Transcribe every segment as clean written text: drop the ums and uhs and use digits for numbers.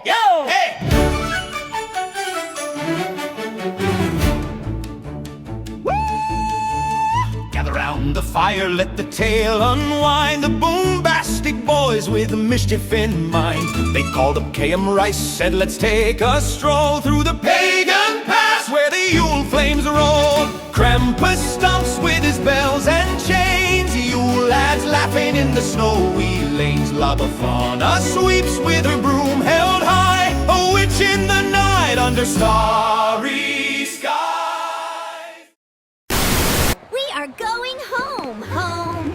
Yo! Hey! Gather round the fire, let the tale unwind. The Boombastic boys with mischief in mind. They called up K.M. Rice, said let's take a stroll through the pagan past where the Yule flames roll. Krampus stomps with his bells and chains. Yule lads laughing in the snowy lanes. La Befana sweeps with her broom held high. A witch in the night under starry skies. We are going home, home.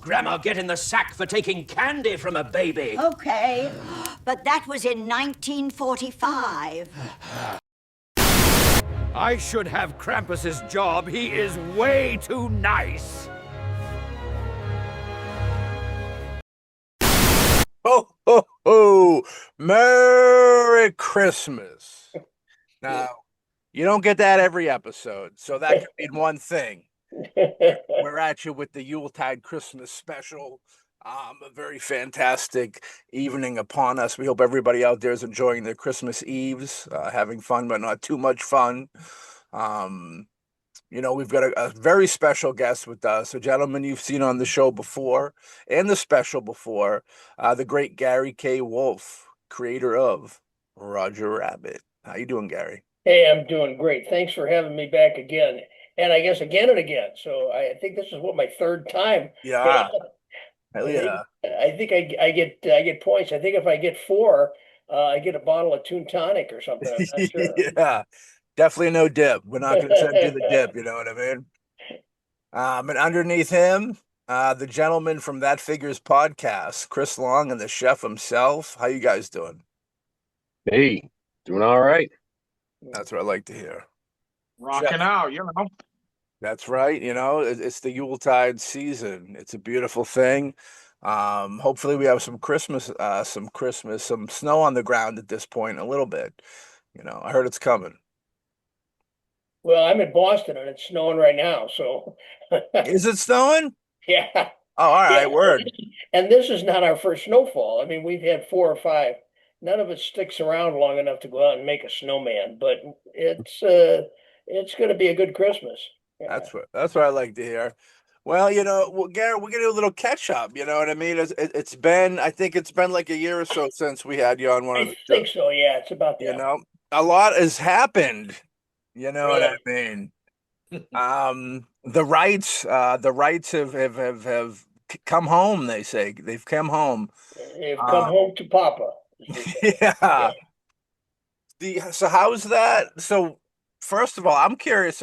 Grandma, get in the sack for taking candy from a baby. Okay, but that was in 1945. I should have Krampus's job. He is way too nice. Ho, ho, ho! Merry Christmas. Now, you don't get that every episode, so that could mean one thing. We're at you with the Yuletide Christmas special. A very fantastic evening upon us. We hope everybody out there is enjoying their Christmas Eves, having fun, but not too much fun. We've got a very special guest with us, a gentleman you've seen on the show before and the special before, the great Gary K. Wolf, creator of Roger Rabbit. How you doing, Gary? Hey, I'm doing great. Thanks for having me back again. And I guess again and again. So I think this is my third time. Yeah. Hell yeah. I think I get points. I think if I get 4, I get a bottle of Toon Tonic or something. I'm not sure. Yeah. Definitely no dip. We're not going to send you the dip, you know what I mean? And underneath him, the gentleman from That Figures podcast, Chris Long, and the chef himself. How you guys doing? Hey, doing all right. That's what I like to hear. Rocking out, That's right. It's the Yuletide season. It's a beautiful thing. Hopefully we have some snow on the ground at this point, a little bit. I heard it's coming. Well, I'm in Boston and it's snowing right now. So Is it snowing? yeah. Oh, all right, Yeah. word. And this is not our first snowfall. I mean, we've had 4 or 5. None of it sticks around long enough to go out and make a snowman, but it's going to be a good Christmas. Yeah. That's what I like to hear. Well, Gary, we're gonna do a little catch up. You know what I mean? I think it's been like a year or so since we had you on one of the I think so. Yeah, it's about that. A lot has happened. You know what I Yeah. mean? The rights have come home. They say they've come home. They've come home to Papa. Yeah. So how's that? So first of all, I'm curious.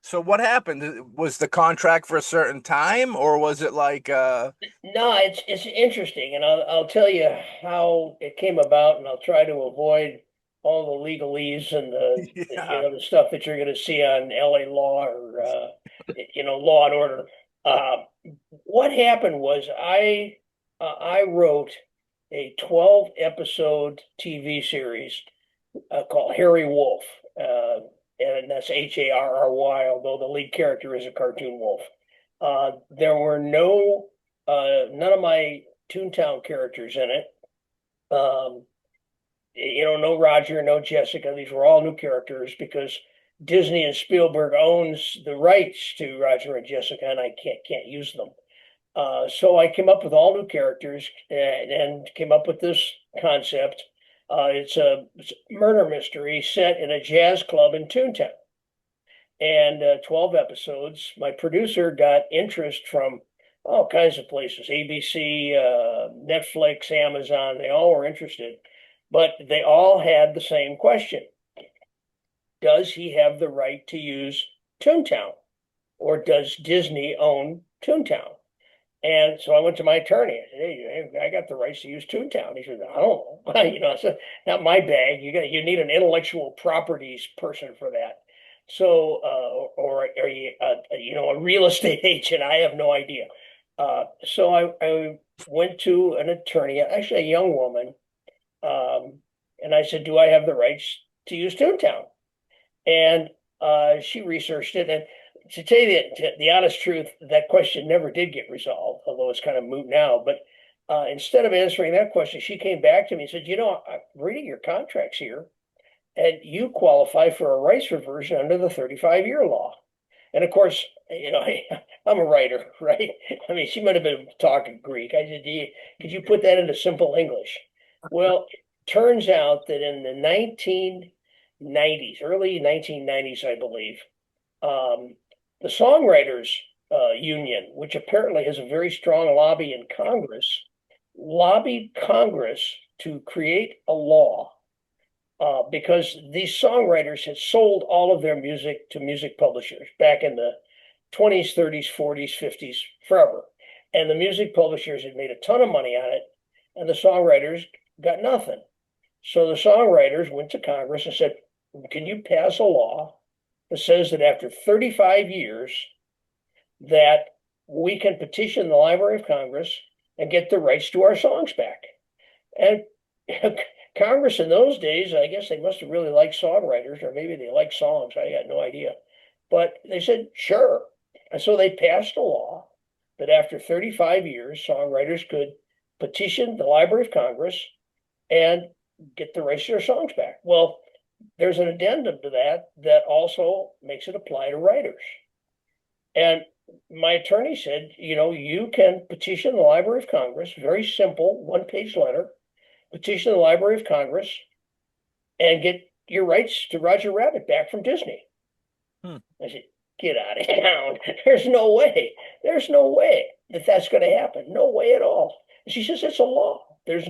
So what happened? Was the contract for a certain time, or was it like? No, it's interesting, and I'll tell you how it came about, and I'll try to avoid all the legalese and the stuff that you're going to see on LA Law or Law and Order. What happened was I wrote a 12-episode TV series called Harry Wolf, and that's Harry, although the lead character is a cartoon wolf. There were none of my Toontown characters in it. No Roger, no Jessica. These were all new characters because Disney and Spielberg owns the rights to Roger and Jessica, and I can't use them. So I came up with all new characters and came up with this concept. It's a murder mystery set in a jazz club in Toontown. And 12 episodes. My producer got interest from all kinds of places, ABC, Netflix, Amazon. They all were interested, but they all had the same question. Does he have the right to use Toontown, or does Disney own Toontown? And so I went to my attorney. I said, "Hey, I got the rights to use Toontown." He said, "I don't know. It's not my bag. You need an intellectual properties person for that. So, or are you, a real estate agent? I have no idea." So I went to an attorney, actually a young woman, and I said, "Do I have the rights to use Toontown?" And she researched it, and to tell you the honest truth, that question never did get resolved, although it's kind of moot now. But instead of answering that question, she came back to me and said, I'm reading your contracts here, and you qualify for a rights reversion under the 35-year law. And of course, I'm a writer, right? I mean, she might have been talking Greek. I said, could you put that into simple English? Well, it turns out that in the 1990s, early 1990s, I believe, the Songwriters Union, which apparently has a very strong lobby in Congress, lobbied Congress to create a law because these songwriters had sold all of their music to music publishers back in the 20s, 30s, 40s, 50s, forever. And the music publishers had made a ton of money on it, and the songwriters got nothing. So the songwriters went to Congress and said, can you pass a law that says that after 35 years that we can petition the Library of Congress and get the rights to our songs back? And Congress in those days, I guess they must have really liked songwriters, or maybe they liked songs. I got no idea. But they said, sure. And so they passed a law that after 35 years, songwriters could petition the Library of Congress and get the rights to their songs back. Well, there's an addendum to that also makes it apply to writers. And my attorney said, you can petition the Library of Congress, very simple, one-page letter, petition the Library of Congress and get your rights to Roger Rabbit back from Disney. I said, get out of town. There's no way that that's going to happen. No way at all. And she says, it's a law. There's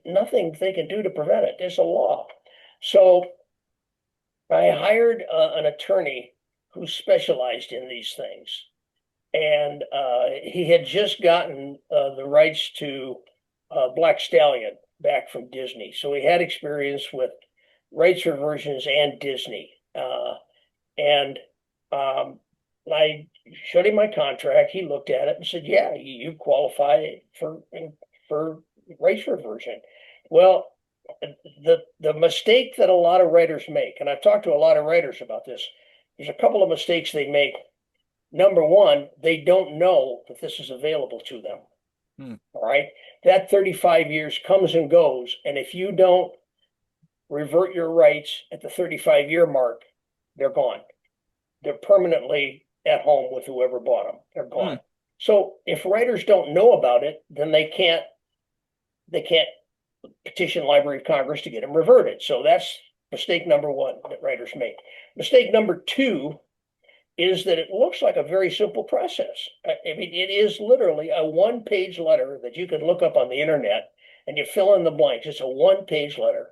nothing they can do to prevent it. It's a law. So I hired an attorney who specialized in these things. And he had just gotten the rights to Black Stallion back from Disney. So he had experience with rights reversions and Disney. I showed him my contract. He looked at it and said, yeah, you qualify for rights reversion. Well, the mistake that a lot of writers make, and I've talked to a lot of writers about this, there's a couple of mistakes they make. Number one, they don't know that this is available to them. All right. That 35 years comes and goes. And if you don't revert your rights at the 35-year mark, they're gone. They're permanently at home with whoever bought them. They're gone. So if writers don't know about it, then they can't petition Library of Congress to get them reverted. So that's mistake number one that writers make. Mistake number two is that it looks like a very simple process. I mean, it is literally a one-page letter that you can look up on the internet and you fill in the blanks. It's a one-page letter.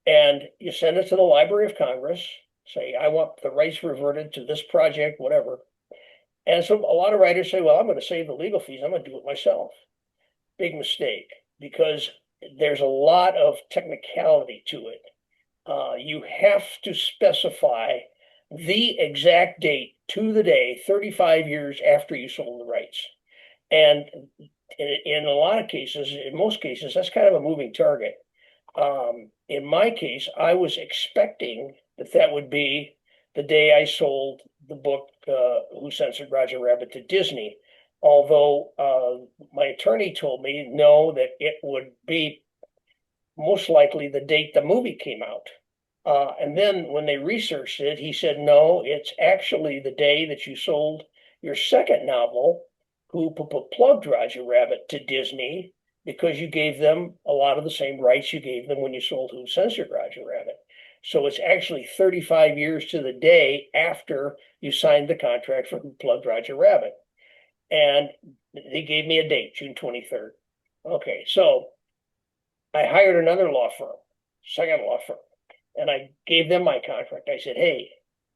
And you send it to the Library of Congress, say, I want the rights reverted to this project, whatever. And so a lot of writers say, well, I'm going to save the legal fees. I'm going to do it myself. Big mistake, because there's a lot of technicality to it. You have to specify the exact date to the day, 35 years after you sold the rights. And in a lot of cases, in most cases, that's kind of a moving target. In my case, I was expecting that would be the day I sold the book, Who Censored Roger Rabbit, to Disney. Although my attorney told me, no, that it would be most likely the date the movie came out. And then when they researched it, he said, no, it's actually the day that you sold your second novel, Who Plugged Roger Rabbit, to Disney, because you gave them a lot of the same rights you gave them when you sold Who Censored Roger Rabbit. So it's actually 35 years to the day after you signed the contract for Who Plugged Roger Rabbit. And they gave me a date, June 23rd. Okay, so I hired another law firm, second law firm, and I gave them my contract. I said, hey,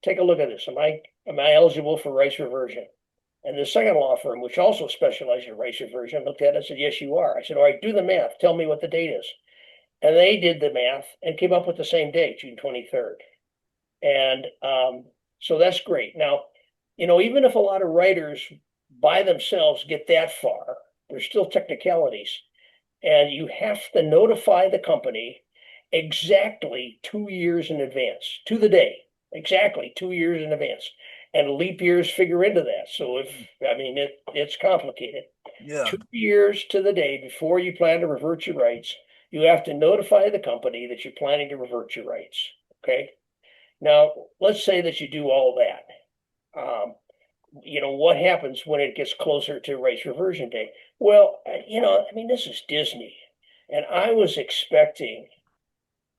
take a look at this. Am I eligible for rights reversion? And the second law firm, which also specialized in rights reversion, looked at it and said, yes, you are. I said, all right, do the math. Tell me what the date is. And they did the math and came up with the same date, June 23rd. And so that's great. Now, even if a lot of writers by themselves get that far, there's still technicalities. And you have to notify the company exactly 2 years in advance, to the day, exactly 2 years in advance. and leap years figure into that. So it's complicated. Yeah. 2 years to the day before you plan to revert your rights, you have to notify the company that you're planning to revert your rights. Okay. Now, let's say that you do all that. What happens when it gets closer to rights reversion day? Well, this is Disney, and I was expecting.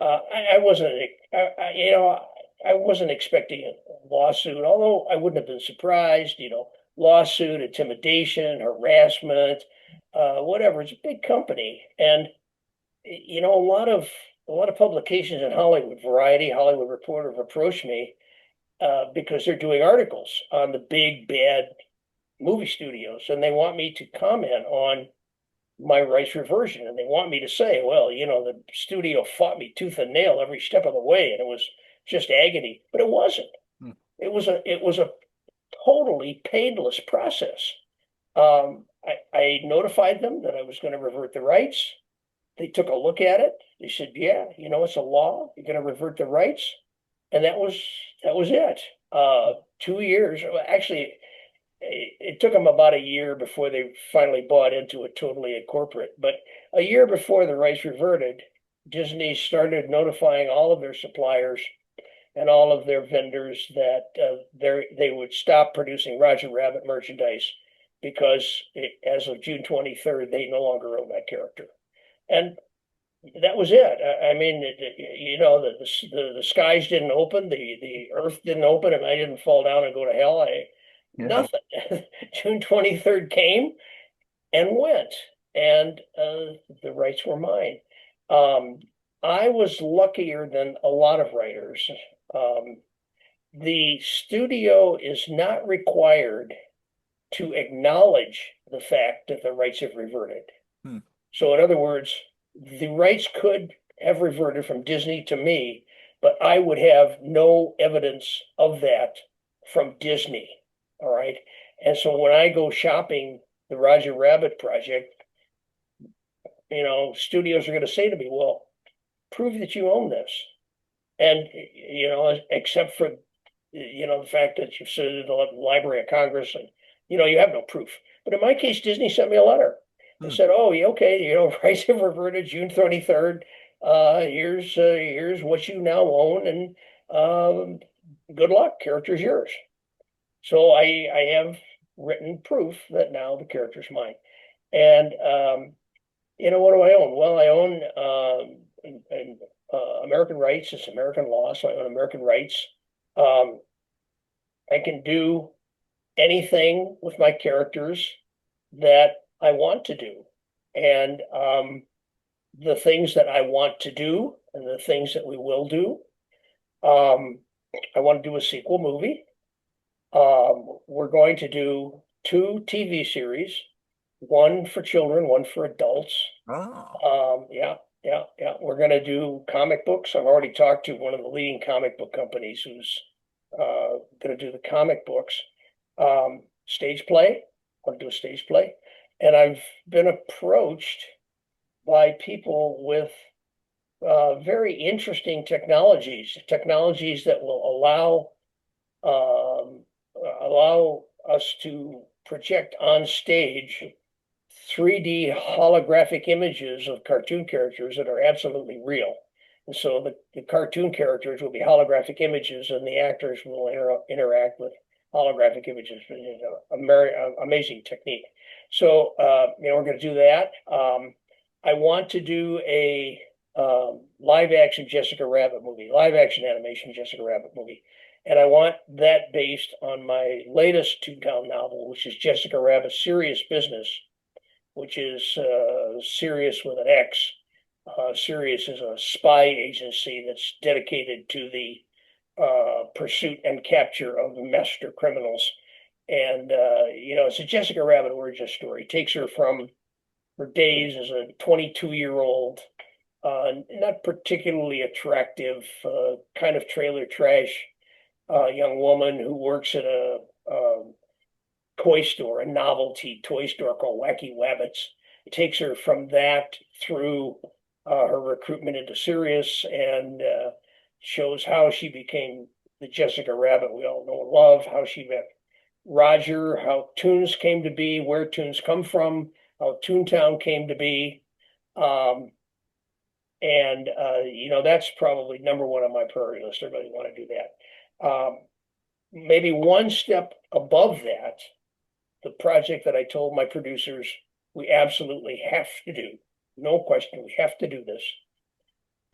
I wasn't, I wasn't expecting a lawsuit, although I wouldn't have been surprised. Lawsuit, intimidation, harassment, whatever. It's a big company, and a lot of publications in Hollywood, Variety, Hollywood Reporter, have approached me because they're doing articles on the big bad movie studios, and they want me to comment on my rights reversion, and they want me to say, well, the studio fought me tooth and nail every step of the way, and it was just agony. But it wasn't. It was a totally painless process. I notified them that I was going to revert the rights. They took a look at it. They said, yeah, it's a law. You're going to revert the rights. And that was it. 2 years. Actually, it took them about a year before they finally bought into it totally at corporate. But a year before the rights reverted, Disney started notifying all of their suppliers and all of their vendors that they would stop producing Roger Rabbit merchandise because as of June 23rd, they no longer own that character. And that was it. The skies didn't open, the earth didn't open, and I didn't fall down and go to hell. Nothing. June 23rd came and went, and the rights were mine. I was luckier than a lot of writers. The studio is not required to acknowledge the fact that the rights have reverted. So in other words, the rights could have reverted from Disney to me, but I would have no evidence of that from Disney. All right. And so when I go shopping the Roger Rabbit project, studios are going to say to me, well, prove that you own this. And, except for, the fact that you've said in the Library of Congress and, you have no proof. But in my case, Disney sent me a letter. They said, oh, yeah, okay, rights have reverted June 23rd. Here's what you now own, and good luck, character's yours. So I have written proof that now the character's mine. And what do I own? Well, I own American rights. It's American law, so I own American rights. I can do anything with my characters that I want to do. And the things that I want to do and the things that we will do, I want to do a sequel movie. We're going to do 2 TV series, one for children, one for adults. Yeah. We're going to do comic books. I've already talked to one of the leading comic book companies who's going to do the comic books. Stage play. I want to do a stage play. And I've been approached by people with very interesting technologies that will allow us to project on stage 3D holographic images of cartoon characters that are absolutely real. And so the cartoon characters will be holographic images, and the actors will interact with holographic images. Amazing technique. So, we're going to do that. I want to do a live action Jessica Rabbit movie, live action animation Jessica Rabbit movie. And I want that based on my latest two-town novel, which is Jessica Rabbit Serious Business, which is Serious with an X. Sirius is a spy agency that's dedicated to the pursuit and capture of master criminals. And, it's a Jessica Rabbit origin story. It takes her from her days as a 22-year-old, not particularly attractive, kind of trailer trash young woman who works at a toy store, a novelty toy store called Wacky Wabbits. It takes her from that through her recruitment into Sirius, and shows how she became the Jessica Rabbit we all know and love, how she met Roger, how Toons came to be, where Toons come from, how Toontown came to be. That's probably number one on my priority list. I really want to do that. Maybe one step above that, the project that I told my producers we absolutely have to do, no question, we have to do this.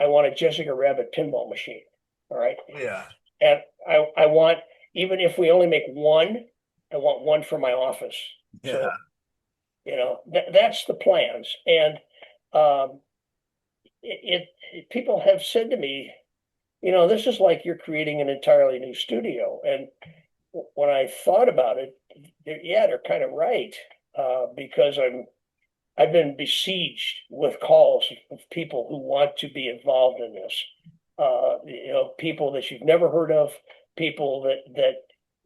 I want a Jessica Rabbit pinball machine. All right. Yeah. And I want, even if we only make one, I want one for my office. Yeah. So, that's the plans. And people have said to me, this is like you're creating an entirely new studio. And when I thought about it, they're kind of right, because I've been besieged with calls of people who want to be involved in this. People that you've never heard of, people that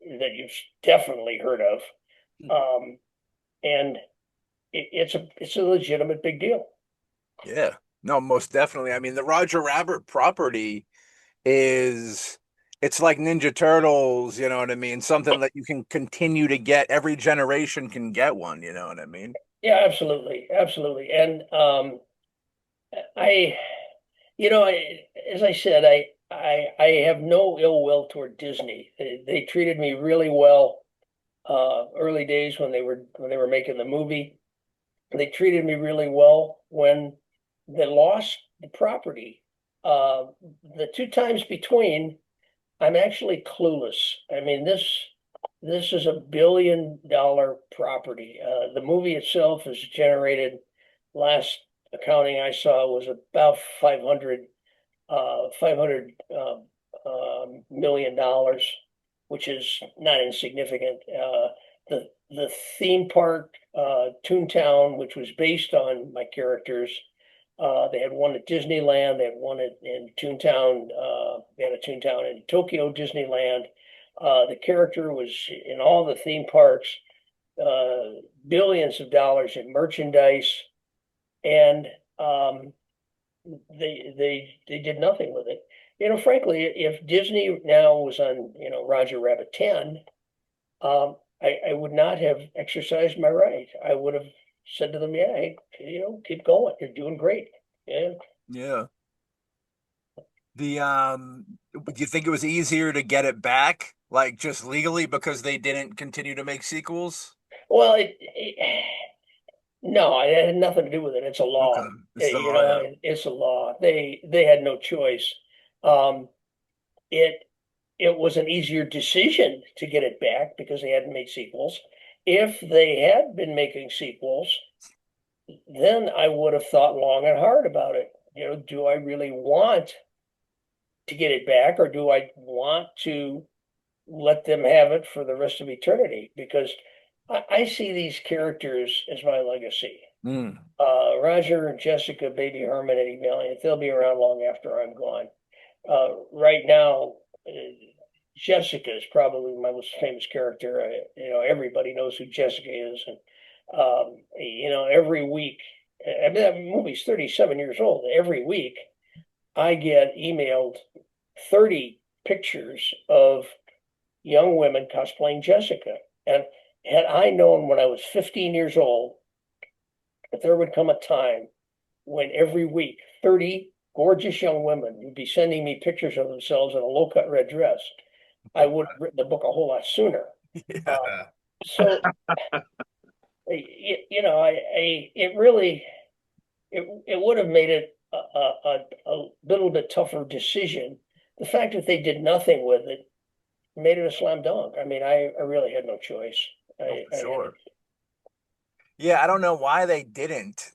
you've definitely heard of, and it's a legitimate big deal. Yeah. No, most definitely. I mean, the Roger Rabbit property it's like Ninja Turtles, you know what I mean? Something that you can continue to get. Every generation can get one, you know what I mean? Yeah, absolutely, absolutely. And as I said, I have no ill will toward Disney. They treated me really well early days when they were making the movie. They treated me really well when they lost the property. The two times between, I'm actually clueless. I mean, this is a $1 billion property. The movie itself has generated, last accounting I saw was about $500 million, which is not insignificant. The theme park, Toontown, which was based on my characters, they had one at Disneyland, they had one in Toontown, they had a Toontown in Tokyo Disneyland. The character was in all the theme parks, billions of dollars in merchandise, and they did nothing with it. Frankly, if Disney now was on, Roger Rabbit 10, I would not have exercised my right. I would have said to them, yeah, hey, keep going. You're doing great. Yeah. Yeah. Do you think it was easier to get it back, like just legally, because they didn't continue to make sequels? Well, no, it had nothing to do with it. It's a law. Okay. It's the law, yeah. It's a law. They had no choice. It was an easier decision to get it back because they hadn't made sequels. If they had been making sequels, then I would have thought long and hard about it. Do I really want to get it back, or do I want to let them have it for the rest of eternity? Because I see these characters as my legacy. Roger, Jessica, Baby Herman, Eddie Valiant, they'll be around long after I'm gone. Right now, Jessica is probably my most famous character. Everybody knows who Jessica is, and every week, I mean, that movie's 37 years old. Every week, I get emailed 30 pictures of young women cosplaying Jessica. And had I known when I was 15 years old that there would come a time when every week 30 gorgeous young women would be sending me pictures of themselves in a low-cut red dress, I would have written the book a whole lot sooner. Yeah. So, it would have made it a little bit tougher decision. The fact that they did nothing with it made it a slam dunk. I mean, I really had no choice. Sure. Yeah, I don't know why they didn't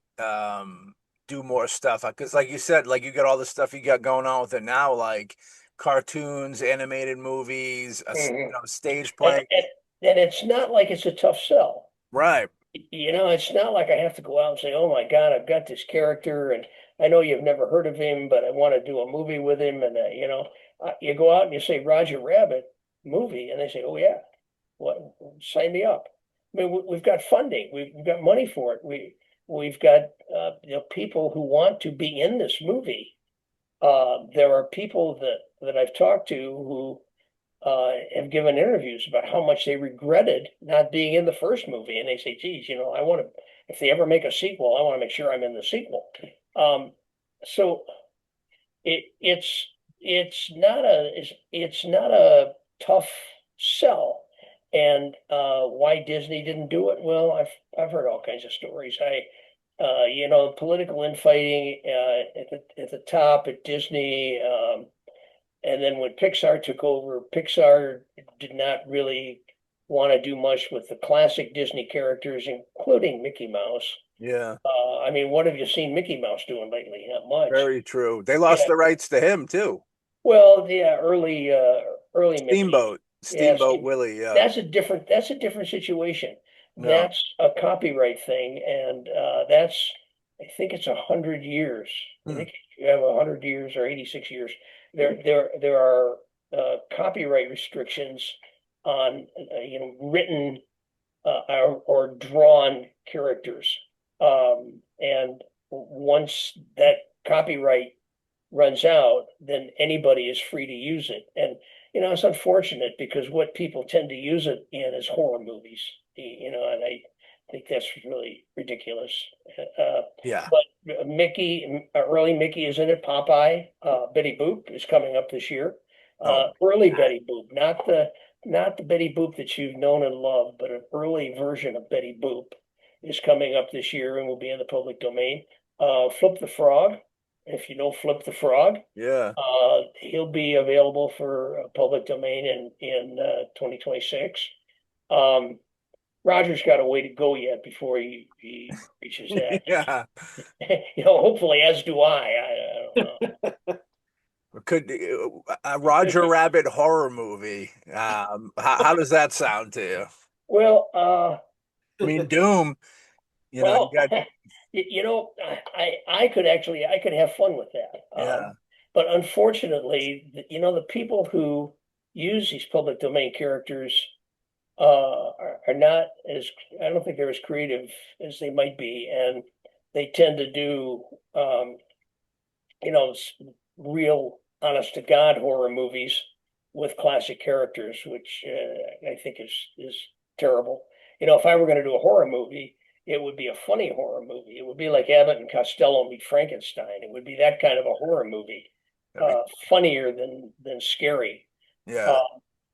do more stuff, because like you said, like you got all the stuff you got going on with it now, like cartoons, animated movies, stage play. And it's not like it's a tough sell. Right. It's not like I have to go out and say, oh my God, I've got this character and I know you've never heard of him, but I want to do a movie with him. And, you go out and you say Roger Rabbit movie, and they say, oh yeah, what, sign me up. I mean, we've got funding, we've got money for it. We've got people who want to be in this movie. There are people that I've talked to who have given interviews about how much they regretted not being in the first movie. And they say, geez, I want to, if they ever make a sequel, I want to make sure I'm in the sequel. So it's not a tough sell. And why Disney didn't do it? Well, I've heard all kinds of stories. Political infighting at the top at Disney, and then when Pixar took over, Pixar did not really want to do much with the classic Disney characters, including Mickey Mouse. Yeah, I mean, what have you seen Mickey Mouse doing lately? Not much. very true. They lost Yeah. the rights to him too. Well, yeah, early Mickey. Steamboat, Yeah, Steamboat Willie. Yeah, that's a different situation. No. That's a copyright thing, and I think it's 100 years. I think you have 100 years or 86 years. There are copyright restrictions on written or drawn characters, and once that copyright runs out, then anybody is free to use it. And it's unfortunate because what people tend to use it in is horror movies. And I think that's really ridiculous. Yeah. But early Mickey is in it. Popeye, Betty Boop is coming up this year. Early Betty Boop, not the Betty Boop that you've known and loved, but an early version of Betty Boop is coming up this year and will be in the public domain. Flip the Frog, if you know Flip the Frog, Yeah. he'll be available for public domain in 2026. Roger's got a way to go yet before he reaches that. Yeah. Hopefully, as do I. I don't know. Could a Roger Rabbit horror movie? How does that sound to you? Well, I mean, Doom. well, you got, I could have fun with that. yeah. But unfortunately, the people who use these public domain characters are not as, I don't think they're as creative as they might be, and they tend to do real honest to God horror movies with classic characters, which I think is terrible. If I were going to do a horror movie, it would be a funny horror movie. It would be like Abbott and Costello meet Frankenstein. It would be that kind of a horror movie, funnier than scary. Yeah.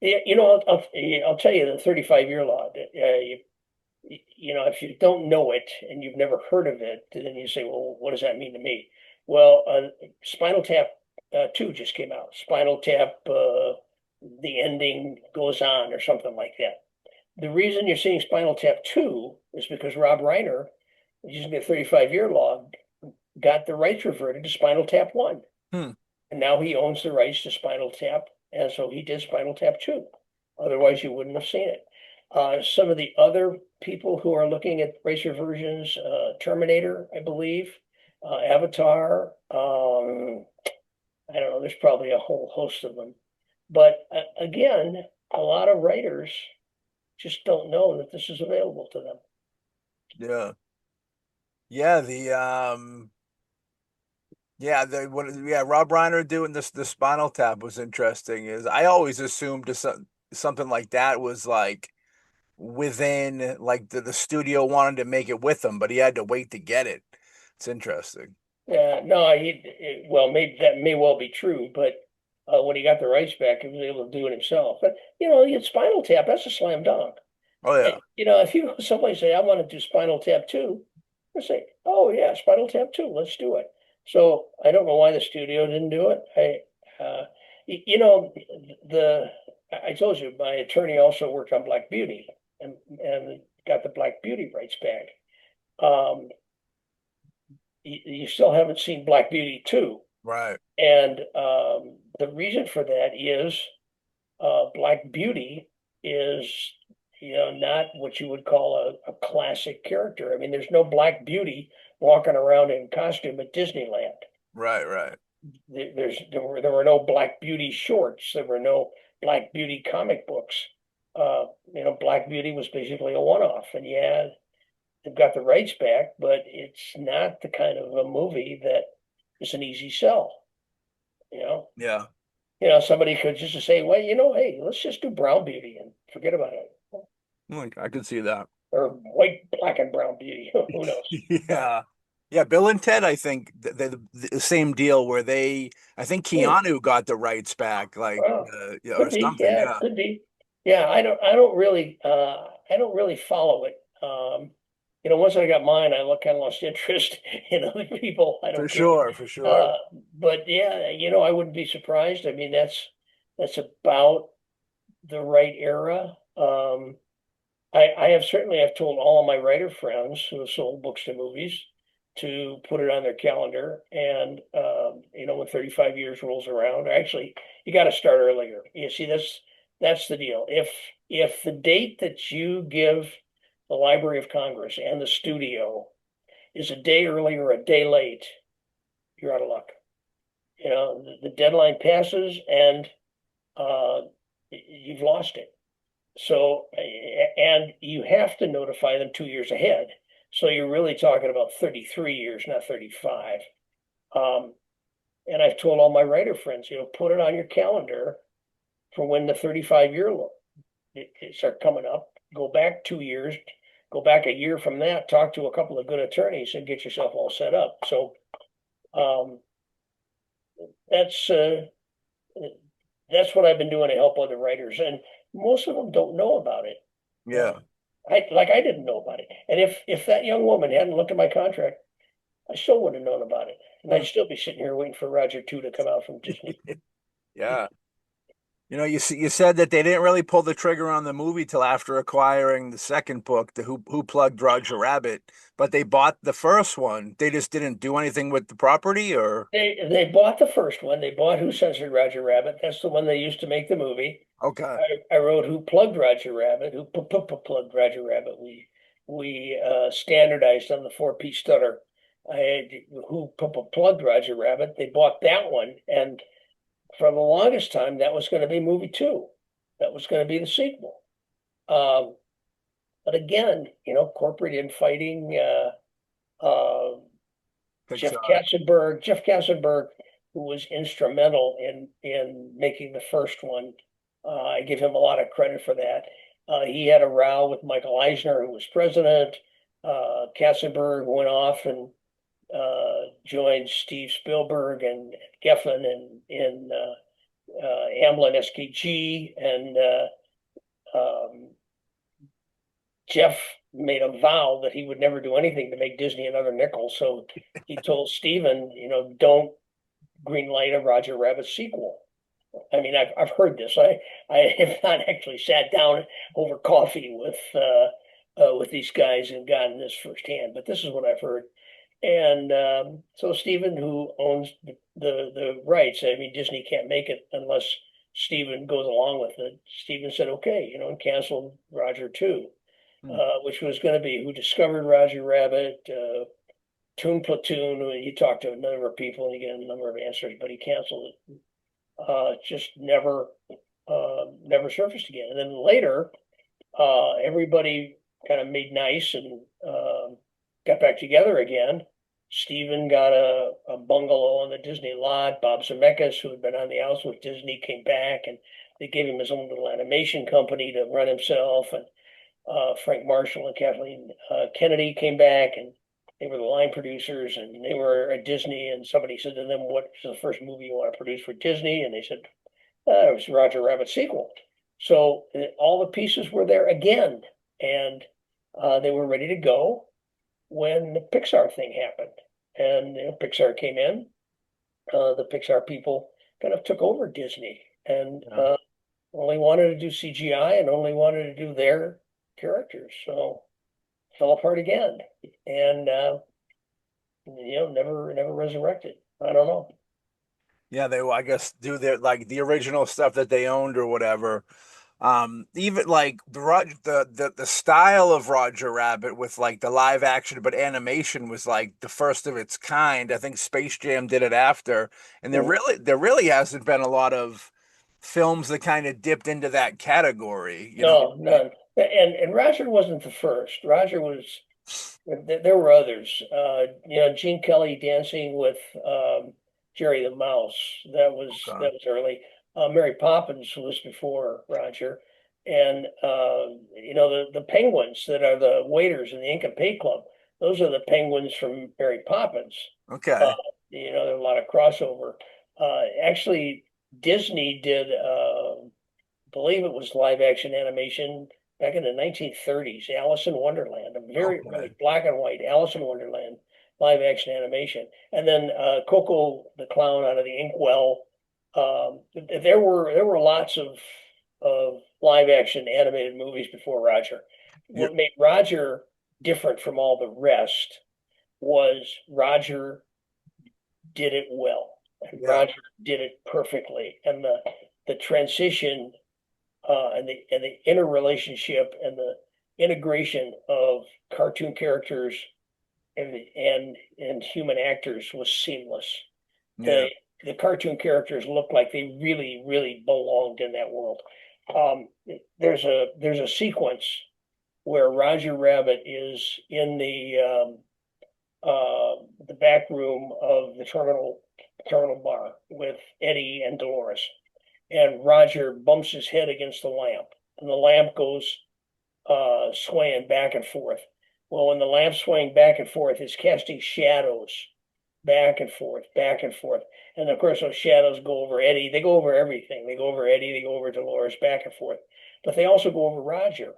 I'll tell you the 35-year law. If you don't know it and you've never heard of it, then you say, well, what does that mean to me? Well, Spinal Tap 2 just came out. Spinal Tap, the ending goes on or something like that. The reason you're seeing Spinal Tap 2 is because Rob Reiner, using the 35-year law, got the rights reverted to Spinal Tap 1. And now he owns the rights to Spinal Tap, and so he did Spinal Tap 2. Otherwise, you wouldn't have seen it. Some of the other people who are looking at rights reversions, Terminator, I believe, Avatar, I don't know, there's probably a whole host of them. But again, a lot of writers just don't know that this is available to them. Yeah. Yeah, Rob Reiner doing the Spinal Tap was interesting. Is I always assumed something like that was like within, like the studio wanted to make it with him, but he had to wait to get it. It's interesting. Yeah, no, maybe that may well be true, but when he got the rights back, he was able to do it himself. But Spinal Tap, that's a slam dunk. Oh yeah. If you go someplace and say, I want to do Spinal Tap 2, I say, oh yeah, Spinal Tap 2, let's do it. So I don't know why the studio didn't do it. I told you my attorney also worked on Black Beauty and got the Black Beauty rights back. You still haven't seen Black Beauty 2. Right. And the reason for that is Black Beauty is not what you would call a classic character. I mean, there's no Black Beauty walking around in costume at Disneyland. Right. There were no Black Beauty shorts. There were no Black Beauty comic books. Black Beauty was basically a one-off. And yeah, they've got the rights back, but it's not the kind of a movie that is an easy sell. Yeah. somebody could just say, well, hey, let's just do Brown Beauty and forget about it. I could see that. Or white, black, and brown beauty. Who knows? Yeah. Yeah, Bill and Ted, I think the same deal where I think Keanu got the rights back, like Well, yeah, or could be, something. yeah, Yeah, could be. Yeah, I don't really follow it. Once I got mine, I kind of lost interest in other people. I for don't care. sure, for sure. But yeah, I wouldn't be surprised. I mean, that's about the right era. I have certainly I've told all of my writer friends who have sold books to movies to put it on their calendar. And when 35 years rolls around, actually, you got to start earlier. You see, that's the deal. If the date that you give the Library of Congress and the studio is a day early or a day late, you're out of luck. The deadline passes and you've lost it. So, and you have to notify them 2 years ahead. So you're really talking about 33 years, not 35. And I've told all my writer friends, put it on your calendar for when the 35-year start coming up. Go back 2 years, go back a year from that, talk to a couple of good attorneys and get yourself all set up. So that's what I've been doing to help other writers. And most of them don't know about it. Yeah. I didn't know about it. And if that young woman hadn't looked at my contract, I still wouldn't have known about it. And I'd still be sitting here waiting for Roger 2 to come out from Disney. Yeah. You said that they didn't really pull the trigger on the movie till after acquiring the second book, the Who Plugged Roger Rabbit, but they bought the first one. They just didn't do anything with the property, or They bought the first one. They bought Who Censored Roger Rabbit. That's the one they used to make the movie. okay. I wrote Who Plugged Roger Rabbit, Who Plugged Roger Rabbit. We standardized on the 4-piece stutter. I had Who Plugged Roger Rabbit. They bought that one, and for the longest time, that was going to be movie 2. That was going to be the sequel. But again, corporate infighting. Jeff Katzenberg, who was instrumental in making the first one. I give him a lot of credit for that. He had a row with Michael Eisner, who was president. Katzenberg went off and joined Steve Spielberg and Geffen in Amblin SKG, and Jeff made a vow that he would never do anything to make Disney another nickel. So he told Steven, don't greenlight a Roger Rabbit sequel. I mean, I've heard this. I have not actually sat down over coffee with these guys and gotten this firsthand, but this is what I've heard. And so Steven, who owns the rights, I mean, Disney can't make it unless Steven goes along with it. Steven said, okay, and canceled Roger 2, which was going to be Who Discovered Roger Rabbit, Toon Platoon. He talked to a number of people and he got a number of answers, but he canceled it. Just never surfaced again. And then later, everybody kind of made nice and got back together again. Steven got a bungalow on the Disney lot. Bob Zemeckis, who had been on the outs with Disney, came back and they gave him his own little animation company to run himself. And Frank Marshall and Kathleen Kennedy came back and they were the line producers and they were at Disney. And somebody said to them, "What's the first movie you want to produce for Disney?" And they said, "It was Roger Rabbit sequel." So all the pieces were there again. And they were ready to go when the Pixar thing happened. And Pixar came in. The Pixar people kind of took over Disney and only wanted to do CGI and only wanted to do their characters. So fell apart again. And never resurrected. I don't know. Yeah, they I guess do their like the original stuff that they owned or whatever. Even like the style of Roger Rabbit with like the live action but animation was like the first of its kind. I think Space Jam did it after, and there really hasn't been a lot of films that kind of dipped into that category. No, none. And Roger wasn't the first. Roger was. There were others. Gene Kelly dancing with Jerry the Mouse. That was early. Mary Poppins was before Roger. And the penguins that are the waiters in the Ink and Pay Club, those are the penguins from Mary Poppins. Okay. There's a lot of crossover. Actually, Disney did, believe it was live action animation back in the 1930s, Alice in Wonderland, a very really black and white Alice in Wonderland live action animation. And then Coco the Clown out of the Inkwell. There were lots of live action animated movies before Roger. What made Roger different from all the rest was Roger did it well. And Roger did it perfectly. And the transition and the interrelationship and the integration of cartoon characters and human actors was seamless. Yeah. The cartoon characters looked like they really, really belonged in that world. There's a sequence where Roger Rabbit is in the back room of the terminal bar with Eddie and Dolores, and Roger bumps his head against the lamp, and the lamp goes swaying back and forth. Well, when the lamp's swaying back and forth, it's casting shadows back and forth, back and forth. And of course, those shadows go over Eddie. They go over everything. They go over Eddie. They go over Dolores, back and forth. But they also go over Roger.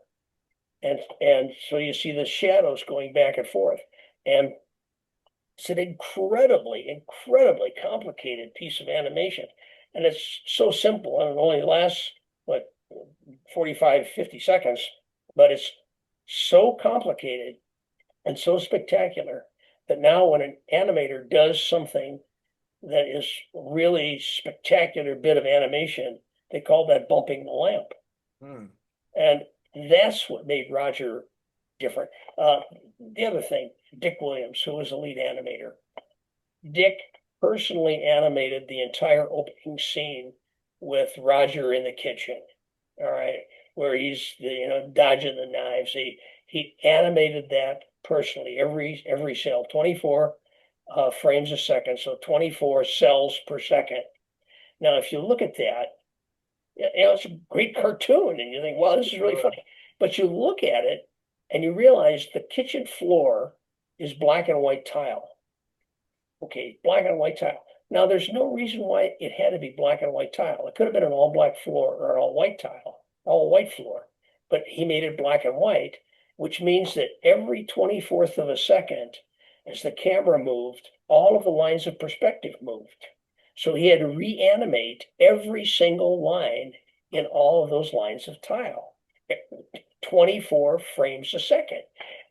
And so you see the shadows going back and forth. And it's an incredibly, incredibly complicated piece of animation. And it's so simple, and it only lasts, 45, 50 seconds. But it's so complicated and so spectacular that now when an animator does something that is really spectacular bit of animation, they call that bumping the lamp. And that's what made Roger different. The other thing, Dick Williams, who was the lead animator. Dick personally animated the entire opening scene with Roger in the kitchen, all right, where he's dodging the knives. He animated that personally, every cell, 24 frames a second, so 24 cells per second. Now, if you look at that, it's a great cartoon, and you think, wow, this is really funny. But you look at it, and you realize the kitchen floor is black and white tile. Okay, black and white tile. Now, there's no reason why it had to be black and white tile. It could have been an all black floor or an all white tile, all white floor. But he made it black and white, which means that every 24th of a second, as the camera moved, all of the lines of perspective moved. So he had to reanimate every single line in all of those lines of tile, 24 frames a second.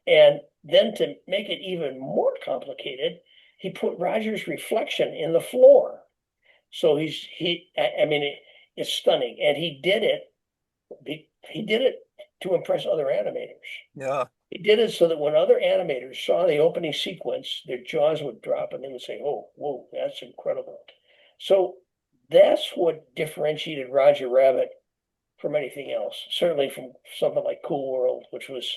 And then to make it even more complicated, he put Roger's reflection in the floor. So it's stunning. And he did it to impress other animators. Yeah. He did it so that when other animators saw the opening sequence, their jaws would drop and they would say, oh, whoa, that's incredible. So that's what differentiated Roger Rabbit from anything else. Certainly from something like Cool World, which was,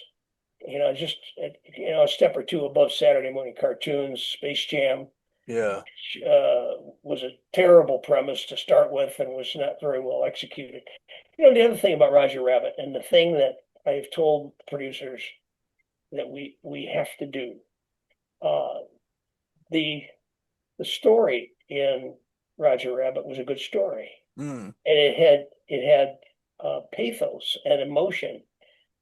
just a step or two above Saturday morning cartoons. Space Jam, Yeah. which, was a terrible premise to start with and was not very well executed. The other thing about Roger Rabbit, and the thing that I've told producers that we have to do, the story in Roger Rabbit was a good story, and it had pathos and emotion,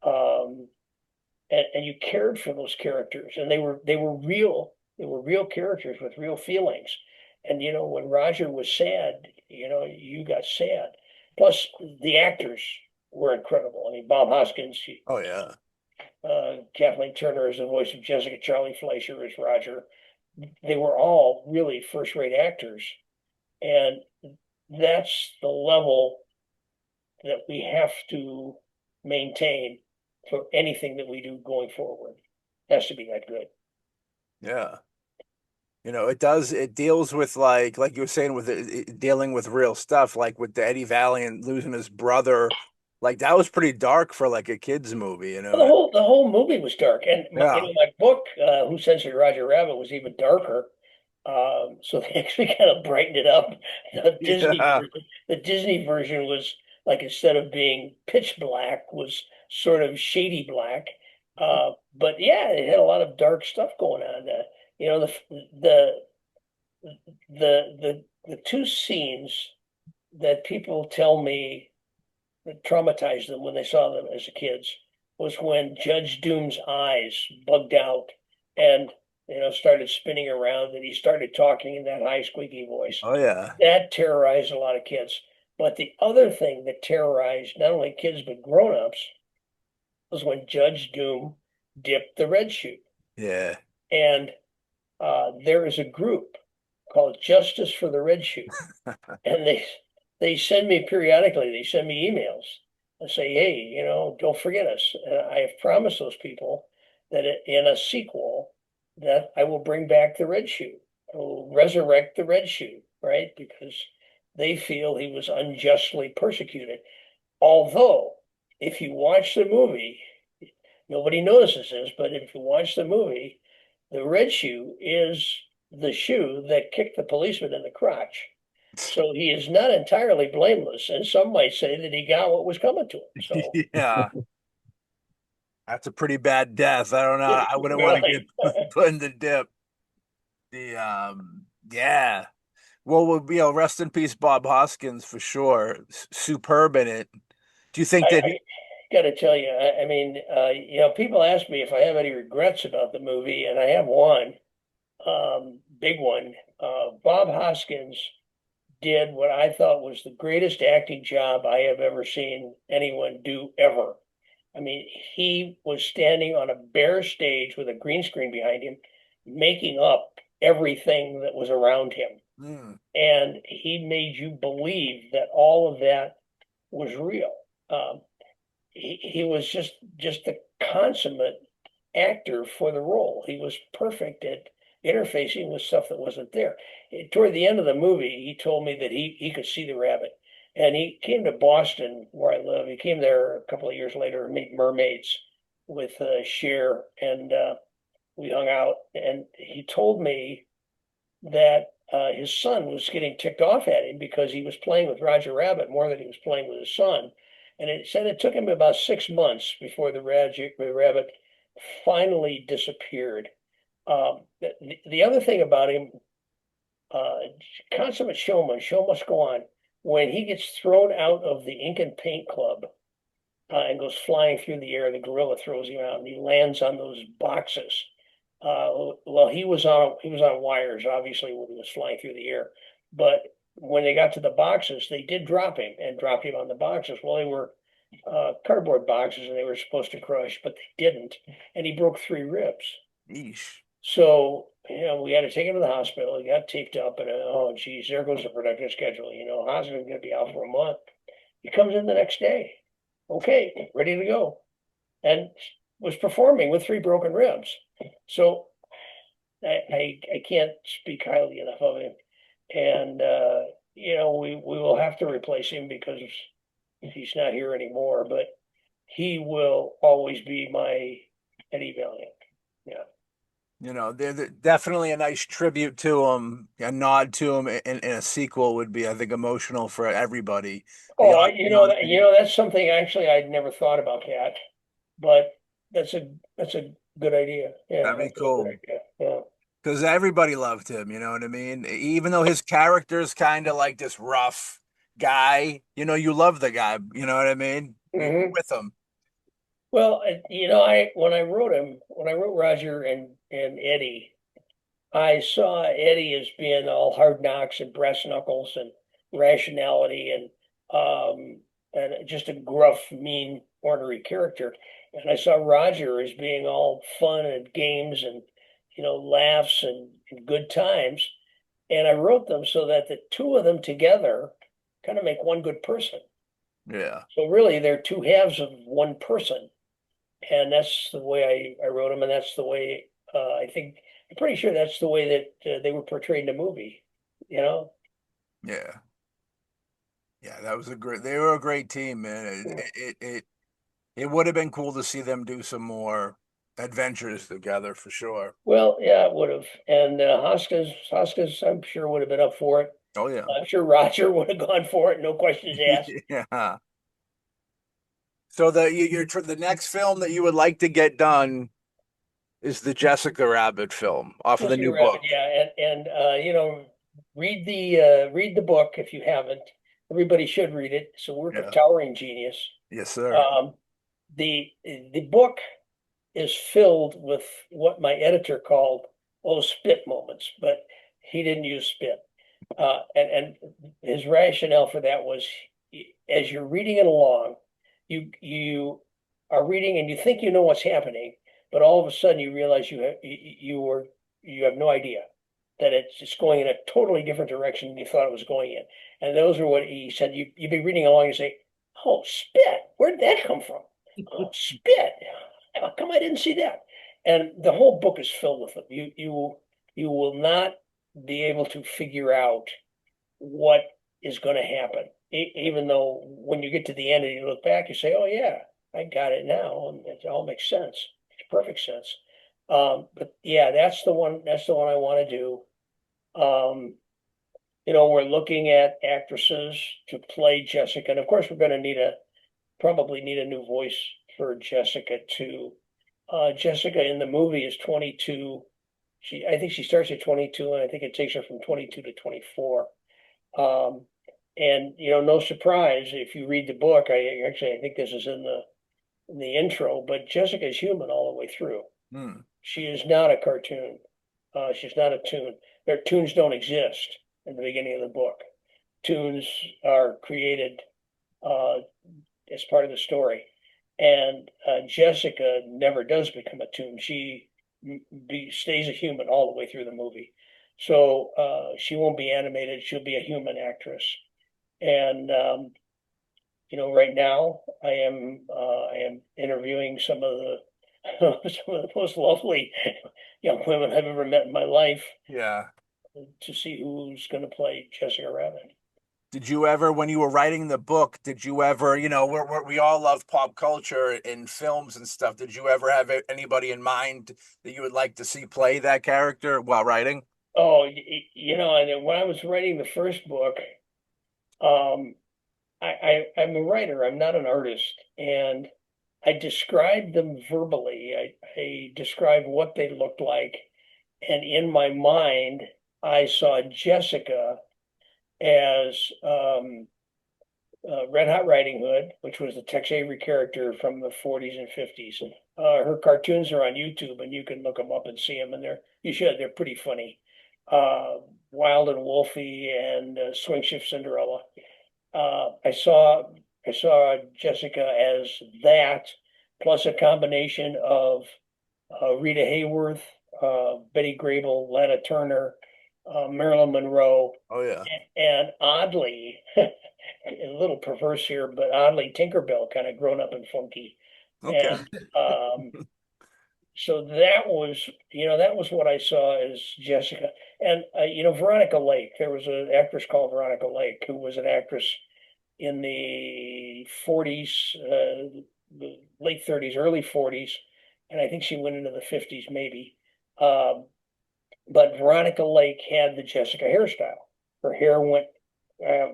and you cared for those characters, and they were real. They were real characters with real feelings. And when Roger was sad, you got sad. Plus, the actors were incredible. I mean, Bob Hoskins. Oh yeah. Kathleen Turner is the voice of Jessica. Charlie Fleischer is Roger. They were all really first-rate actors. And that's the level that we have to maintain for anything that we do going forward. It has to be that good. Yeah. It deals with like you were saying with it dealing with real stuff, like with the Eddie Valiant losing his brother. Like that was pretty dark for like a kid's movie, The whole movie was dark. And my book, Who Censored Roger Rabbit, was even darker. So they actually kind of brightened it up. The Yeah. the Disney version was like, instead of being pitch black, was sort of shady black. But yeah, it had a lot of dark stuff going on. You know, the the two scenes that people tell me that traumatized them when they saw them as kids was when Judge Doom's eyes bugged out and started spinning around, and he started talking in that high squeaky voice. Oh yeah. That terrorized a lot of kids. But the other thing that terrorized not only kids but grown-ups was when Judge Doom dipped the red shoe. Yeah. And there is a group called Justice for the Red Shoe, and they send me periodically. They send me emails and say, "Hey, don't forget us." And I have promised those people that in a sequel that I will bring back the Red Shoe. I will resurrect the Red Shoe, right? Because they feel he was unjustly persecuted. Although, if you watch the movie, nobody notices this, but if you watch the movie, the Red Shoe is the shoe that kicked the policeman in the crotch. So he is not entirely blameless, and some might say that he got what was coming to him. So Yeah. That's a pretty bad death. I don't know. I wouldn't want to really, get put in the dip. The yeah. Well, rest in peace, Bob Hoskins for sure. Superb in it. Do you think that I got to tell you, I mean, people ask me if I have any regrets about the movie, and I have one, big one. Bob Hoskins did what I thought was the greatest acting job I have ever seen anyone do ever. I mean, he was standing on a bare stage with a green screen behind him, making up everything that was around him. Mm, And he made you believe that all of that was real. Um, he was just a consummate actor for the role. He was perfect at interfacing with stuff that wasn't there. Toward the end of the movie, he told me that he could see the rabbit. And he came to Boston, where I live. He came there a couple of years later and made mermaids with Cher, and we hung out. And he told me that his son was getting ticked off at him because he was playing with Roger Rabbit more than he was playing with his son. And it said it took him about 6 months before the rabbit finally disappeared. The other thing about him, uh, consummate showman, show must go on. When he gets thrown out of the Ink and Paint Club and goes flying through the air, the gorilla throws him out, and he lands on those boxes. Well, he was on wires, obviously, when he was flying through the air. But when they got to the boxes, they did drop him and dropped him on the boxes. Well, they were cardboard boxes, and they were supposed to crush, but they didn't, and he broke 3 ribs. yeesh. So, we had to take him to the hospital. He got taped up, and oh, geez, there goes the production schedule. Hospital's going to be out for a month. He comes in the next day, okay, ready to go, and was performing with 3 broken ribs. So I can't speak highly enough of him, and we will have to replace him because he's not here anymore. But he will always be my Eddie Valiant. Yeah. They're definitely a nice tribute to him, a nod to him in a sequel would be, I think, emotional for everybody. Oh, The that's something actually I'd never thought about that, but that's a good idea. Yeah, that'd be that's a good cool. idea. Yeah. Because everybody loved him, you know what I mean? Even though his character's kind of like this rough guy, you love the guy, you know what I mean? You're Hmm. with him. Well, I when I wrote him, when I wrote Roger and Eddie, I saw Eddie as being all hard knocks and brass knuckles and rationality and just a gruff, mean, ornery character. And I saw Roger as being all fun and games and laughs and good times. And I wrote them so that the two of them together kind of make one good person. Yeah. So really, they're two halves of one person, and that's the way I wrote them, and that's the way I think. I'm pretty sure that's the way that they were portrayed in the movie. You know, Yeah. Yeah, they were a great team, man. It would have been cool to see them do some more, adventures together for sure. Well, yeah, it would have. And Hoskins, I'm sure would have been up for it. Oh yeah. I'm sure Roger would have gone for it, no questions asked. Yeah. So the next film that you would like to get done is the Jessica Rabbit film off of the Jessica new Rabbit, book. yeah, and read the book if you haven't. Everybody should read it. It's a work of Yeah. towering genius. Yes, sir. The book is filled with what my editor called spit moments, but he didn't use spit. And his rationale for that was, as you're reading it along, you are reading and you think you know what's happening, but all of a sudden you realize you have no idea that it's going in a totally different direction than you thought it was going in. And those are what he said. You'd be reading along and say, "Oh, spit! Where did that come from? Oh, spit! How come I didn't see that?" And the whole book is filled with them. You will not be able to figure out what is going to happen, even though when you get to the end and you look back, you say, "Oh yeah, I got it now," and it all makes sense. Makes perfect sense. But yeah, that's the one. That's the one I want to do. We're looking at actresses to play Jessica, and of course, we're going to probably need a new voice for Jessica too. Jessica in the movie is 22. I think she starts at 22, and I think it takes her from 22 to 24. And no surprise if you read the book. I think this is in the intro, but Jessica is human all the way through. She is not a cartoon. She's not a toon. Their toons don't exist in the beginning of the book. Toons are created as part of the story, and Jessica never does become a toon. She stays a human all the way through the movie. So she won't be animated. She'll be a human actress. And right now I am interviewing some of the most lovely young women I've ever met in my life. Yeah. To see who's going to play Jessica Rabbit. Did you ever, when you were writing the book, did you ever, we all love pop culture and films and stuff. Did you ever have anybody in mind that you would like to see play that character while writing? Oh, and when I was writing the first book, I'm a writer. I'm not an artist, and I described them verbally. I described what they looked like, and in my mind, I saw Jessica as Red Hot Riding Hood, which was the Tex Avery character from the 40s and 50s. Her cartoons are on YouTube, and you can look them up and see them, and they're pretty funny. Wild and Wolfie and Swing Shift Cinderella. I saw Jessica as that, plus a combination of Rita Hayworth, Betty Grable, Lana Turner, Marilyn Monroe. Oh yeah. And oddly, a little perverse here, but oddly Tinkerbell, kind of grown up and funky. Okay. And so that was what I saw as Jessica. And Veronica Lake. There was an actress called Veronica Lake who was an actress in the 40s, the late 30s, early 40s, and I think she went into the 50s maybe. But Veronica Lake had the Jessica hairstyle. Her hair went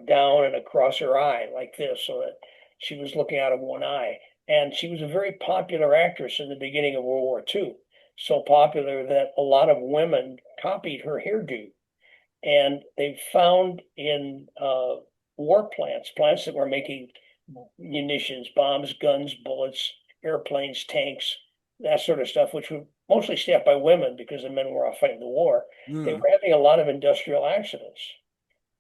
down and across her eye like this, so that she was looking out of one eye. And she was a very popular actress in the beginning of World War II. So popular that a lot of women copied her hairdo. And they found in war plants that were making munitions, bombs, guns, bullets, airplanes, tanks, that sort of stuff, which were mostly staffed by women because the men were off fighting the war. They were having a lot of industrial accidents.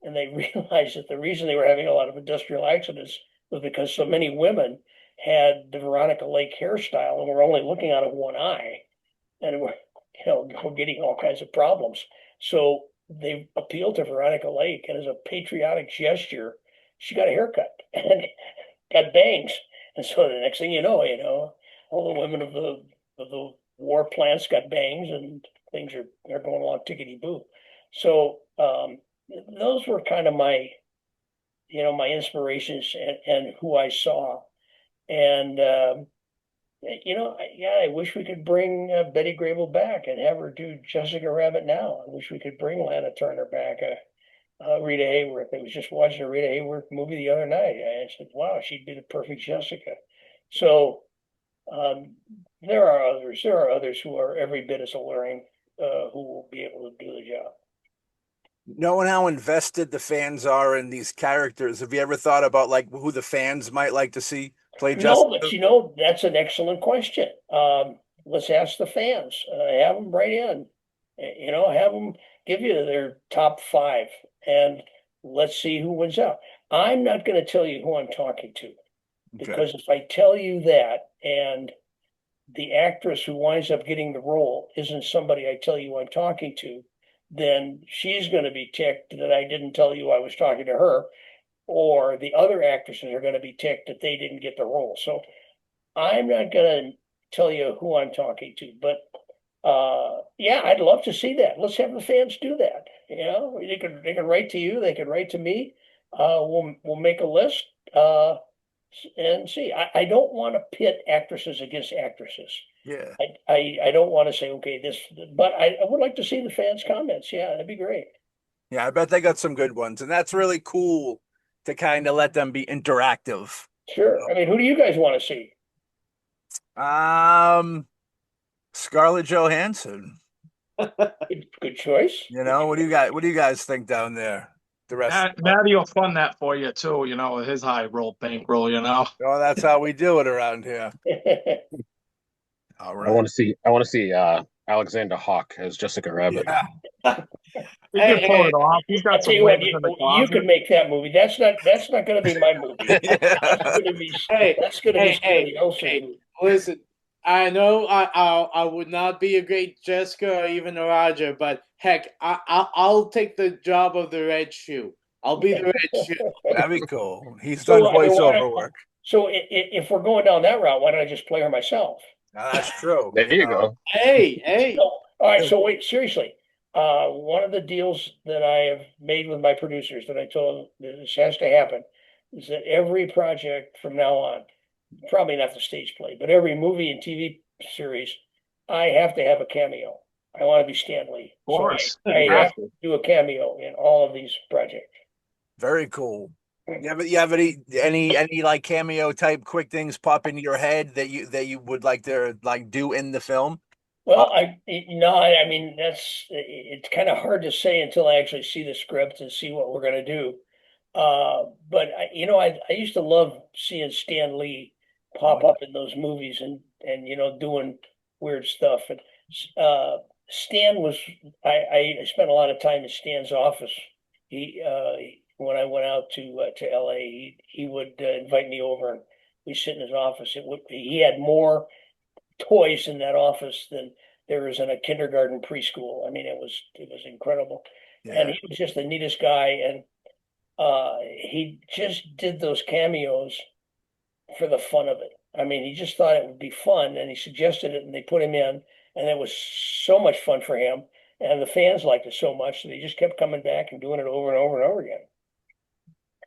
And they realized that the reason they were having a lot of industrial accidents was because so many women had the Veronica Lake hairstyle and were only looking out of one eye and were getting all kinds of problems. So they appealed to Veronica Lake, and as a patriotic gesture, she got a haircut and got bangs. And so the next thing you know, all the women of the war plants got bangs, and things are going along tickety boo. So those were kind of my inspirations and who I saw. And I wish we could bring Betty Grable back and have her do Jessica Rabbit now. I wish we could bring Lana Turner back. Rita Hayworth. I was just watching a Rita Hayworth movie the other night. I said, wow, she'd be the perfect Jessica. So there are others. There are others who are every bit as alluring, who will be able to do the job. Knowing how invested the fans are in these characters, have you ever thought about like who the fans might like to see play Jessica? No, but that's an excellent question. Let's ask the fans. Have them write in. Have them give you their top 5, and let's see who wins out. I'm not going to tell you who I'm talking to, because if I tell you that and the actress who winds up getting the role isn't somebody I tell you I'm talking to, then she's going to be ticked that I didn't tell you I was talking to her, or the other actresses are going to be ticked that they didn't get the role. So I'm not going to tell you who I'm talking to, but yeah, I'd love to see that. Let's have the fans do that. They can write to you, they can write to me. We'll make a list and see. I don't want to pit actresses against actresses. Yeah. I don't want to say, okay, but I would like to see the fans' comments. Yeah, that'd be great. Yeah, I bet they got some good ones, and that's really cool to kind of let them be interactive. Sure. I mean, who do you guys want to see? Scarlett Johansson. Good choice. What do you guys think down there? The rest. Maddie will fund that for you too. His high roll bankroll. Oh, that's how we do it around here. All right. I want to see Alexander Hawk as Jessica Rabbit. Yeah. He can pull it off. He's got some what, labels in the you closet. could make that movie. That's not going to be my movie. That's going to be somebody else's movie. Listen, I know I would not be a great Jessica or even a Roger, but heck, I'll take the job of the Red Shoe. I'll be the Red Shoe. That'd be cool. He's done voiceover work. So if we're going down that route, why don't I just play her myself? That's true. There you go. Hey. So, all right. So wait, seriously. One of the deals that I have made with my producers that I told them this has to happen is that every project from now on, probably not the stage play, but every movie and TV series, I have to have a cameo. I want to be Stan Lee. Of course. So I have to do a cameo in all of these projects. Very cool. You have any like cameo type quick things pop into your head that you would like to like do in the film? Well, I mean it's kind of hard to say until I actually see the script and see what we're going to do. But I used to love seeing Stan Lee pop up in those movies and doing weird stuff. And Stan was I spent a lot of time in Stan's office. When I went out to LA, he would invite me over and we sit in his office. He had more toys in that office than there is in a kindergarten preschool. I mean, it was incredible. Yeah. And he was just the neatest guy. And he just did those cameos for the fun of it. I mean, he just thought it would be fun and he suggested it and they put him in and it was so much fun for him. And the fans liked it so much that they just kept coming back and doing it over and over and over again.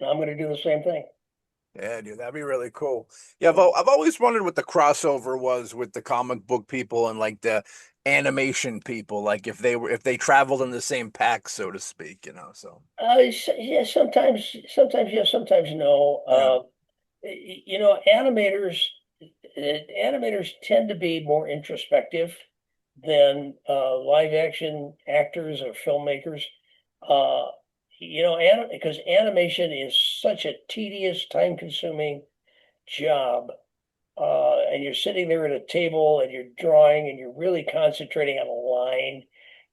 And I'm going to do the same thing. Yeah, dude, that'd be really cool. Yeah, I've always wondered what the crossover was with the comic book people and like the animation people, like if they traveled in the same pack, so to speak, So yeah, sometimes yes, sometimes no. Animators tend to be more introspective than live action actors or filmmakers. Because animation is such a tedious, time-consuming job, and you're sitting there at a table and you're drawing and you're really concentrating on a line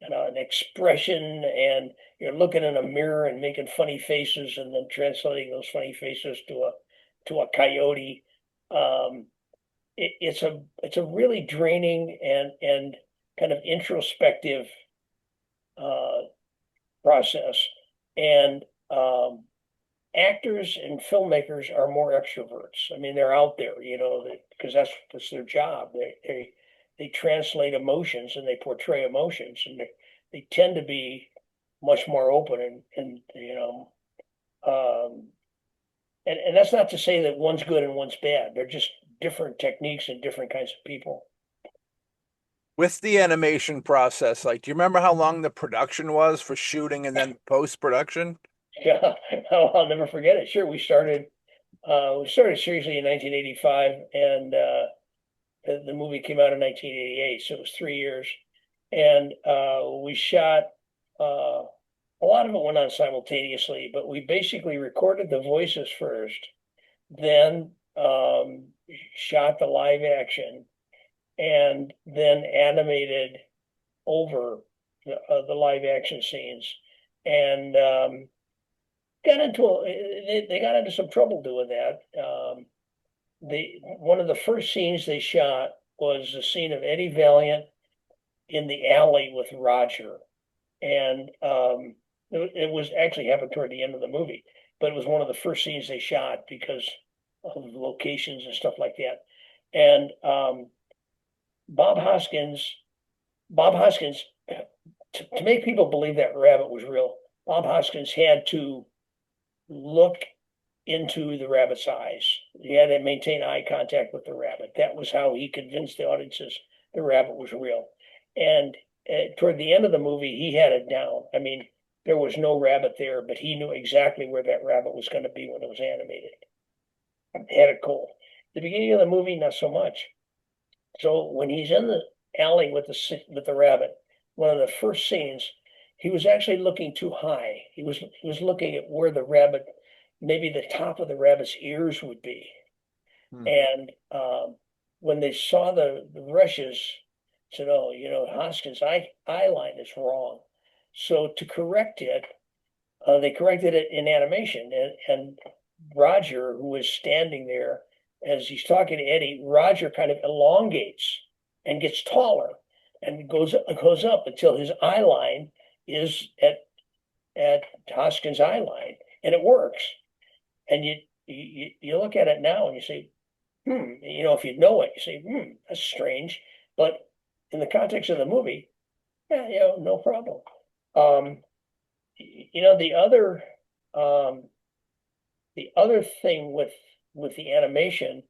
and an expression, and you're looking in a mirror and making funny faces and then translating those funny faces to a coyote. It's a really draining and kind of introspective process. And actors and filmmakers are more extroverts. I mean, they're out there, because that's their job. They translate emotions and they portray emotions, and they tend to be much more open and that's not to say that one's good and one's bad. They're just different techniques and different kinds of people. With the animation process, like, do you remember how long the production was for shooting and then post-production? Yeah, I'll never forget it. Sure, we started seriously in 1985, and the movie came out in 1988, so it was 3 years. And we shot, a lot of it went on simultaneously, but we basically recorded the voices first, then shot the live action, and then animated over the live action scenes. And they got into some trouble doing that. One of the first scenes they shot was the scene of Eddie Valiant in the alley with Roger, and it was actually happened toward the end of the movie, but it was one of the first scenes they shot because of locations and stuff like that. And Bob Hoskins, to make people believe that rabbit was real, Bob Hoskins had to look into the rabbit's eyes. He had to maintain eye contact with the rabbit. That was how he convinced the audiences the rabbit was real. And toward the end of the movie, he had it down. I mean, there was no rabbit there, but he knew exactly where that rabbit was going to be when it was animated. Had it cold. The beginning of the movie, not so much. So when he's in the alley with the rabbit, one of the first scenes, he was actually looking too high. He was looking at where the rabbit, maybe the top of the rabbit's ears would be. And when they saw the rushes, said, "Oh, Hoskins' eye line is wrong." So to correct it, they corrected it in animation, and Roger, who was standing there as he's talking to Eddie, Roger kind of elongates and gets taller and goes up until his eye line is at Hoskins' eye line, and it works. And you look at it now and you say, if you know it, you say, that's strange. But in the context of the movie, yeah, no problem. The other thing with the animation,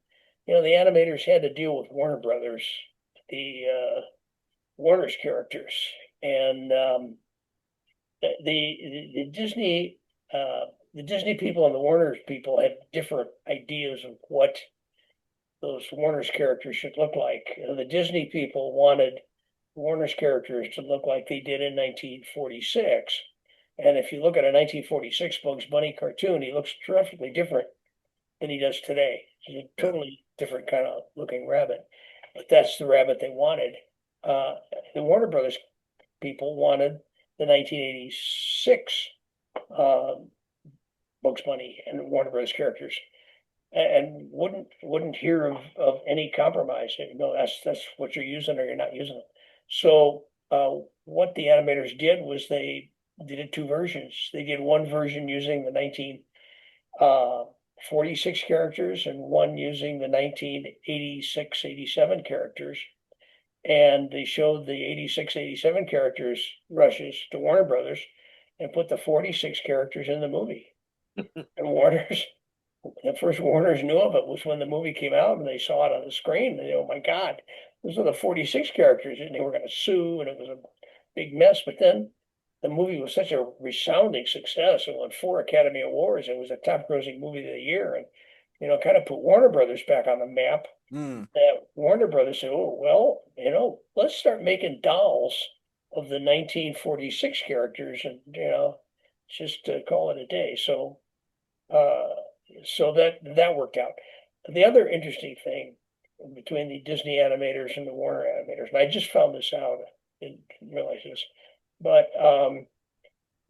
the animators had to deal with Warner Brothers, the Warner's characters, and the Disney people and the Warner's people had different ideas of what those Warner's characters should look like. The Disney people wanted Warner's characters to look like they did in 1946. And if you look at a 1946 Bugs Bunny cartoon, he looks terrifically different than he does today. He's a totally different kind of looking rabbit. But that's the rabbit they wanted. The Warner Brothers people wanted the 1986 Bugs Bunny and Warner Brothers characters, and wouldn't hear of any compromise. No, that's what you're using, or you're not using it. So what the animators did was they did two versions. They did one version using the 1946 characters and one using the 1986, 87 characters. And they showed the 86, 87 characters rushes to Warner Brothers and put the 46 characters in the movie. And the first Warners knew of it was when the movie came out and they saw it on the screen. And they, oh my God, those are the 46 characters. And they were going to sue, and it was a big mess. But then the movie was such a resounding success. It won 4 Academy Awards. It was a top grossing movie of the year. And, kind of put Warner Brothers back on the map. That Warner Brothers said, oh, well, let's start making dolls of the 1946 characters and, just call it a day. So that worked out. The other interesting thing between the Disney animators and the Warner animators, and I just found this out, I didn't realize this, but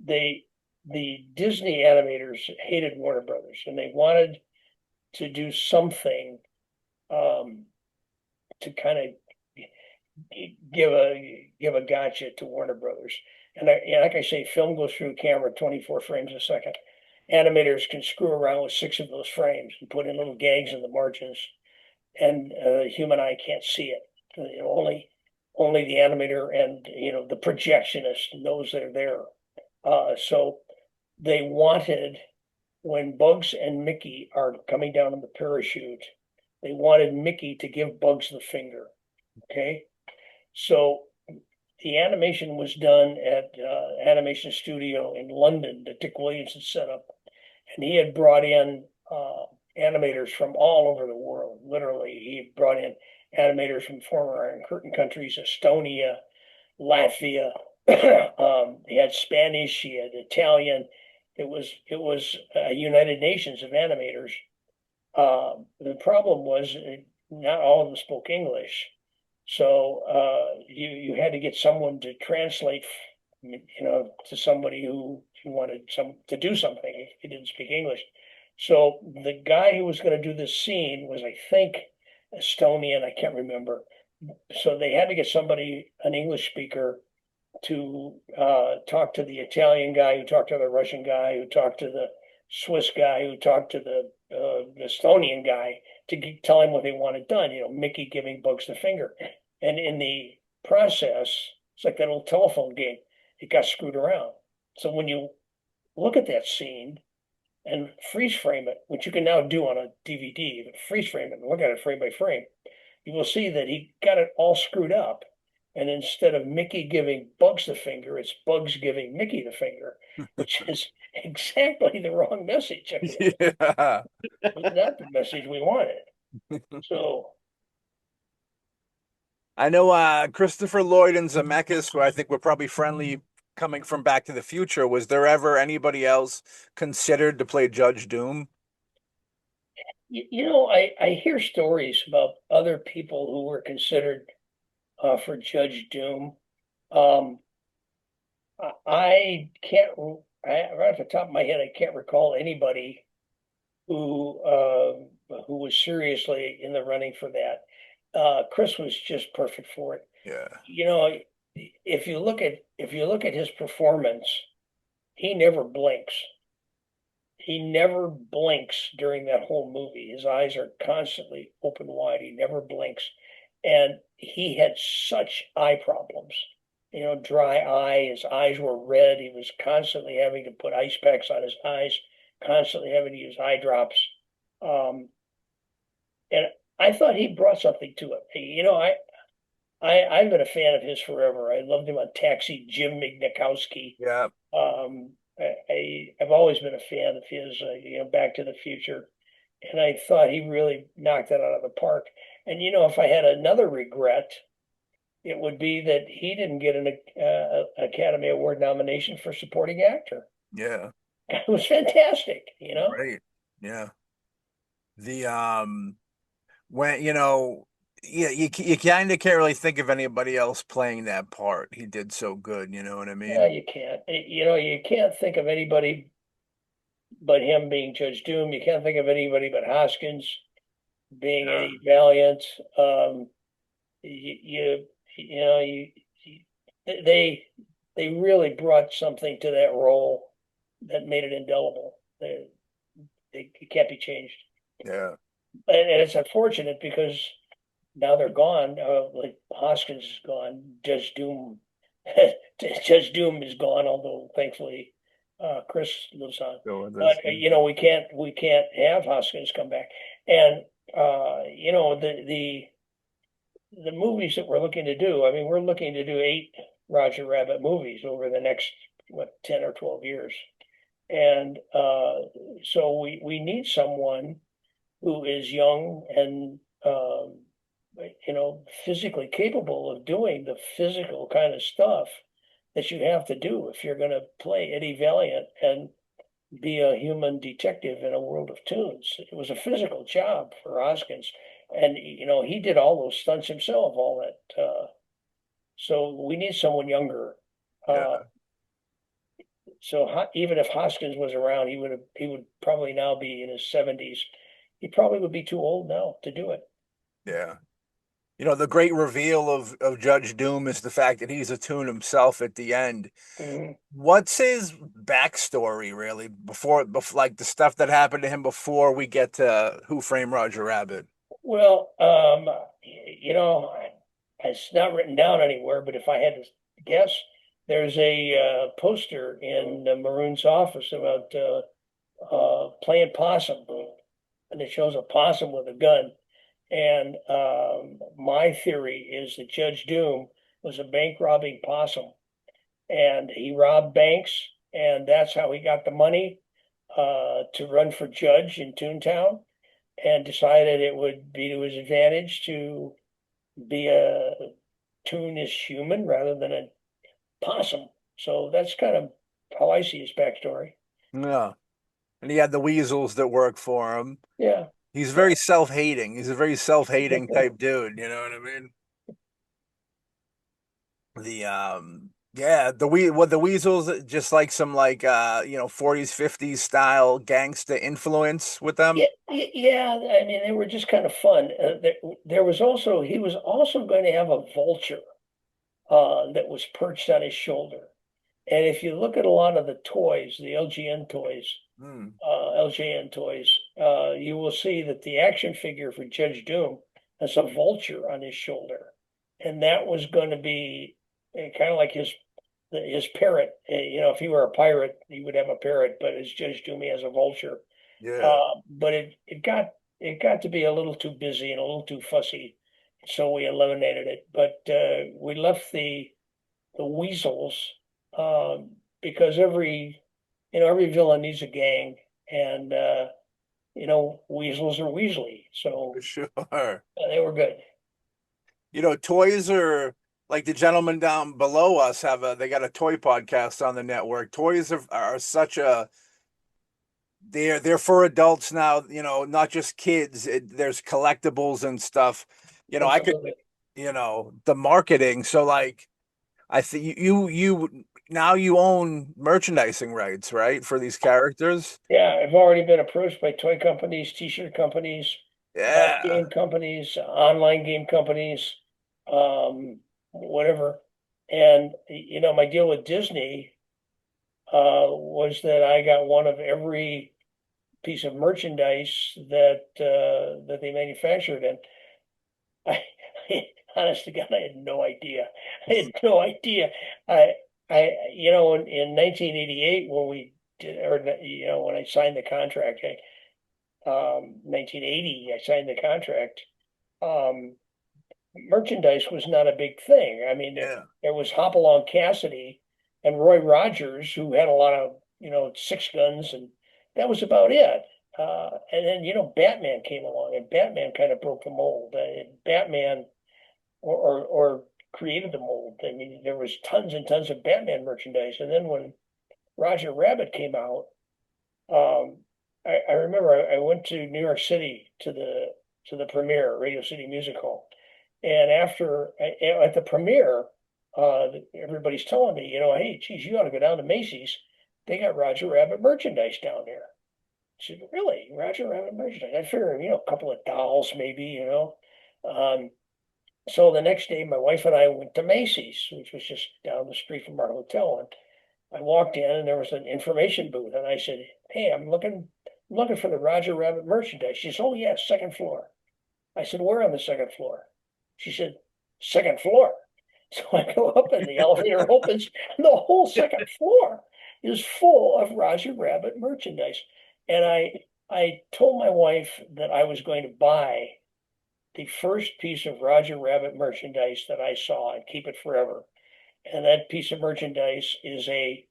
the Disney animators hated Warner Brothers, and they wanted to do something to kind of give a gotcha to Warner Brothers. And like I say, film goes through camera 24 frames a second. Animators can screw around with 6 of those frames and put in little gags in the margins, and the human eye can't see it. Only the animator and the projectionist knows they're there. So they wanted, when Bugs and Mickey are coming down in the parachute, They wanted Mickey to give Bugs the finger. Okay, so the animation was done at Animation Studio in London that Dick Williams had set up, and he had brought in animators from all over the world. Literally, he brought in animators from former Iron Curtain countries, Estonia, Latvia. He had Spanish, he had Italian. It was a United Nations of animators. The problem was not all of them spoke English, so you had to get someone to translate, to somebody who wanted to do something if he didn't speak English. So the guy who was going to do this scene was, I think, Estonian. I can't remember. So they had to get somebody, an English speaker, to talk to the Italian guy, who talked to the Russian guy, who talked to the Swiss guy, who talked to the Estonian guy, to tell him what they wanted done. Mickey giving Bugs the finger, and in the process, it's like that old telephone game. It got screwed around. So when you look at that scene and freeze frame it, which you can now do on a DVD, but freeze frame it and look at it frame by frame, you will see that he got it all screwed up. And instead of Mickey giving Bugs the finger, it's Bugs giving Mickey the finger, which is exactly the wrong message. Yeah. Was not the message we wanted. So I know Christopher Lloyd and Zemeckis, who I think were probably friendly coming from Back to the Future. Was there ever anybody else considered to play Judge Doom? I hear stories about other people who were considered for Judge Doom. I can't, right off the top of my head, I can't recall anybody who was seriously in the running for that. Chris was just perfect for it. Yeah. If you look at his performance, he never blinks. He never blinks during that whole movie. His eyes are constantly open wide. He never blinks. And he had such eye problems, dry eye. His eyes were red. He was constantly having to put ice packs on his eyes, constantly having to use eye drops. And I thought he brought something to it. I've been a fan of his forever. I loved him on Taxi, Jim Mignakowski. Yeah. I've always been a fan of his, Back to the Future. And I thought he really knocked it out of the park. And, if I had another regret, it would be that he didn't get an Academy Award nomination for supporting actor. Yeah. It was fantastic, Right. Yeah. When, yeah, you kind of can't really think of anybody else playing that part. He did so good, you know what I mean? Yeah, you can't. You can't think of anybody but him being Judge Doom. You can't think of anybody but Hoskins being Eddie Valiant. They really brought something to that role that made it indelible. It can't be changed. Yeah. And it's unfortunate because now they're gone. Like Hoskins is gone. Judge Doom is gone. Although thankfully, Chris lives on. But we can't have Hoskins come back. And the movies that we're looking to do. I mean, we're looking to do 8 Roger Rabbit movies over the next 10 or 12 years, and so we need someone who is young and physically capable of doing the physical kind of stuff that you have to do if you're going to play Eddie Valiant and be a human detective in a world of tunes. It was a physical job for Hoskins, and he did all those stunts himself, all that. So we need someone younger. So even if Hoskins was around, he would probably now be in his 70s. He probably would be too old now to do it. Yeah. The great reveal of Judge Doom is the fact that he's a tune himself at the end. Mm-hmm. What's his backstory, really, before like the stuff that happened to him before we get to Who Framed Roger Rabbit? Well, it's not written down anywhere, but if I had to guess, there's a poster in Maroon's office about playing possum, and it shows a possum with a gun. And my theory is that Judge Doom was a bank robbing possum, and he robbed banks, and that's how he got the money to run for judge in Toontown, and decided it would be to his advantage to be a Toonish human rather than a possum. So that's kind of how I see his backstory. Yeah. And he had the weasels that work for him. Yeah. He's very self-hating. He's a very self-hating type dude, you know what I mean? The weasels just like some like 40s 50s style gangsta influence with them. Yeah. I mean, they were just kind of fun. There was also he was also going to have a vulture that was perched on his shoulder. And if you look at a lot of the toys, the LGN toys, LJN toys, you will see that the action figure for Judge Doom has a vulture on his shoulder, and that was going to be kind of like his parrot. If he were a pirate, he would have a parrot, but as Judge Doom, he has a vulture. Yeah. But it got to be a little too busy and a little too fussy, so we eliminated it. But we left the weasels because every villain needs a gang, and weasels are Weasley, so For sure. they were good. Toys are like the gentleman down below us they got a toy podcast on the network. Toys are such a they're for adults now, not just kids. There's collectibles and stuff. Absolutely. The marketing. So like I think you now you own merchandising rights, right, for these characters? Yeah, I've already been approached by toy companies, t-shirt companies, Yeah. game companies, online game companies, whatever. And my deal with Disney was that I got one of every piece of merchandise that they manufactured, and I, honest to God, I had no idea. I had no idea. In 1988 when we did, or when I signed the contract, 1980, I signed the contract. Merchandise was not a big thing. I mean, Yeah. there was Hopalong Cassidy and Roy Rogers, who had a lot of, six guns, and that was about it. And then, Batman came along, and Batman kind of broke the mold. Batman or created the mold. I mean, there was tons and tons of Batman merchandise. And then when Roger Rabbit came out, I remember I went to New York City to the premiere, Radio City Music Hall. And at the premiere, everybody's telling me, hey, geez, you ought to go down to Macy's. They got Roger Rabbit merchandise down there. I said, really? Roger Rabbit merchandise? I figured, a couple of dolls maybe, So the next day, my wife and I went to Macy's, which was just down the street from our hotel. And I walked in, and there was an information booth. And I said, hey, I'm looking for the Roger Rabbit merchandise. She said, oh, yeah, second floor. I said, where on the second floor? She said, second floor. So I go up, and the elevator opens, and the whole second floor is full of Roger Rabbit merchandise. And I told my wife that I was going to buy the first piece of Roger Rabbit merchandise that I saw and keep it forever. And that piece of merchandise is a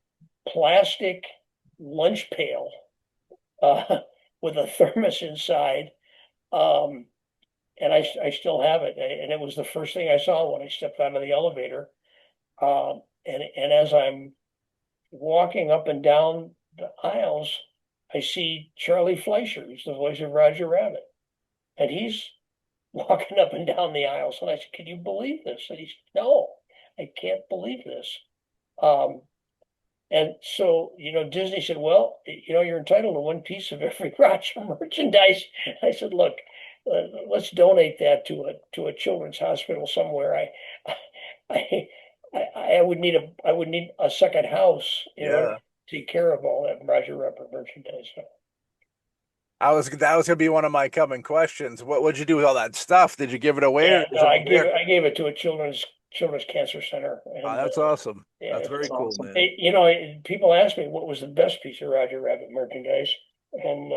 plastic lunch pail with a thermos inside. And I still have it. And it was the first thing I saw when I stepped out of the elevator. And as I'm walking up and down the aisles, I see Charlie Fleischer, who's the voice of Roger Rabbit. And he's walking up and down the aisles. And I said, can you believe this? And he said, no, I can't believe this. And so, Disney said, well, you're entitled to one piece of every Roger merchandise. I said, look, let's donate that to a children's hospital somewhere. I would need a second house in order to take care of all that Roger Rabbit merchandise. That was gonna be one of my coming questions. What would you do with all that stuff? Did you give it away? Yeah, no, I gave it to a children's cancer center. And, oh, that's awesome. Yeah, that's very cool, awesome. man. People ask me what was the best piece of Roger Rabbit merchandise, and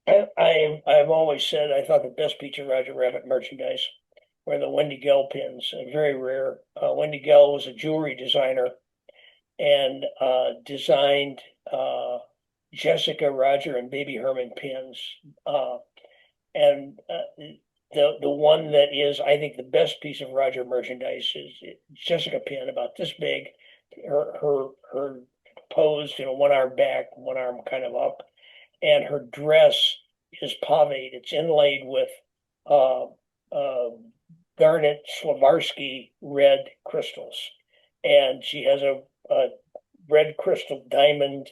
I've always said I thought the best piece of Roger Rabbit merchandise were the Wendy Gell pins. Very rare. Wendy Gell was a jewelry designer and designed Jessica, Roger, and Baby Herman pins. And the one that is, I think, the best piece of Roger merchandise is Jessica pin about this big, her posed, one arm back, one arm kind of up, and her dress is paved. It's inlaid with uh, uh, garnet Swarovski red crystals, and she has a red crystal diamond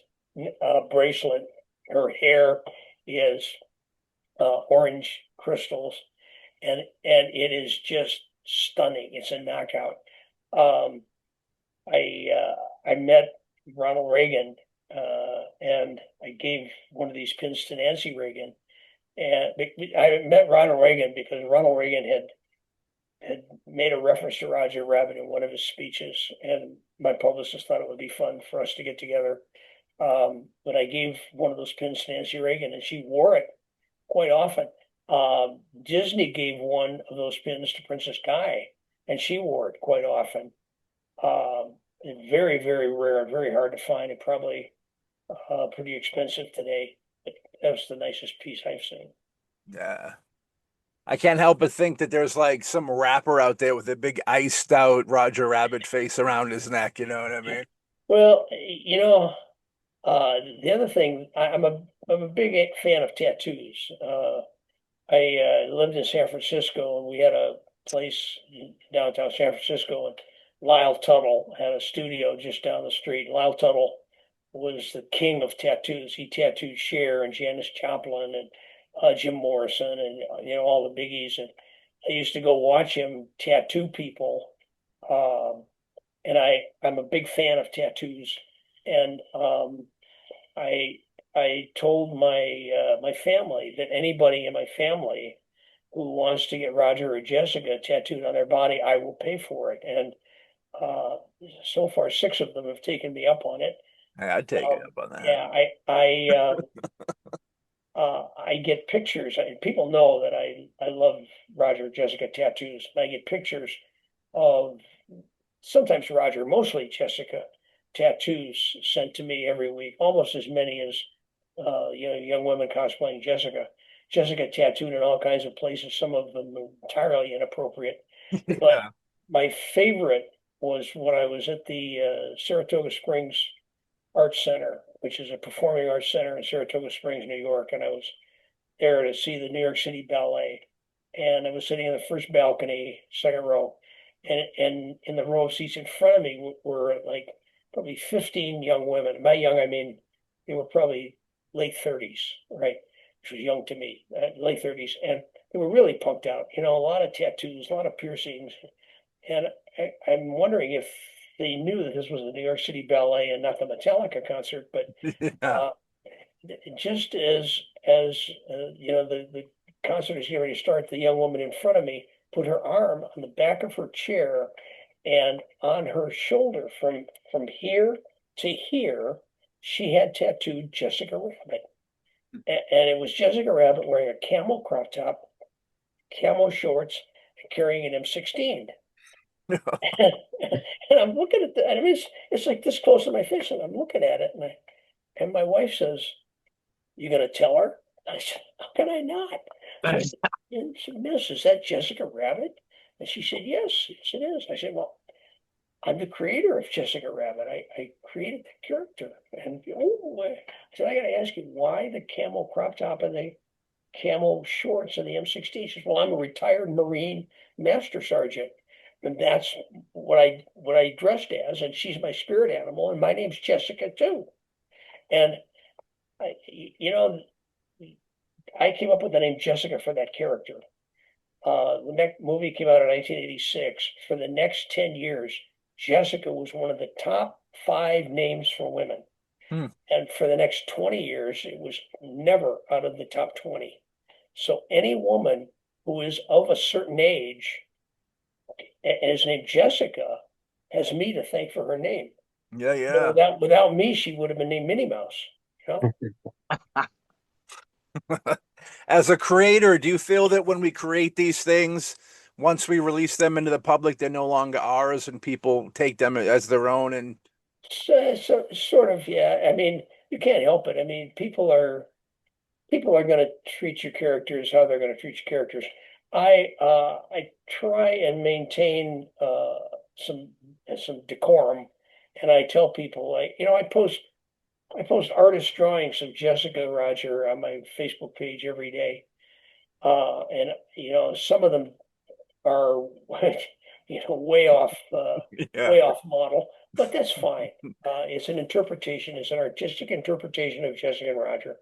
bracelet. Her hair is orange crystals, and it is just stunning. It's a knockout. Um, I met Ronald Reagan, and I gave one of these pins to Nancy Reagan, and I met Ronald Reagan because Ronald Reagan had made a reference to Roger Rabbit in one of his speeches, and my publicist thought it would be fun for us to get together. But I gave one of those pins to Nancy Reagan, and she wore it quite often. Disney gave one of those pins to Princess Di, and she wore it quite often. Very, very rare and very hard to find, and probably pretty expensive today. But that's the nicest piece I've seen. Yeah. I can't help but think that there's like some rapper out there with a big iced out Roger Rabbit face around his neck. You know what I mean? Well, the other thing, I'm a big fan of tattoos. I lived in San Francisco, and we had a place in downtown San Francisco, and Lyle Tuttle had a studio just down the street. Lyle Tuttle was the king of tattoos. He tattooed Cher and Janis Joplin and Jim Morrison and all the biggies. And I used to go watch him tattoo people. And I'm a big fan of tattoos. And I told my family that anybody in my family who wants to get Roger or Jessica tattooed on their body, I will pay for it. And so far, 6 of them have taken me up on it. Hey, I'd take it up on that. Yeah, I get pictures. People know that I love Roger Jessica tattoos. And I get pictures of sometimes Roger, mostly Jessica tattoos sent to me every week. Almost as many as young women cosplaying Jessica. Jessica tattooed in all kinds of places. Some of them entirely inappropriate. But my favorite was when I was at the Saratoga Springs Arts Center, which is a performing arts center in Saratoga Springs, New York. And I was there to see the New York City Ballet. And I was sitting in the first balcony, second row. And in the row of seats in front of me were like probably 15 young women. By young, I mean, they were probably late 30s, right? Which was young to me, late 30s. And they were really punked out, a lot of tattoos, a lot of piercings. And I'm wondering if they knew that this was the New York City Ballet and not the Metallica concert, but just as the concert is getting ready to start, the young woman in front of me put her arm on the back of her chair, and on her shoulder from here to here, she had tattooed Jessica Rabbit. And it was Jessica Rabbit wearing a camel crop top, camel shorts, and carrying an M16. and I'm looking at that. I mean, it's like this close to my face, and I'm looking at it, and my wife says, "You gonna tell her?" I said, "How can I not?" And she said, "Miss, is that Jessica Rabbit?" And she said, yes, it is. I said, "Well, I'm the creator of Jessica Rabbit. I created the character." And I said, "I got to ask you, why the camel crop top and the camel shorts and the M16?" She says, "Well, I'm a retired Marine Master Sergeant, and that's what I dressed as. And she's my spirit animal, and my name's Jessica too." And I came up with the name Jessica for that character. The next movie came out in 1986. For the next 10 years, Jessica was one of the top 5 names for women. And for the next 20 years, it was never out of the top 20. So any woman who is of a certain age and is named Jessica has me to thank for her name. Without me, she would have been named Minnie Mouse. As a creator, do you feel that when we create these things, once we release them into the public, they're no longer ours and people take them as their own? And So sort of, yeah. I mean, you can't help it. I mean, people are going to treat your characters how they're going to treat your characters. I try and maintain some decorum, and I tell people, I post artist drawings of Jessica and Roger on my Facebook page every day, and some of them are way off yeah, way off model, but that's fine. It's an interpretation, it's an artistic interpretation of Jessica and Roger.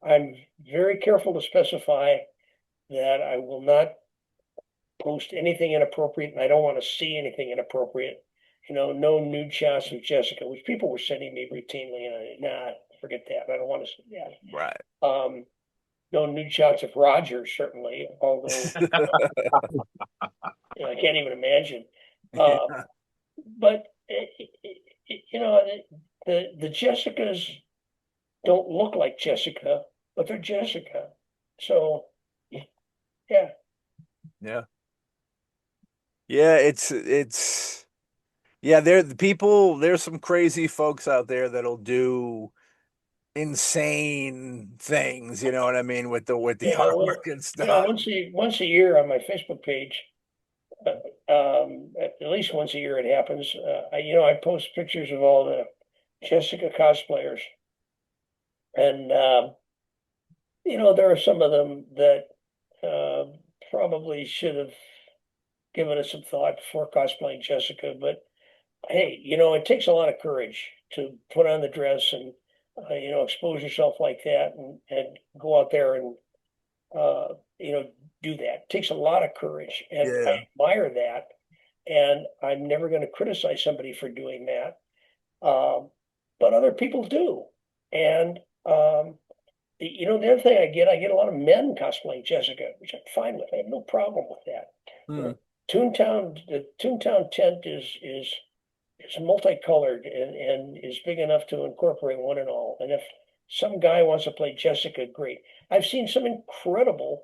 I'm very careful to specify that I will not post anything inappropriate, and I don't want to see anything inappropriate. No nude shots of Jessica, which people were sending me routinely, and nah, forget that. I don't want to see that. right. No nude shots of Roger, certainly, although I can't even imagine. But the Jessicas don't look like Jessica, but they're Jessica. So, yeah. Yeah. Yeah, it's yeah, there's some crazy folks out there that'll do insane things, you know what I mean, with the Yeah, well, artwork and stuff. once a year on my Facebook page, at least once a year it happens. I post pictures of all the Jessica cosplayers, and there are some of them that probably should have given it some thought before cosplaying Jessica. But hey, it takes a lot of courage to put on the dress and expose yourself like that and go out there and do that. It takes a lot of courage, and Yeah. I admire that. And I'm never going to criticize somebody for doing that. But other people do. And the other thing I get a lot of men cosplaying Jessica, which I'm fine with. I have no problem with that. Hmm. The Toontown tent is multicolored and is big enough to incorporate one and all. And if some guy wants to play Jessica, great. I've seen some incredible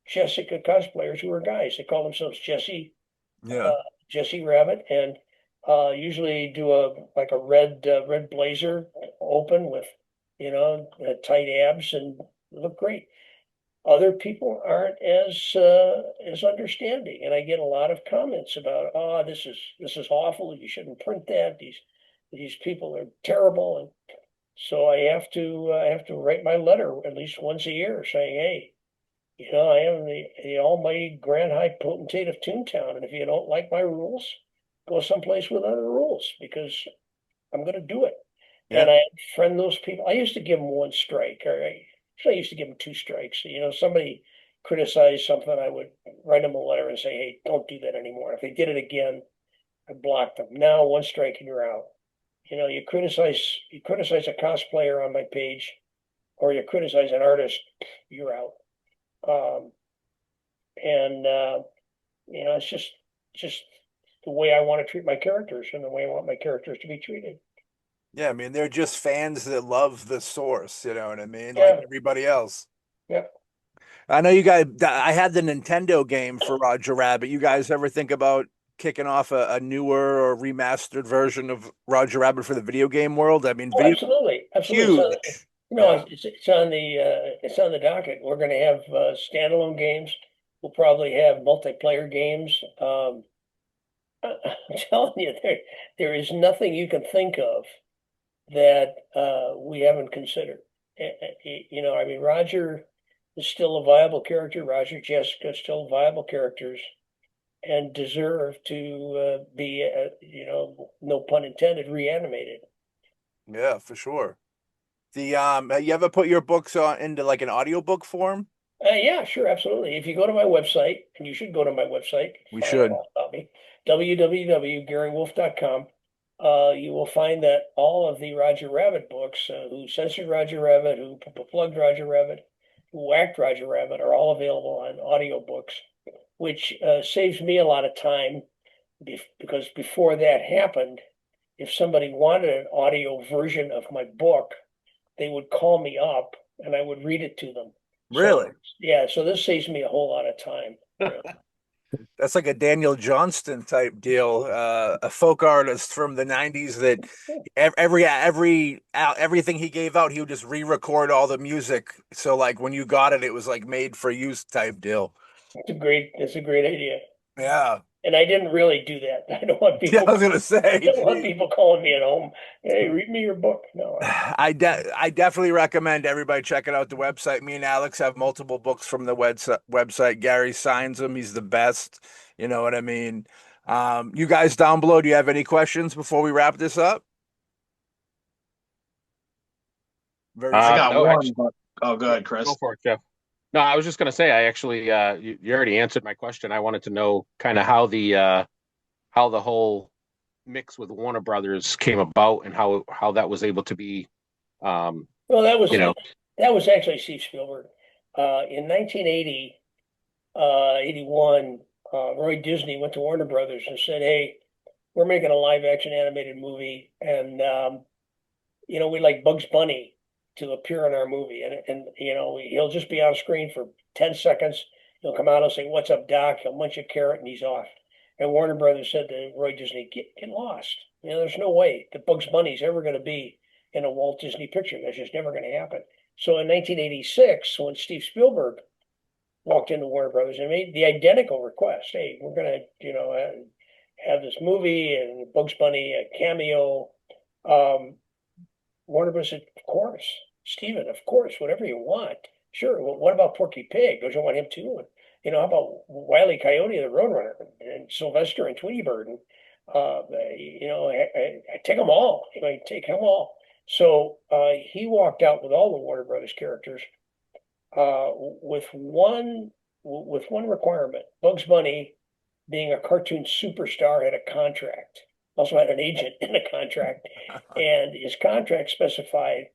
Jessica cosplayers who are guys. They call themselves Jesse Yeah. Jesse Rabbit, and usually do a red blazer open with tight abs and look great. Other people aren't as understanding, and I get a lot of comments about, oh, this is awful. You shouldn't print that. These people are terrible, and so I have to write my letter at least once a year saying, hey, I am the almighty grand high potentate of Toontown, and if you don't like my rules, go someplace with other rules because I'm going to do it. Yeah. And I friend those people. I used to give them one strike, I used to give them two strikes. Somebody criticized something, I would write them a letter and say, hey, don't do that anymore. If they did it again, I blocked them. Now one strike and you're out. You criticize a cosplayer on my page, or you criticize an artist, you're out. It's just the way I want to treat my characters and the way I want my characters to be treated. Yeah, I mean, they're just fans that love the source, you know what I mean? Yeah. Like everybody else. Yeah. I know you guys, I had the Nintendo game for Roger Rabbit. You guys ever think about kicking off a newer or remastered version of Roger Rabbit for the video game world? I mean, Oh, absolutely. huge. It's on the docket. We're going to have standalone games. We'll probably have multiplayer games. I'm telling you, there is nothing you can think of that we haven't considered. I mean, Roger is still a viable character. Roger, Jessica is still viable characters and deserve to be, no pun intended, reanimated. Yeah, for sure. You ever put your books into like an audiobook form? Yeah, sure, absolutely. If you go to my website, and you should go to my website, We find should. out all about me, www.garywolf.com. You will find that all of the Roger Rabbit books, who censored Roger Rabbit, who plugged Roger Rabbit, who whacked Roger Rabbit, are all available on audiobooks, which saves me a lot of time because before that happened, if somebody wanted an audio version of my book, they would call me up and I would read it to them. Really? Yeah, so this saves me a whole lot of time. That's like a Daniel Johnston type deal, a folk artist from the '90s that everything he gave out, he would just re-record all the music. So like when you got it, it was like made for use type deal. It's a great idea. Yeah, And I didn't really do that. I don't want yeah. people I was gonna I say, don't want people calling me at home. Hey, read me your book. No, I definitely recommend everybody checking out the website. Me and Alex have multiple books from the website. Gary signs them. He's the best. You know what I mean? You guys down below, do you have any questions before we wrap this up? Very I short. got No, one, actually, but oh, go ahead, go Chris. for it, Jeff. No, I was just going to say, I actually, you already answered my question. I wanted to know kind of how the whole mix with Warner Brothers came about and how that was able to be, well, you know, that was actually Steve Spielberg. In 1980, 81, Roy Disney went to Warner Brothers and said, "Hey, we're making a live action animated movie, and we'd like Bugs Bunny to appear in our movie, and he'll just be on screen for 10 seconds. He'll come out and say, 'What's up, Doc?' He'll munch a carrot and he's off." And Warner Brothers said to Roy Disney, "Get lost. There's no way that Bugs Bunny's ever going to be in a Walt Disney picture. That's just never going to happen." So in 1986, when Steve Spielberg walked into Warner Brothers and made the identical request, "Hey, we're going to, have this movie and Bugs Bunny a cameo." Warner Bros. Said, "Of course, Steven, of course, whatever you want. Sure. Well, what about Porky Pig? Don't you want him too? And, how about Wile E. Coyote the Roadrunner and Sylvester and Tweety Bird? And, I take them all. Take them all." So he walked out with all the Warner Brothers characters with one requirement. Bugs Bunny, being a cartoon superstar, had a contract. Also had an agent in a contract, and his contract specified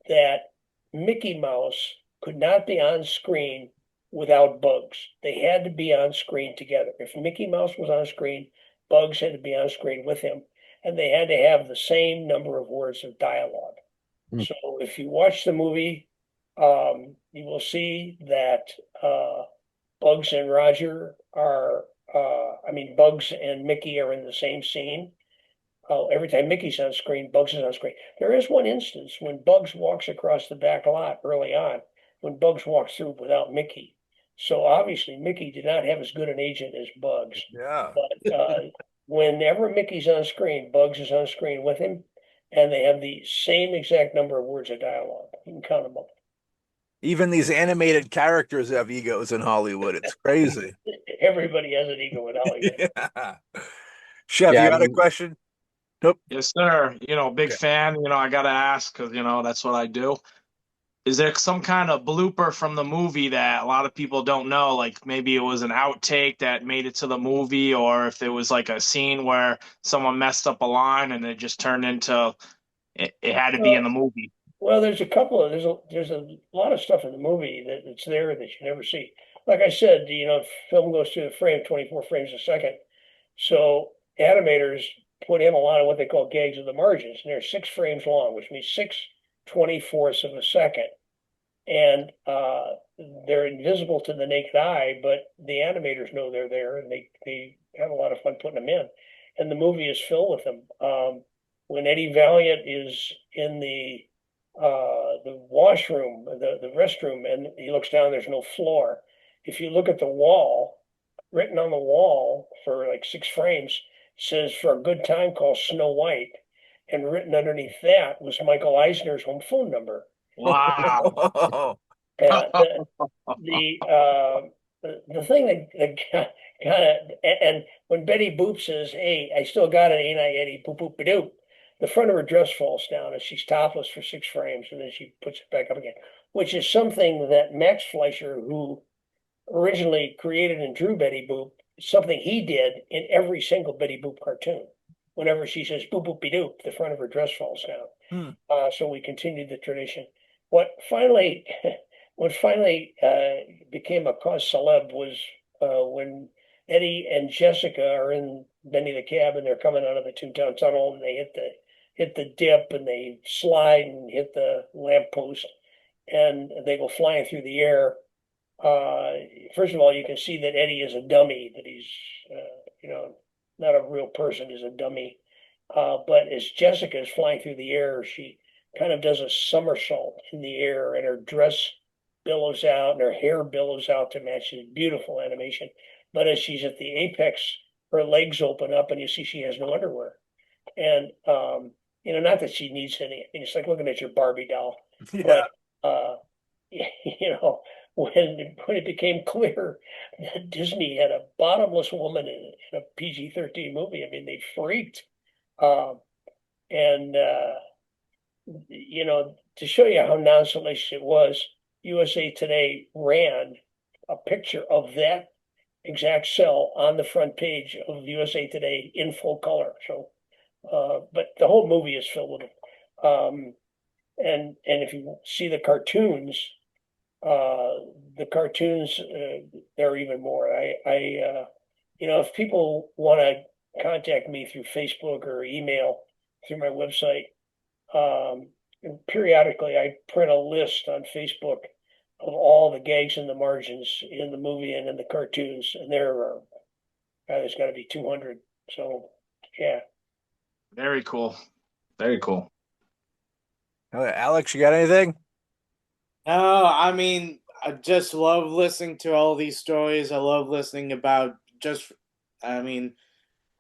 that Mickey Mouse could not be on screen without Bugs. They had to be on screen together. If Mickey Mouse was on screen, Bugs had to be on screen with him, and they had to have the same number of words of dialogue. Hmm. So if you watch the movie, you will see that Bugs and Roger are, Bugs and Mickey are in the same scene. Every time Mickey's on screen, Bugs is on screen. There is one instance when Bugs walks across the back lot early on, when Bugs walks through without Mickey. So obviously Mickey did not have as good an agent as Bugs. Yeah. But whenever Mickey's on screen, Bugs is on screen with him, and they have the same exact number of words of dialogue. You can count them up. Even these animated characters have egos in Hollywood. It's crazy. Everybody has an ego in Hollywood. Yeah. Chef, yeah, you I had a mean, question? Nope. Yes, sir. Big Okay. fan. I got to ask because, that's what I do. Is there some kind of blooper from the movie that a lot of people don't know? Like maybe it was an outtake that made it to the movie, or if it was like a scene where someone messed up a line and it just turned into it had to be in the movie. Well, there's a lot of stuff in the movie that's there that you never see. Like I said, film goes through the frame 24 frames a second. So animators put in a lot of what they call gags of the margins, and they're 6 frames long, which means 6/24 of a second. And they're invisible to the naked eye, but the animators know they're there, and they have a lot of fun putting them in. And the movie is filled with them. When Eddie Valiant is in the washroom, the restroom, and he looks down, there's no floor. If you look at the wall, written on the wall for like 6 frames, says "For a good time, call Snow White," and written underneath that was Michael Eisner's home phone number. Wow. The thing that kind of, and when Betty Boop says, "Hey, I still got it, ain't I, Eddie? Boop boop doop," the front of her dress falls down and she's topless for 6 frames, and then she puts it back up again, which is something that Max Fleischer, who originally created and drew Betty Boop, something he did in every single Betty Boop cartoon. Whenever she says "boop boop doop," the front of her dress falls down. So we continued the tradition. What finally became a cause celeb was when Eddie and Jessica are in Benny the Cab, and they're coming out of the Toontown Tunnel, and they hit the dip, and they slide and hit the lamppost, and they go flying through the air. First of all, you can see that Eddie is a dummy, that he's, not a real person, is a dummy. But as Jessica is flying through the air, she kind of does a somersault in the air, and her dress billows out and her hair billows out to match this beautiful animation. But as she's at the apex, her legs open up and you see she has no underwear. And, not that she needs any, I mean, it's like looking at your Barbie doll. Yeah. But, when it became clear that Disney had a bottomless woman in a PG-13 movie, I mean, they freaked. To show you how non-salacious it was, USA Today ran a picture of that exact cell on the front page of USA Today in full color. So, but the whole movie is filled with them. And if you see the cartoons, they're even more. If people want to contact me through Facebook or email through my website, and periodically I print a list on Facebook of all the gags and the margins in the movie and in the cartoons, and there's got to be 200. So, yeah. Very cool. Very cool. Alex, you got anything? No, I mean, I just love listening to all these stories. I love listening about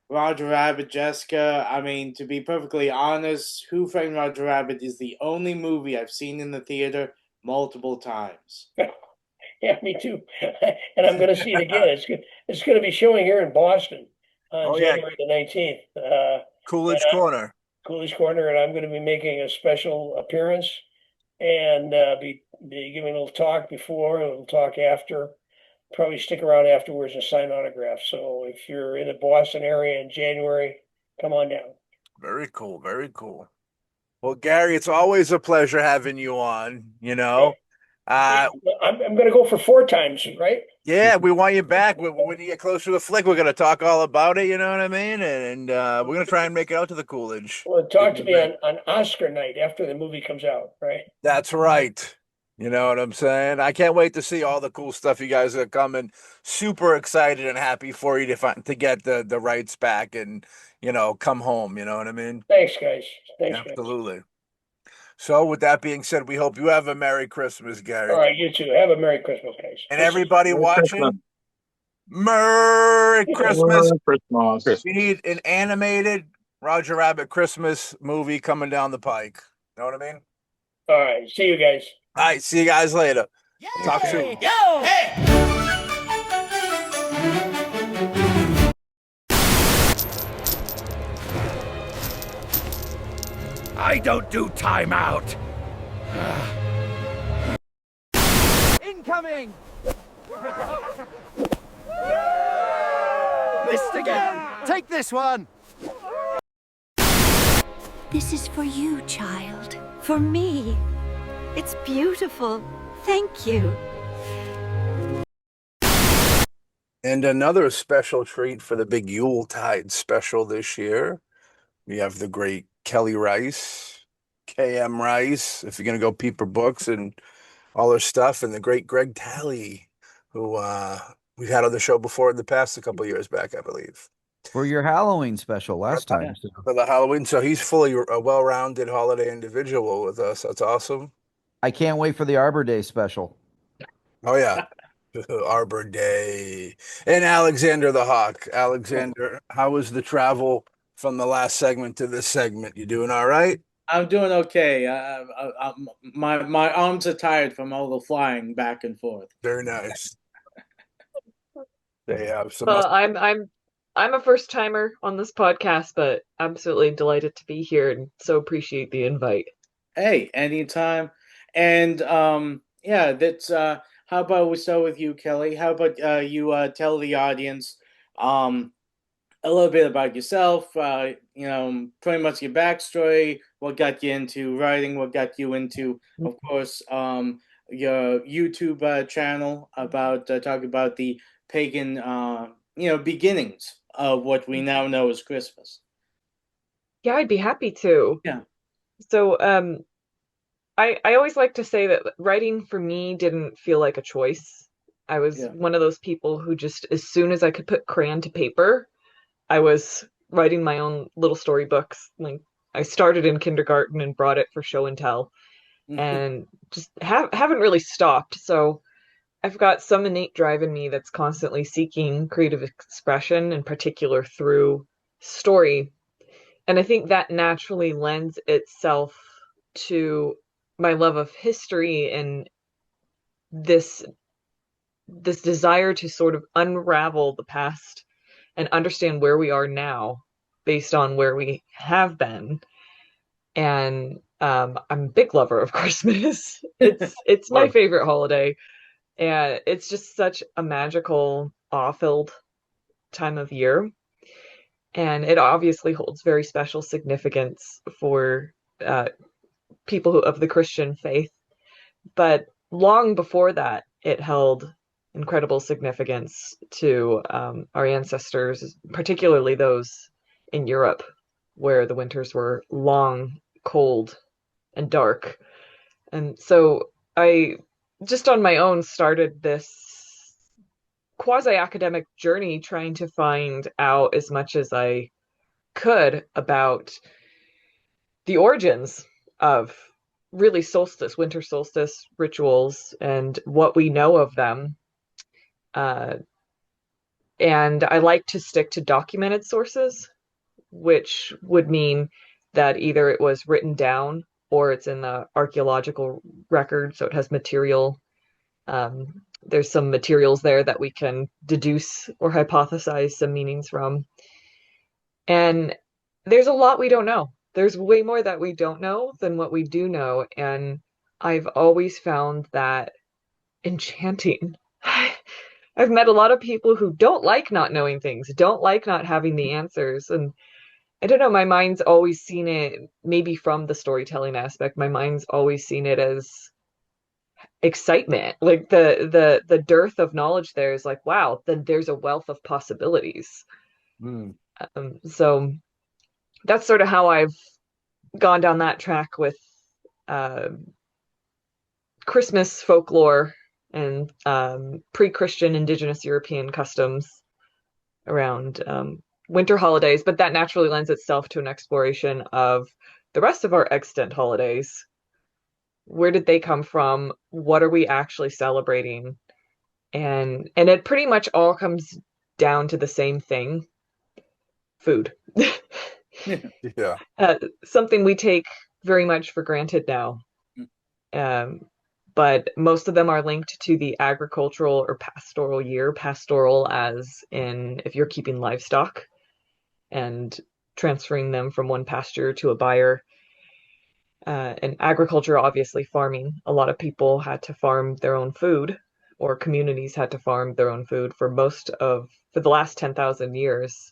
Roger Rabbit, Jessica. I mean, to be perfectly honest, Who Framed Roger Rabbit is the only movie I've seen in the theater multiple times. Yeah, me too. And I'm going to see it again. It's going to be showing here in Boston on January the 19th. Coolidge Corner. Coolidge Corner, and I'm going to be making a special appearance and be giving a little talk before, a little talk after. Probably stick around afterwards and sign autographs. So if you're in the Boston area in January, come on down. Very cool. Very cool. Well, Gary, it's always a pleasure having you on. I'm going to go for 4 times, right? Yeah, we want you back. When you get closer to the flick, we're going to talk all about it. You know what I mean? And we're going to try and make it out to the Coolidge. Well, talk to me on Oscar night after the movie comes out, right? That's right. You know what I'm saying? I can't wait to see all the cool stuff you guys are coming. Super excited and happy for you to get the rights back and, come home. You know what I mean? Thanks, guys. Absolutely. So with that being said, we hope you have a Merry Christmas, Gary. All right, you too. Have a Merry Christmas, guys. And everybody watching, Merry Christmas. We need an animated Roger Rabbit Christmas movie coming down the pike. Know what I mean? All right. See you guys. All right. See you guys later. Yay! Talk soon. Yo! Hey! I don't do timeout. Incoming! Missed again! Take this one! This is for you, child. For me. It's beautiful. Thank you. And another special treat for the big Yuletide special this year. We have the great Kelly Rice, KM Rice, if you're going to go peep her books and all her stuff, and the great Greg Talley, who we've had on the show before in the past, a couple of years back, I believe. For your Halloween special last time. So. For the Halloween. So he's fully a well-rounded holiday individual with us. That's awesome. I can't wait for the Arbor Day special. Oh, yeah. Arbor Day. And Alexander the Hawk. Alexander, how was the travel from the last segment to this segment? You doing all right? I'm doing okay. My arms are tired from all the flying back and forth. Very nice. They have some. I'm a first timer on this podcast, but absolutely delighted to be here and so appreciate the invite. Hey, anytime. And that's how about we start with you, Kelly? How about you tell the audience a little bit about yourself, pretty much your backstory, what got you into writing, what got you into, of course, your YouTube channel about talking about the pagan, beginnings of what we now know as Christmas. Yeah, I'd be happy to. Yeah. So, I always like to say that writing for me didn't feel like a choice. I was Yeah. one of those people who just, as soon as I could put crayon to paper, I was writing my own little storybooks. Like I started in kindergarten and brought it for show and tell, and just haven't really stopped. So I've got some innate drive in me that's constantly seeking creative expression, in particular through story. And I think that naturally lends itself to my love of history and this this desire to sort of unravel the past and understand where we are now based on where we have been. And I'm a big lover of Christmas. It's my favorite holiday, and it's just such a magical, awe-filled time of year. And it obviously holds very special significance for people who of the Christian faith. But long before that, it held incredible significance to our ancestors, particularly those in Europe, where the winters were long, cold, and dark. And so I just on my own started this quasi-academic journey trying to find out as much as I could about the origins of really solstice, winter solstice rituals and what we know of them. Uh, and I like to stick to documented sources, which would mean that either it was written down or it's in the archaeological record, so it has material. There's some materials there that we can deduce or hypothesize some meanings from. And there's a lot we don't know. There's way more that we don't know than what we do know. And I've always found that enchanting. I've met a lot of people who don't like not knowing things, don't like not having the answers. And I don't know, my mind's always seen it, maybe from the storytelling aspect, my mind's always seen it as excitement. Like the dearth of knowledge there is like, wow, then there's a wealth of possibilities. So that's sort of how I've gone down that track with uh, Christmas folklore and pre-Christian indigenous European customs around winter holidays, but that naturally lends itself to an exploration of the rest of our extant holidays. Where did they come from? What are we actually celebrating? And it pretty much all comes down to the same thing: food. Yeah. Something we take very much for granted now. But most of them are linked to the agricultural or pastoral year. Pastoral as in if you're keeping livestock and transferring them from one pasture to a buyer. And agriculture, obviously farming. A lot of people had to farm their own food, or communities had to farm their own food for the last 10,000 years.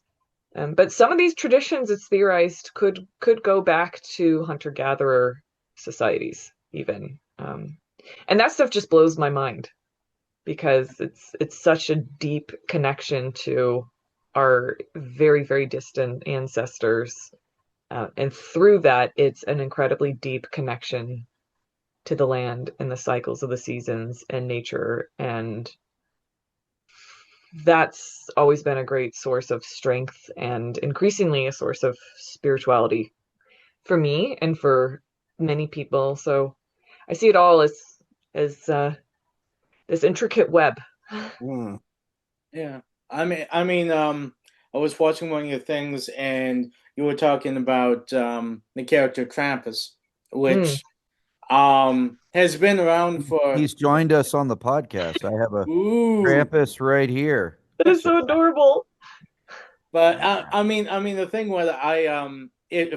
But some of these traditions, it's theorized, could go back to hunter-gatherer societies even. And that stuff just blows my mind because it's such a deep connection to our very, very distant ancestors. And through that, it's an incredibly deep connection to the land and the cycles of the seasons and nature. And that's always been a great source of strength and increasingly a source of spirituality for me and for many people. So I see it all as this intricate web. Yeah. I was watching one of your things and you were talking about the character Krampus, which has been around for. He's joined us on the podcast. I have a Krampus right here. That is so adorable. But the thing was,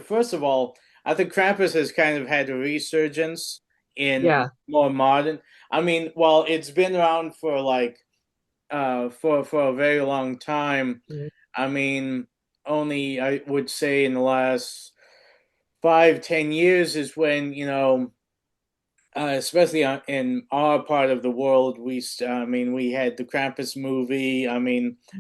first of all, I think Krampus has kind of had a resurgence in more modern. While it's been around for for a very long time. Only I would say in the last 5-10 years is when, especially in our part of the world, we had the Krampus movie.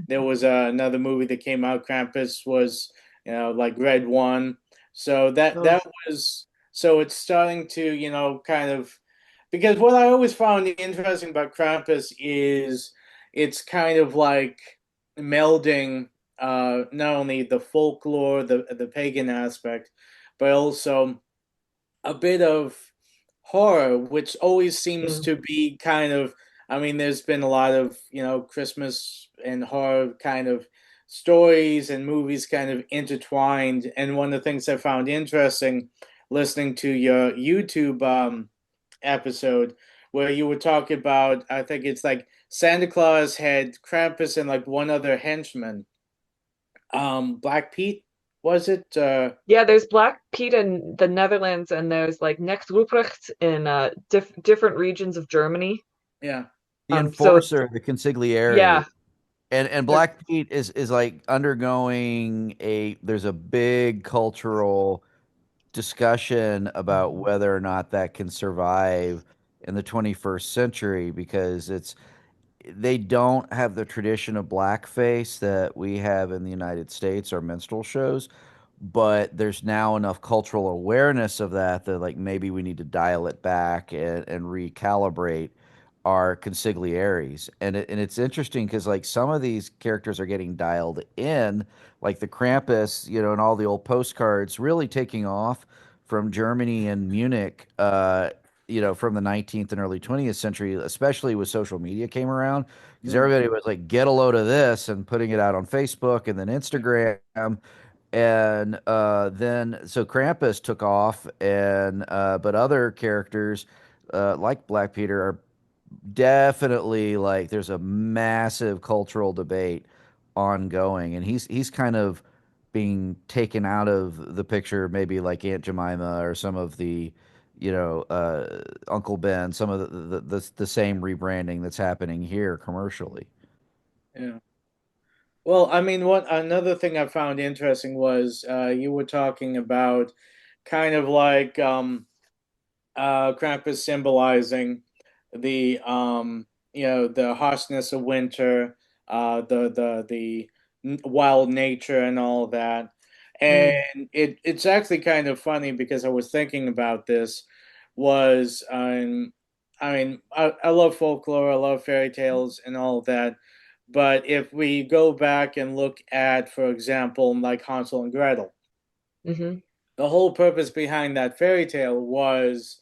There was another movie that came out. Krampus was, like Red One. So that was So it's starting to, kind of, because what I always found interesting about Krampus is it's kind of like melding not only the folklore, the pagan aspect, but also a bit of horror, which always seems Mm. to be kind of, I mean, there's been a lot of, Christmas and horror kind of stories and movies kind of intertwined. And one of the things I found interesting listening to your YouTube episode where you were talking about, I think it's like Santa Claus had Krampus and like one other henchman. Black Pete, was it? Yeah, there's Black Pete in the Netherlands, and there's like Next Ruprecht in different regions of Germany. Yeah. The So enforcer, the consigliere. yeah. And Black Pete is like undergoing there's a big cultural discussion about whether or not that can survive in the 21st century because they don't have the tradition of blackface that we have in the United States or minstrel shows, but there's now enough cultural awareness of that like maybe we need to dial it back and recalibrate our consiglieres. And it's interesting because like some of these characters are getting dialed in, like the Krampus, and all the old postcards really taking off from Germany and Munich, from the 19th and early 20th century, especially with social media came around, because everybody was like, get a load of this and putting it out on Facebook and then Instagram. And then so Krampus took off, and but other characters like Black Peter are definitely like there's a massive cultural debate ongoing, and he's kind of being taken out of the picture, maybe like Aunt Jemima or some of the, Uncle Ben, some of the same rebranding that's happening here commercially. Yeah. Well, I mean, what another thing I found interesting was you were talking about kind of like Krampus symbolizing the the harshness of winter, the wild nature and all that. Mm. And it's actually kind of funny because I was thinking about this was I mean I love folklore, I love fairy tales and all of that. But if we go back and look at, for example, like Hansel and Gretel, Hmm. the whole purpose behind that fairy tale was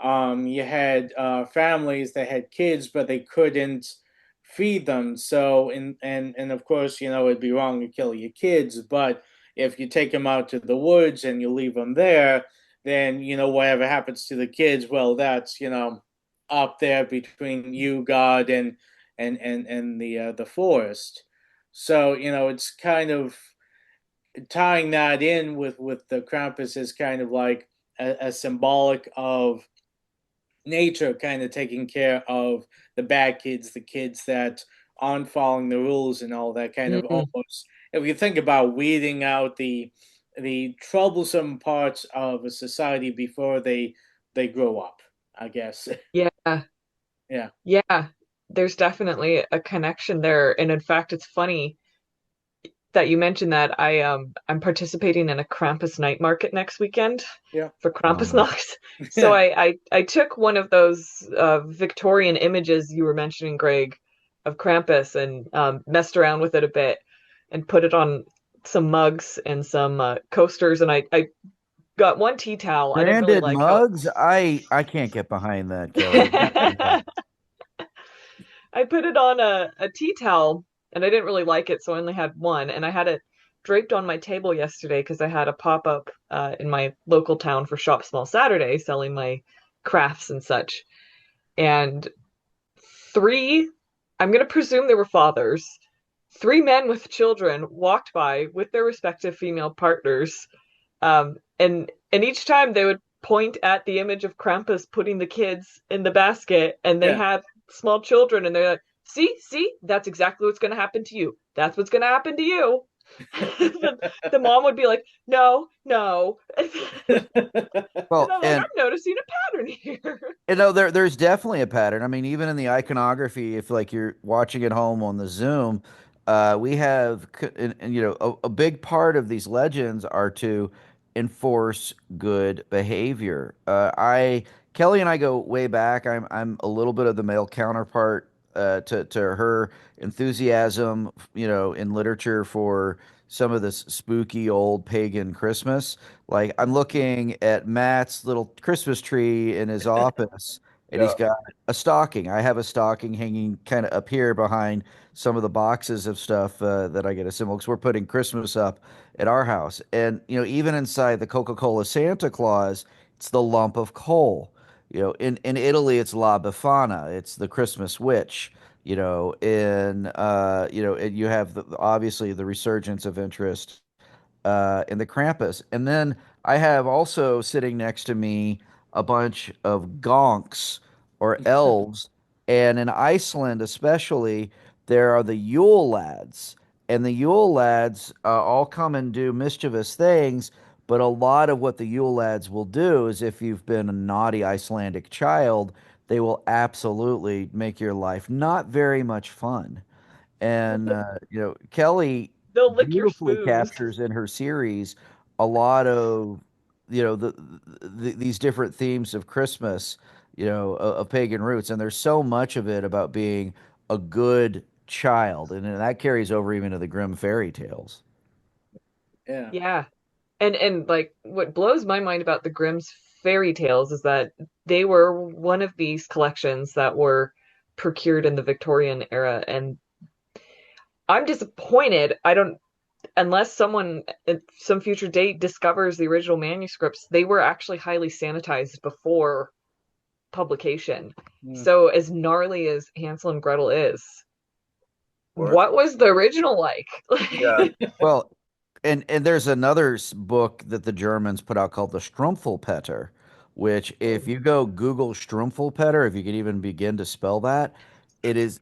you had families that had kids, but they couldn't feed them. So, and of course, it'd be wrong to kill your kids, but if you take them out to the woods and you leave them there, then whatever happens to the kids, well, that's up there between you, God, and the forest. So it's kind of tying that in with the Krampus is kind of like a symbolic of nature kind of taking care of the bad kids, the kids that aren't following the rules and all that kind of Mm. almost, if you think about weeding out the troublesome parts of a society before they grow up, I guess. Yeah. Yeah. Yeah. There's definitely a connection there. And in fact, it's funny that you mentioned that. I'm participating in a Krampus night market next weekend Yeah. for Um, Krampusnacht. So I took one of those Victorian images you were mentioning, Greg, of Krampus and messed around with it a bit and put it on some mugs and some coasters. And I got one tea towel. I didn't really Branded like how mugs, I can't get behind that, Kelly. I put it on a tea towel and I didn't really like it, so I only had one. And I had it draped on my table yesterday because I had a pop up in my local town for Shop Small Saturday selling my crafts and such. And three, I'm going to presume they were fathers, three men with children walked by with their respective female partners. And each time they would point at the image of Krampus putting the kids in the basket, and they Yeah. had small children, and they're like, see, that's exactly what's going to happen to you. That's what's going to happen to you. The mom would be like, no, no. And Well, I'm like, I'm noticing a pattern here. there's definitely a pattern. I mean, even in the iconography, if like you're watching at home on the Zoom, we have, and a big part of these legends are to enforce good behavior. Kelly and I go way back. I'm a little bit of the male counterpart to her enthusiasm, in literature for some of this spooky old pagan Christmas. Like I'm looking at Matt's little Christmas tree in his office, and Yeah. he's got a stocking. I have a stocking hanging kind of up here behind some of the boxes of stuff that I get assembled because we're putting Christmas up at our house. And even inside the Coca-Cola Santa Claus, it's the lump of coal. In Italy, it's La Befana. It's the Christmas witch. And you have obviously the resurgence of interest in the Krampus. And then I have also sitting next to me a bunch of gonks or elves. And in Iceland, especially, there are the Yule lads. And the Yule lads all come and do mischievous things. But a lot of what the Yule lads will do is if you've been a naughty Icelandic child, they will absolutely make your life not very much fun. And Kelly They'll lick your beautifully spoons. captures in her series a lot of these different themes of Christmas, of pagan roots, and there's so much of it about being a good child, and then that carries over even to the Grimm fairy tales. Yeah. Yeah. And like what blows my mind about the Grimm's fairy tales is that they were one of these collections that were procured in the Victorian era. And I'm disappointed. I don't, unless someone at some future date discovers the original manuscripts, they were actually highly sanitized before publication. Mm. So as gnarly as Hansel and Gretel is, Or- what was the original like? Yeah. Well, and there's another book that the Germans put out called the Strumpfelpeter, which if you go Google Strumpfelpeter, if you could even begin to spell that, it is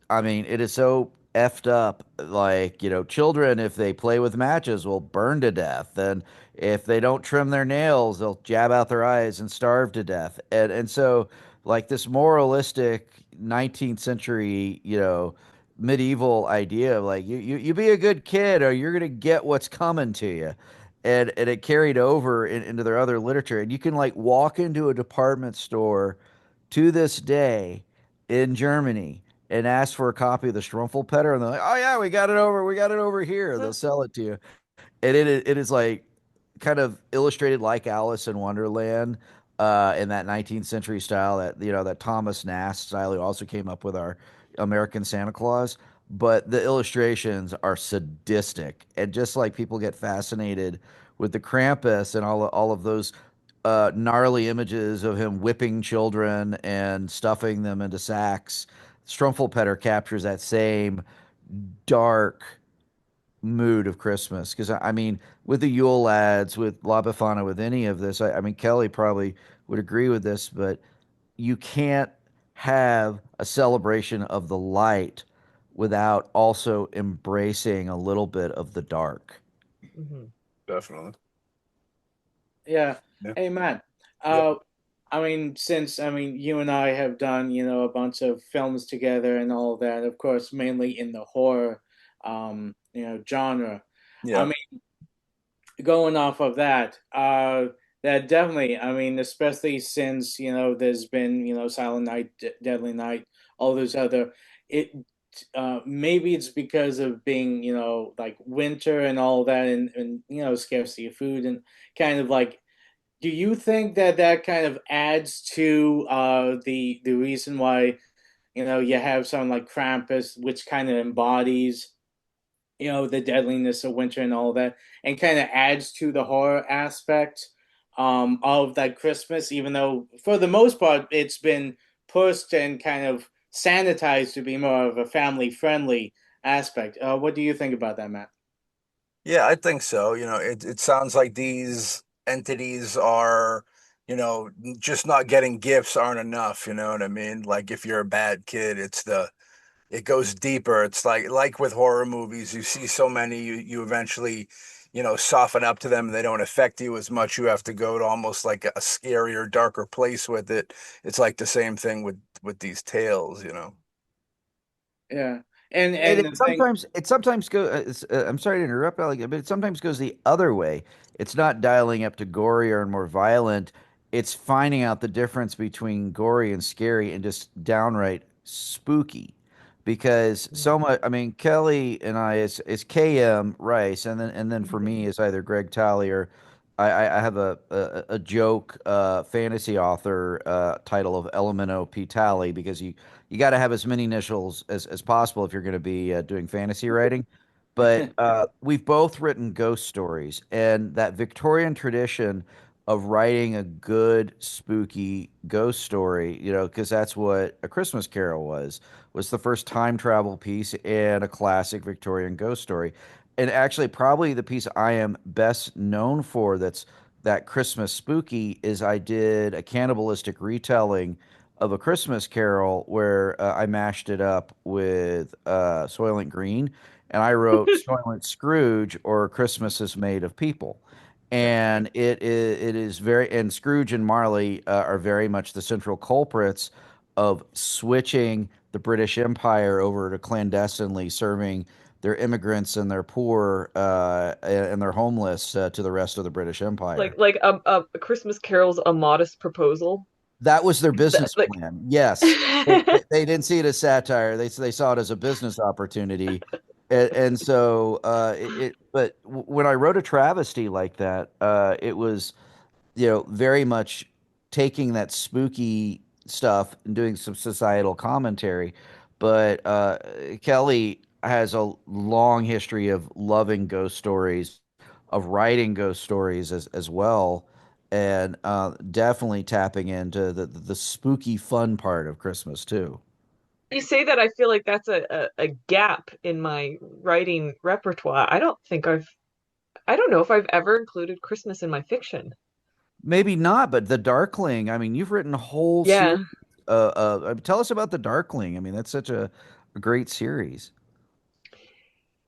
I mean, it is so effed up. Like, children, if they play with matches, will burn to death. And if they don't trim their nails, they'll jab out their eyes and starve to death. And so like this moralistic 19th century, medieval idea of like you be a good kid or you're gonna get what's coming to you, and it carried over into their other literature, and you can like walk into a department store to this day in Germany and ask for a copy of the Strumpfelpeter, and they're like, oh yeah, we got it over here, they'll sell it to you. And it is like kind of illustrated like Alice in Wonderland, in that 19th century style, that Thomas Nast style who also came up with our American Santa Claus. But the illustrations are sadistic, and just like people get fascinated with the Krampus and all of those gnarly images of him whipping children and stuffing them into sacks, Strumpfelpeter captures that same dark mood of Christmas. Because I mean, with the Yule lads, with La Befana, with any of this, I mean, Kelly probably would agree with this, but you can't have a celebration of the light without also embracing a little bit of the dark. Mhm. Definitely. Yeah. Yeah. Hey, Matt. Yeah. I mean, since you and I have done a bunch of films together and all that, of course, mainly in the horror genre. I Yeah. mean, going off of that, that definitely, I mean, especially since there's been Silent Night, Deadly Night, all those other it. Maybe it's because of being like winter and all that, and scarcity of food, and kind of like, do you think that that kind of adds to the reason why you have something like Krampus, which kind of embodies the deadliness of winter and all that, and kind of adds to the horror aspect of that Christmas, even though for the most part it's been pushed and kind of sanitized to be more of a family friendly aspect. What do you think about that, Matt? Yeah, I think so. It sounds like these entities are, just not getting gifts aren't enough. You know what I mean? Like if you're a bad kid, it goes deeper. It's like with horror movies, you see so many, you eventually, soften up to them. They don't affect you as much. You have to go to almost like a scarier, darker place with it. It's like the same thing with these tales. Yeah. And And the thing, it sometimes goes. I'm sorry to interrupt, Alec, but it sometimes goes the other way. It's not dialing up to gorier and more violent. It's finding out the difference between gory and scary and just downright spooky. Because so much, I mean, Kelly and I is KM Rice, and then for me is either Greg Talley or I have a joke fantasy author title of Elemento P Talley because you got to have as many initials as possible if you're going to be doing fantasy writing. But we've both written ghost stories, and that Victorian tradition of writing a good spooky ghost story, you know, because that's what A Christmas Carol was the first time travel piece and a classic Victorian ghost story. And actually, probably the piece I am best known for that's that Christmas spooky is I did a cannibalistic retelling of A Christmas Carol where I mashed it up with Soylent Green and I wrote Soylent Scrooge or Christmas is Made of People. And it is very, and Scrooge and Marley are very much the central culprits of switching the British Empire over to clandestinely serving their immigrants and their poor and their homeless to the rest of the British Empire. Like a Christmas Carol's A Modest Proposal. That was their That, business like plan. Yes, they didn't see it as satire. They saw it as a business opportunity, and so But when I wrote a travesty like that, it was very much taking that spooky stuff and doing some societal commentary. But Kelly has a long history of loving ghost stories, of writing ghost stories as well, and definitely tapping into the spooky fun part of Christmas too. you say that, I feel like that's a gap in my writing repertoire. I don't know if I've ever included Christmas in my fiction. Maybe not, but the Darkling. I mean, you've written a whole Yeah. series. Tell us about the Darkling. I mean, that's such a great series.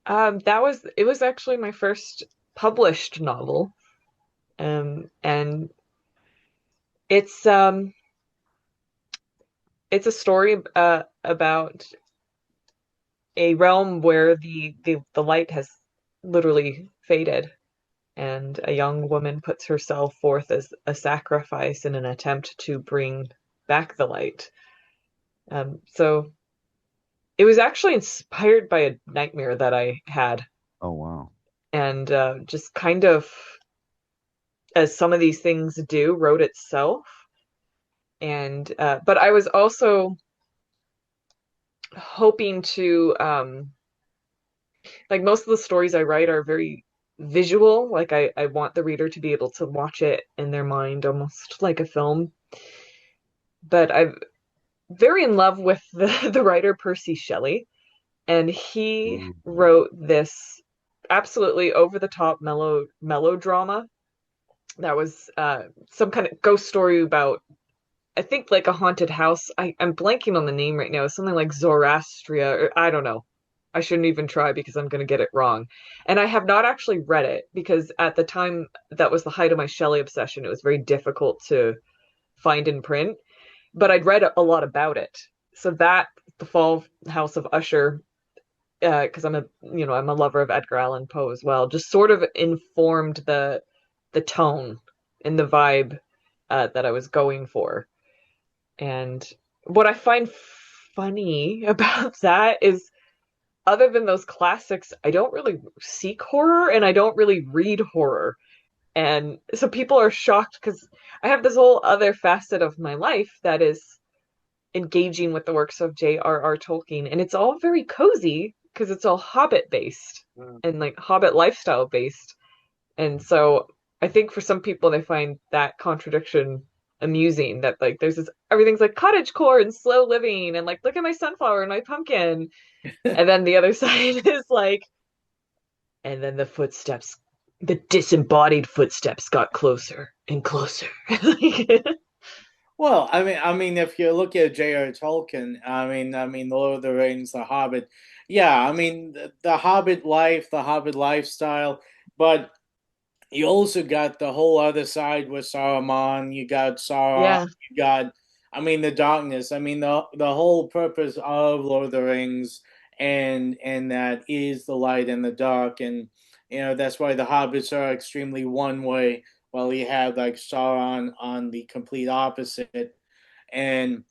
It was actually my first published novel. And it's um it's a story about a realm where the light has literally faded, and a young woman puts herself forth as a sacrifice in an attempt to bring back the light. So it was actually inspired by a nightmare that I had, Oh, wow. and just kind of, as some of these things do, wrote itself. And but I was also hoping to like, most of the stories I write are very visual. Like, I want the reader to be able to watch it in their mind, almost like a film. But I'm very in love with the writer Percy Shelley, and he Ooh. wrote this absolutely over the top melodrama that was some kind of ghost story about, I think, like a haunted house. I'm blanking on the name right now. It's something like Zoroastria, or I don't know. I shouldn't even try because I'm going to get it wrong. And I have not actually read it because at the time that was the height of my Shelley obsession. It was very difficult to find in print, but I'd read a lot about it. So that, The Fall House of Usher, because I'm a lover of Edgar Allan Poe as well, just sort of informed the tone and the vibe that I was going for. And what I find funny about that is, other than those classics, I don't really seek horror and I don't really read horror. And so people are shocked because I have this whole other facet of my life that is engaging with the works of J.R.R. Tolkien. And it's all very cozy because it's all Hobbit based and like Hobbit lifestyle based. And so I think for some people, they find that contradiction amusing, that like there's this, everything's like cottagecore and slow living and like, look at my sunflower and my pumpkin. And then the other side is like, and then the disembodied footsteps got closer and closer. well, if you look at J.R. Tolkien, The Lord of the Rings, The Hobbit, yeah, the Hobbit life, the Hobbit lifestyle, but you also got the whole other side with Saruman. You got Sauron. Yeah. You got, the darkness. The whole purpose of Lord of the Rings and that is the light and the dark, and that's why the hobbits are extremely one way, while you have like Sauron on the complete opposite. And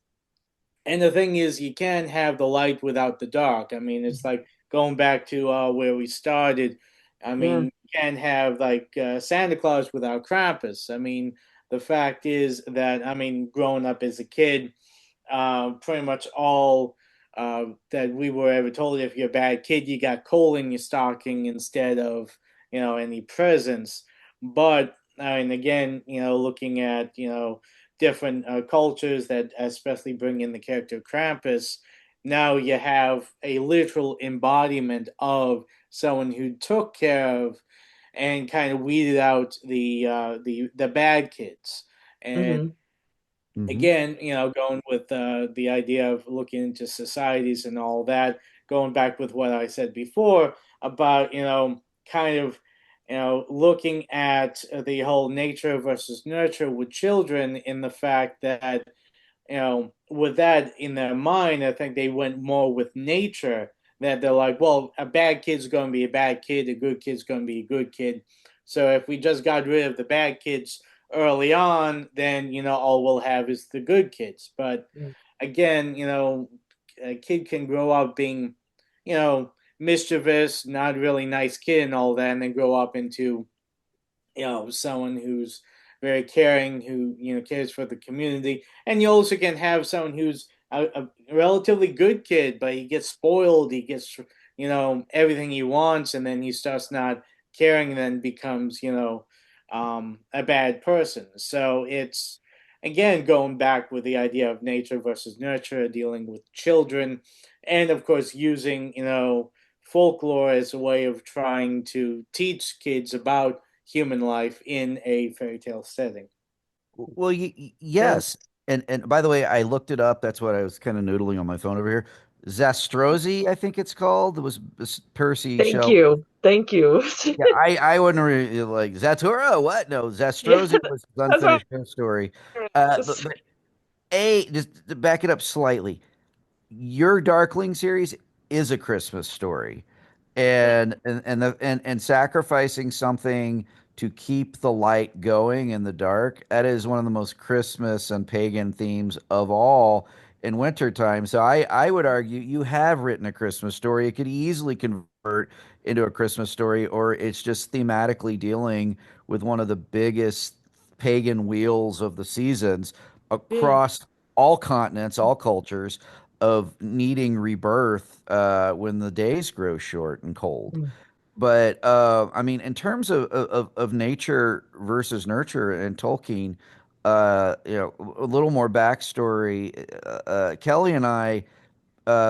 the thing is, you can't have the light without the dark. I mean, it's like going back to where we started. I Yeah. mean, you can't have like Santa Claus without Krampus. I mean, the fact is that, I mean, growing up as a kid, pretty much all that we were ever told, if you're a bad kid, you got coal in your stocking instead of, any presents. But I mean, again, looking at, different cultures that especially bring in the character of Krampus, now you have a literal embodiment of someone who took care of and kind of weeded out the bad kids. And Hmm. again, going with the idea of looking into societies and all that, going back with what I said before about, kind of, looking at the whole nature versus nurture with children, in the fact that, with that in their mind, I think they went more with nature, that they're like, well, a bad kid's going to be a bad kid, a good kid's going to be a good kid. So if we just got rid of the bad kids early on, then, all we'll have is the good kids. But again, a kid can grow up being, mischievous, not really nice kid and all that, and then grow up into, someone who's very caring, who cares for the community. And you also can have someone who's a relatively good kid, but he gets spoiled, he gets everything he wants, and then he starts not caring, and then becomes a bad person. So it's, again, going back with the idea of nature versus nurture, dealing with children, and of course using folklore as a way of trying to teach kids about human life in a fairy tale setting. Well, Yeah. yes. And by the way, I looked it up. That's what I was kind of noodling on my phone over here. Zastrosi, I think it's called. It was Percy Thank Shelley. you. Thank you. Yeah, I wouldn't really like Zatura. What? No, Yeah, Zastrosi was his that's what unfinished story. just But just to back it up slightly, your Darkling series is a Christmas story, and sacrificing something to keep the light going in the dark. That is one of the most Christmas and pagan themes of all in wintertime. So I would argue you have written a Christmas story. It could easily convert into a Christmas story, or it's just thematically dealing with one of the biggest pagan wheels of the seasons Yeah. across all continents, all cultures, of needing rebirth when the days grow short and cold. But I mean, in terms of nature versus nurture and Tolkien, a little more backstory. Kelly and I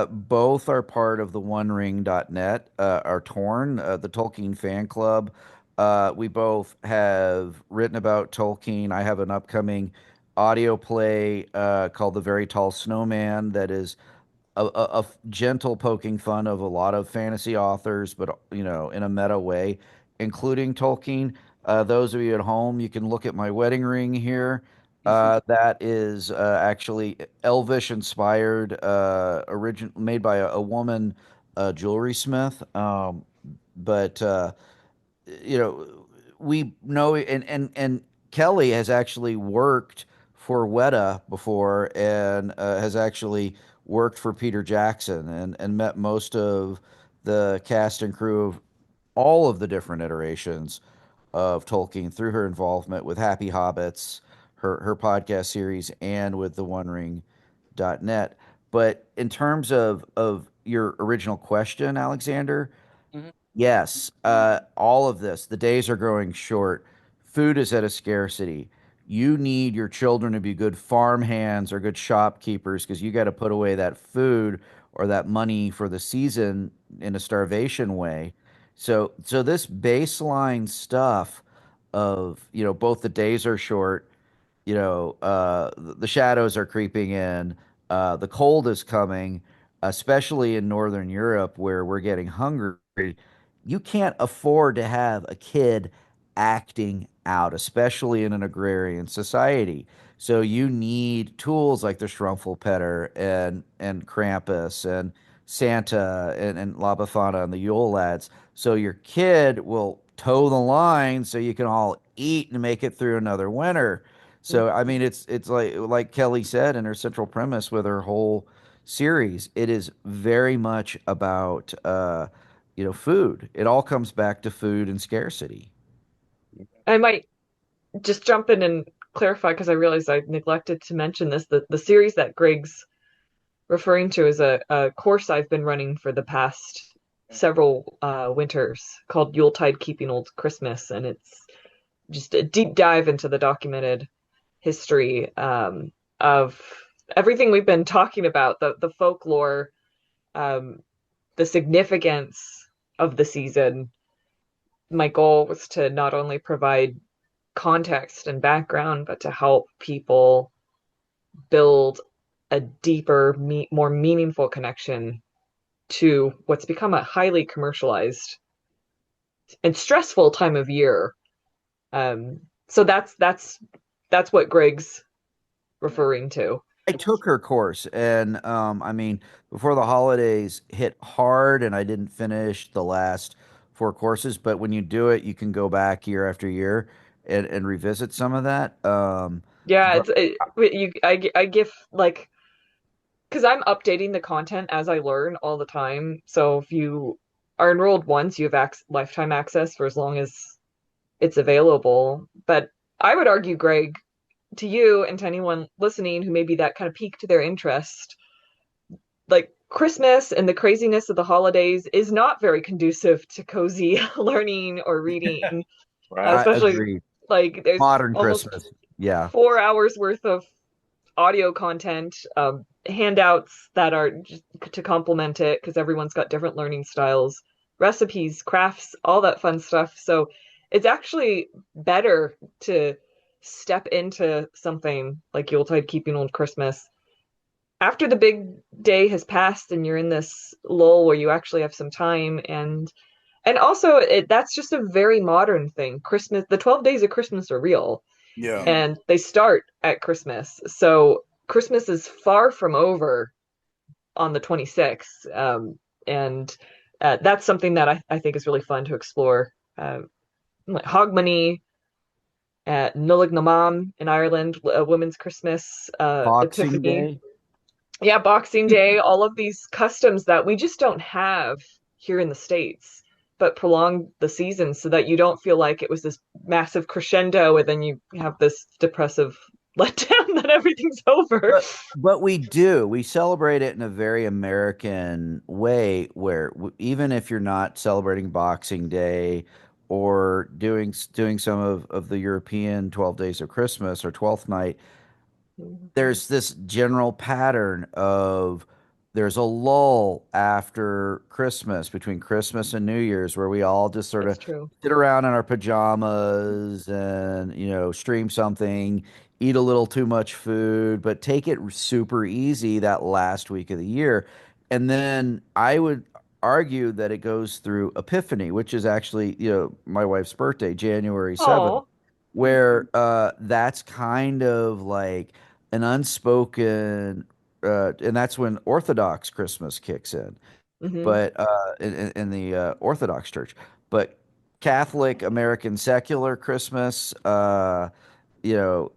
both are part of the OneRing.net, are torn, the Tolkien fan club. We both have written about Tolkien. I have an upcoming audio play called The Very Tall Snowman that is a gentle poking fun of a lot of fantasy authors, but in a meta way, including Tolkien. Those of you at home, you can look at my wedding ring here. That is actually Elvish inspired, origin made by a woman, jewelry smith. But you know, we know, and Kelly has actually worked for Weta before, and has actually worked for Peter Jackson, and met most of the cast and crew of all of the different iterations of Tolkien through her involvement with Happy Hobbits, her podcast series, and with the OneRing.net. But in terms of your original question, Alexander, Mhm. yes, all of this, the days are growing short. Food is at a scarcity. You need your children to be good farm hands or good shopkeepers, because you got to put away that food or that money for the season in a starvation way. So this baseline stuff of, both the days are short, the shadows are creeping in, the cold is coming, especially in Northern Europe where we're getting hungry. You can't afford to have a kid acting out, especially in an agrarian society. So you need tools like the Schrumpfelpeter and Krampus and Santa and La Befana and the Yule Lads. So your kid will toe the line so you can all eat and make it through another winter. So I mean, it's like Kelly said in her central premise with her whole series. It is very much about food. It all comes back to food and scarcity. I might just jump in and clarify because I realized I neglected to mention this. The series that Greg's referring to is a course I've been running for the past several winters called Yuletide Keeping Old Christmas, and it's just a deep dive into the documented history of everything we've been talking about, the folklore, the significance of the season. My goal was to not only provide context and background, but to help people build a deeper, more meaningful connection to what's become a highly commercialized and stressful time of year. So that's what Greg's referring to. I took her course, and I mean, before the holidays hit hard, and I didn't finish the last four courses. But when you do it, you can go back year after year and revisit some of that. Yeah, But I give like because I'm updating the content as I learn all the time. So if you are enrolled once, you have lifetime access for as long as it's available. But I would argue, Greg, to you and to anyone listening who maybe that kind of piqued their interest, like Christmas and the craziness of the holidays is not very conducive to cozy learning or reading, Right. especially agreed. like there's Modern almost Christmas, yeah. 4 hours worth of audio content, handouts that are just to complement it because everyone's got different learning styles, recipes, crafts, all that fun stuff. So it's actually better to step into something like Yuletide Keeping Old Christmas after the big day has passed and you're in this lull where you actually have some time, and also that's just a very modern thing. Christmas, the 12 days of Christmas are real. Yeah. And they start at Christmas. So Christmas is far from over on the 26th. And that's something that I think is really fun to explore. Like Hogmanay, Nullignamam in Ireland, a women's Christmas, Boxing Epiphany. Day. Yeah, Boxing Day, all of these customs that we just don't have here in the States, but prolong the season so that you don't feel like it was this massive crescendo and then you have this depressive letdown that everything's over. But we do. We celebrate it in a very American way where even if you're not celebrating Boxing Day or doing some of the European 12 Days of Christmas or Twelfth Night, there's this general pattern of there's a lull after Christmas, between Christmas and New Year's, where we all just sort That's of true. sit around in our pajamas and, stream something, eat a little too much food, but take it super easy that last week of the year. And then I would argue that it goes through Epiphany, which is actually, my wife's birthday, January 7th, Oh, where that's kind of like an unspoken and that's when Orthodox Christmas kicks in, hmm, but in the Orthodox Church. But Catholic American secular Christmas, you know,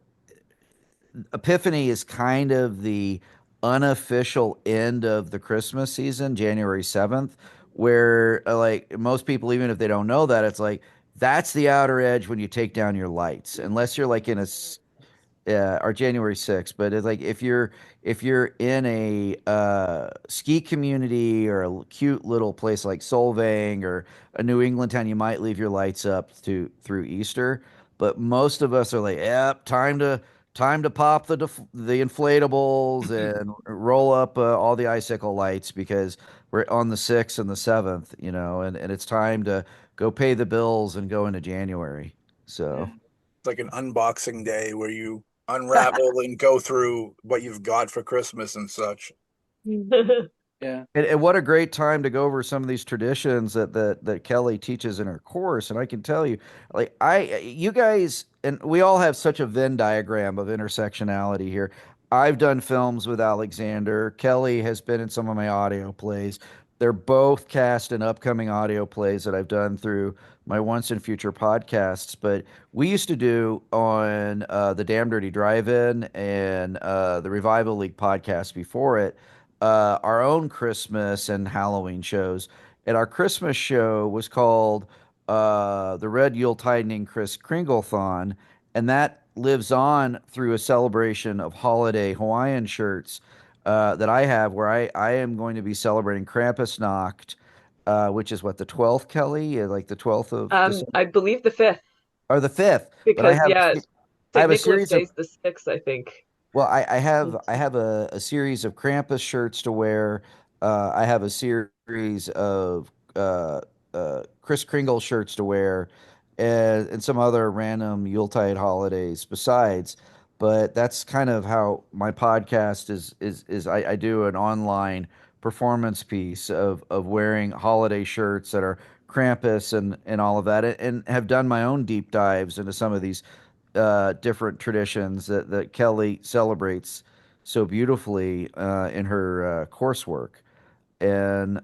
Epiphany is kind of the unofficial end of the Christmas season, January 7th, where like most people, even if they don't know that, it's like that's the outer edge when you take down your lights, unless you're like in a or January 6th, but it's like if you're in a ski community or a cute little place like Solvang or a New England town, you might leave your lights up through Easter. But most of us are like, yep, time to pop the inflatables and roll up all the icicle lights because we're on the 6th and the 7th, and it's time to go pay the bills and go into January. So. It's like an unboxing day where you unravel and go through what you've got for Christmas and such. Yeah. And what a great time to go over some of these traditions that Kelly teaches in her course. And I can tell you, like you guys, and we all have such a Venn diagram of intersectionality here. I've done films with Alexander. Kelly has been in some of my audio plays. They're both cast in upcoming audio plays that I've done through my Once and Future podcasts. But we used to do on the Damn Dirty Drive-In and the Revival League podcast before it, our own Christmas and Halloween shows. And our Christmas show was called the Red Yuletide and Kris Kringlethon, and that lives on through a celebration of holiday Hawaiian shirts that I have, where I am going to be celebrating Krampusnacht, which is what, the 12th, Kelly? Like the 12th of December? I believe the 5th, Or the 5th. But because yeah, I St. have a Nicholas series of Day's the 6th, I think. well, I have a series of Krampus shirts to wear. I have a series of Kris Kringle shirts to wear, and some other random Yuletide holidays besides. But that's kind of how my podcast is I do an online performance piece of wearing holiday shirts that are Krampus and all of that, and have done my own deep dives into some of these different traditions that Kelly celebrates so beautifully in her coursework. And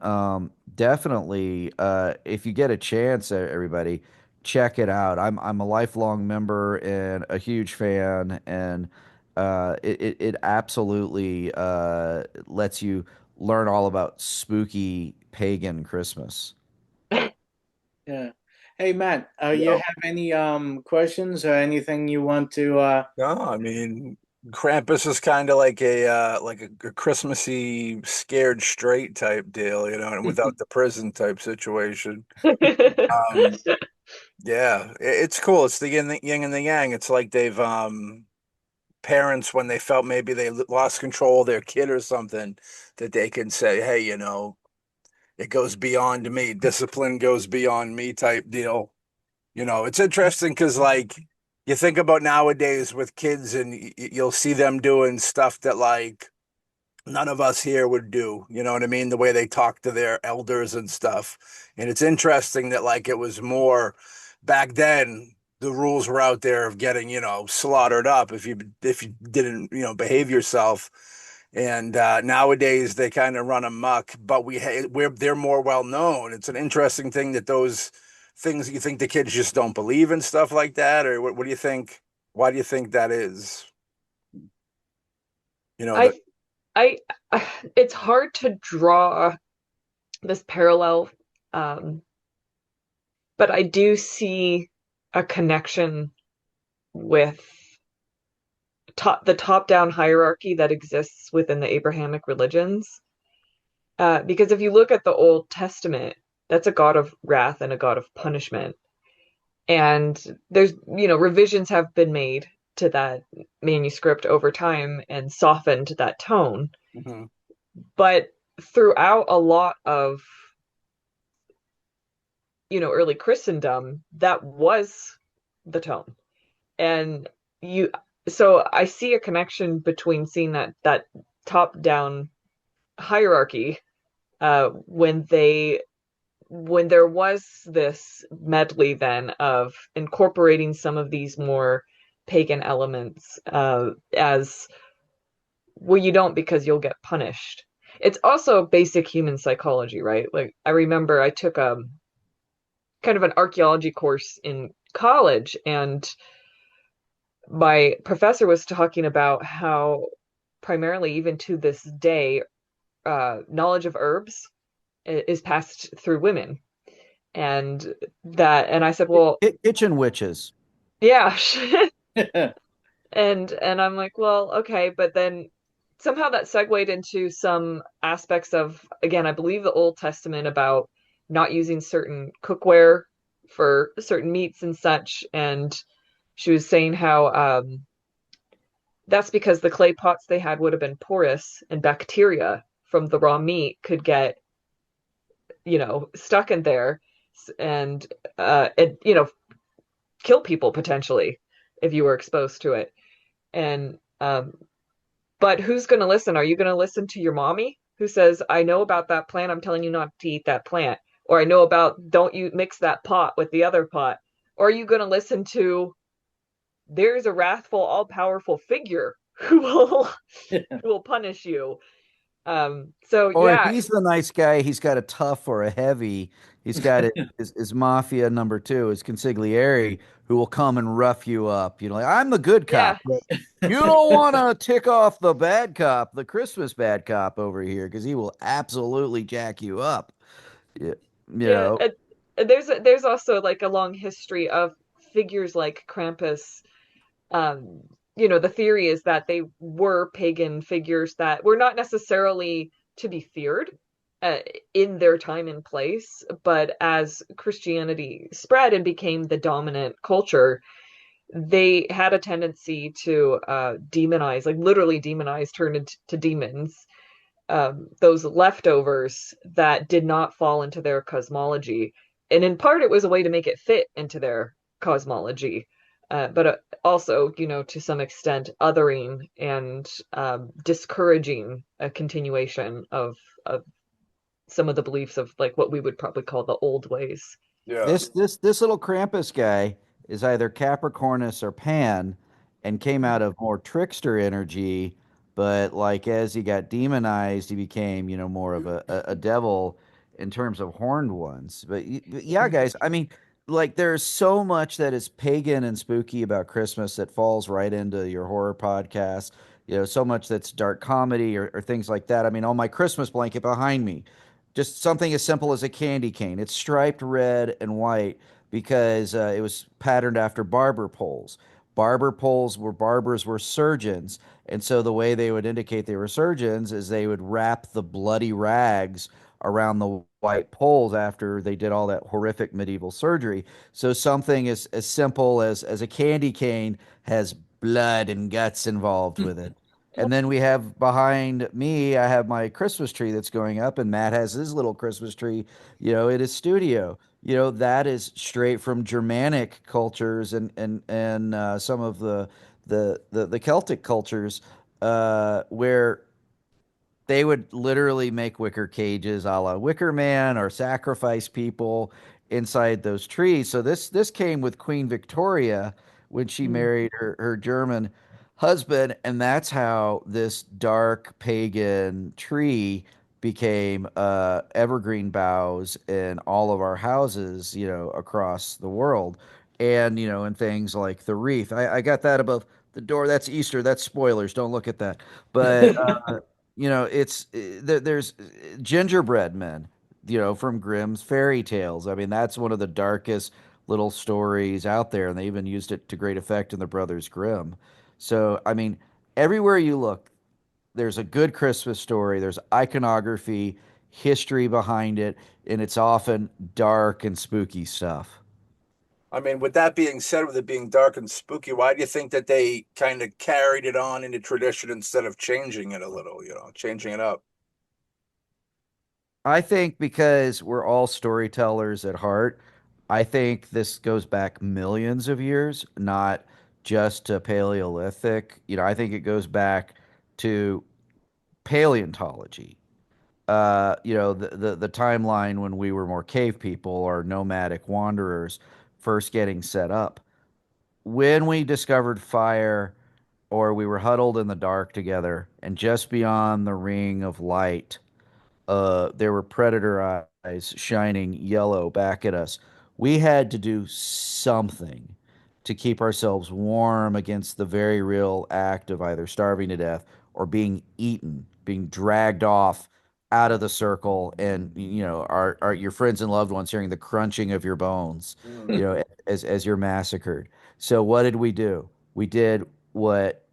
definitely, if you get a chance, everybody, check it out. I'm a lifelong member and a huge fan, and it absolutely lets you learn all about spooky pagan Christmas. Yeah. Hey Matt, you Yeah. have any questions or anything you want to No, I mean, Krampus is kind of like a Christmassy scared straight type deal, you know, and without the prison type situation. Um, yeah, it's cool. It's the yin and the yang. It's like they've parents, when they felt maybe they lost control of their kid or something, that they can say, hey, you know, it goes beyond me. Discipline goes beyond me type deal. You know, it's interesting because, like, you think about nowadays with kids, and you'll see them doing stuff that, like, none of us here would do. You know what I mean? The way they talk to their elders and stuff. And it's interesting that, like, it was more back then. The rules were out there of getting, you know, slaughtered up if you didn't, you know, behave yourself. And nowadays they kind of run amok, but they're more well known. It's an interesting thing that those things, you think the kids just don't believe in stuff like that, or what do you think? Why do you think that is? You know, I I it's hard to draw this parallel, um, but I do see a connection with the top-down hierarchy that exists within the Abrahamic religions. Because if you look at the Old Testament, that's a God of wrath and a God of punishment. And there's, revisions have been made to that manuscript over time and softened that tone. mm-hmm. But throughout a lot of, early Christendom, that was the tone. And so I see a connection between seeing that top-down hierarchy when there was this medley then of incorporating some of these more pagan elements as, well, you don't because you'll get punished. It's also basic human psychology, right? Like, I remember I took a kind of an archaeology course in college, and my professor was talking about how primarily, even to this day, knowledge of herbs is passed through women. And I said, well, Kitchen witches. yeah. And I'm like, well, okay, but then somehow that segued into some aspects of, again, I believe the Old Testament about not using certain cookware for certain meats and such. And she was saying how that's because the clay pots they had would have been porous, and bacteria from the raw meat could get, stuck in there and kill people potentially if you were exposed to it. And but who's going to listen? Are you going to listen to your mommy who says, I know about that plant, I'm telling you not to eat that plant? Or I know about, don't you mix that pot with the other pot? Or are you going to listen to, there's a wrathful, all-powerful figure who will who will punish you. So Or if yeah, he's the nice guy, he's got a tough or a heavy. He's got his mafia number two, his consigliere, who will come and rough you up. You know, like I'm the good yeah, cop. But you don't want to tick off the bad cop, the Christmas bad cop over here, because he will absolutely jack you up. Yeah, you yeah. know, There's also like a long history of figures like Krampus. Um, the theory is that they were pagan figures that were not necessarily to be feared uh, in their time and place, but as Christianity spread and became the dominant culture, they had a tendency to demonize, like literally demonize, turn into demons, those leftovers that did not fall into their cosmology. And in part, it was a way to make it fit into their cosmology. But also, to some extent, othering and discouraging a continuation of some of the beliefs of like what we would probably call the old ways. Yeah. this little Krampus guy is either Capricornus or Pan, and came out of more trickster energy. But like as he got demonized, he became more of a devil in terms of horned ones. But yeah, guys, I mean, like there's so much that is pagan and spooky about Christmas that falls right into your horror podcast. So much that's dark comedy or things like that. I mean, on my Christmas blanket behind me, just something as simple as a candy cane. It's striped red and white because it was patterned after barber poles. Barber poles were barbers were surgeons, and so the way they would indicate they were surgeons is they would wrap the bloody rags around the white poles after they did all that horrific medieval surgery. So something as simple as a candy cane has blood and guts involved with it. And then we have behind me, I have my Christmas tree that's going up, and Matt has his little Christmas tree, in his studio. That is straight from Germanic cultures and some of the Celtic cultures, where they would literally make wicker cages a la Wicker Man or sacrifice people inside those trees. So this came with Queen Victoria when she married her German husband, and that's how this dark pagan tree became evergreen boughs in all of our houses, across the world. And, and things like the wreath. I got that above the door. That's Easter. That's spoilers. Don't look at that. But it's there's gingerbread men, from Grimm's fairy tales. I mean, that's one of the darkest little stories out there, and they even used it to great effect in the Brothers Grimm. So, I mean, everywhere you look, there's a good Christmas story. There's iconography, history behind it, and it's often dark and spooky stuff. I mean, with that being said, with it being dark and spooky, why do you think that they kind of carried it on into tradition instead of changing it a little, changing it up? I think because we're all storytellers at heart, I think this goes back millions of years, not just to Paleolithic. I think it goes back to paleontology. The timeline when we were more cave people or nomadic wanderers first getting set up. When we discovered fire, or we were huddled in the dark together, and just beyond the ring of light there were predator eyes shining yellow back at us. We had to do something to keep ourselves warm against the very real act of either starving to death or being eaten, being dragged off out of the circle, and our your friends and loved ones hearing the crunching of your bones, as you're massacred. So what did we do? We did what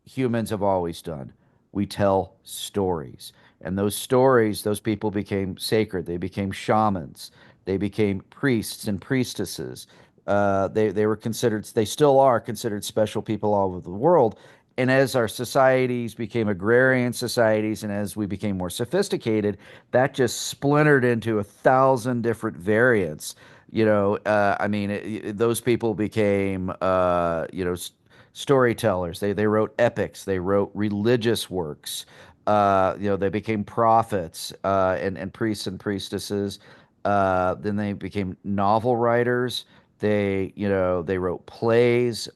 humans have always done. We tell stories. And those stories, those people became sacred. They became shamans. They became priests and priestesses. They were considered, they still are considered special people all over the world. And as our societies became agrarian societies and as we became more sophisticated, that just splintered into 1,000 different variants. I mean, those people became, storytellers. They wrote epics. They wrote religious works. They became prophets and priests and priestesses. Then they became novel writers. They wrote plays,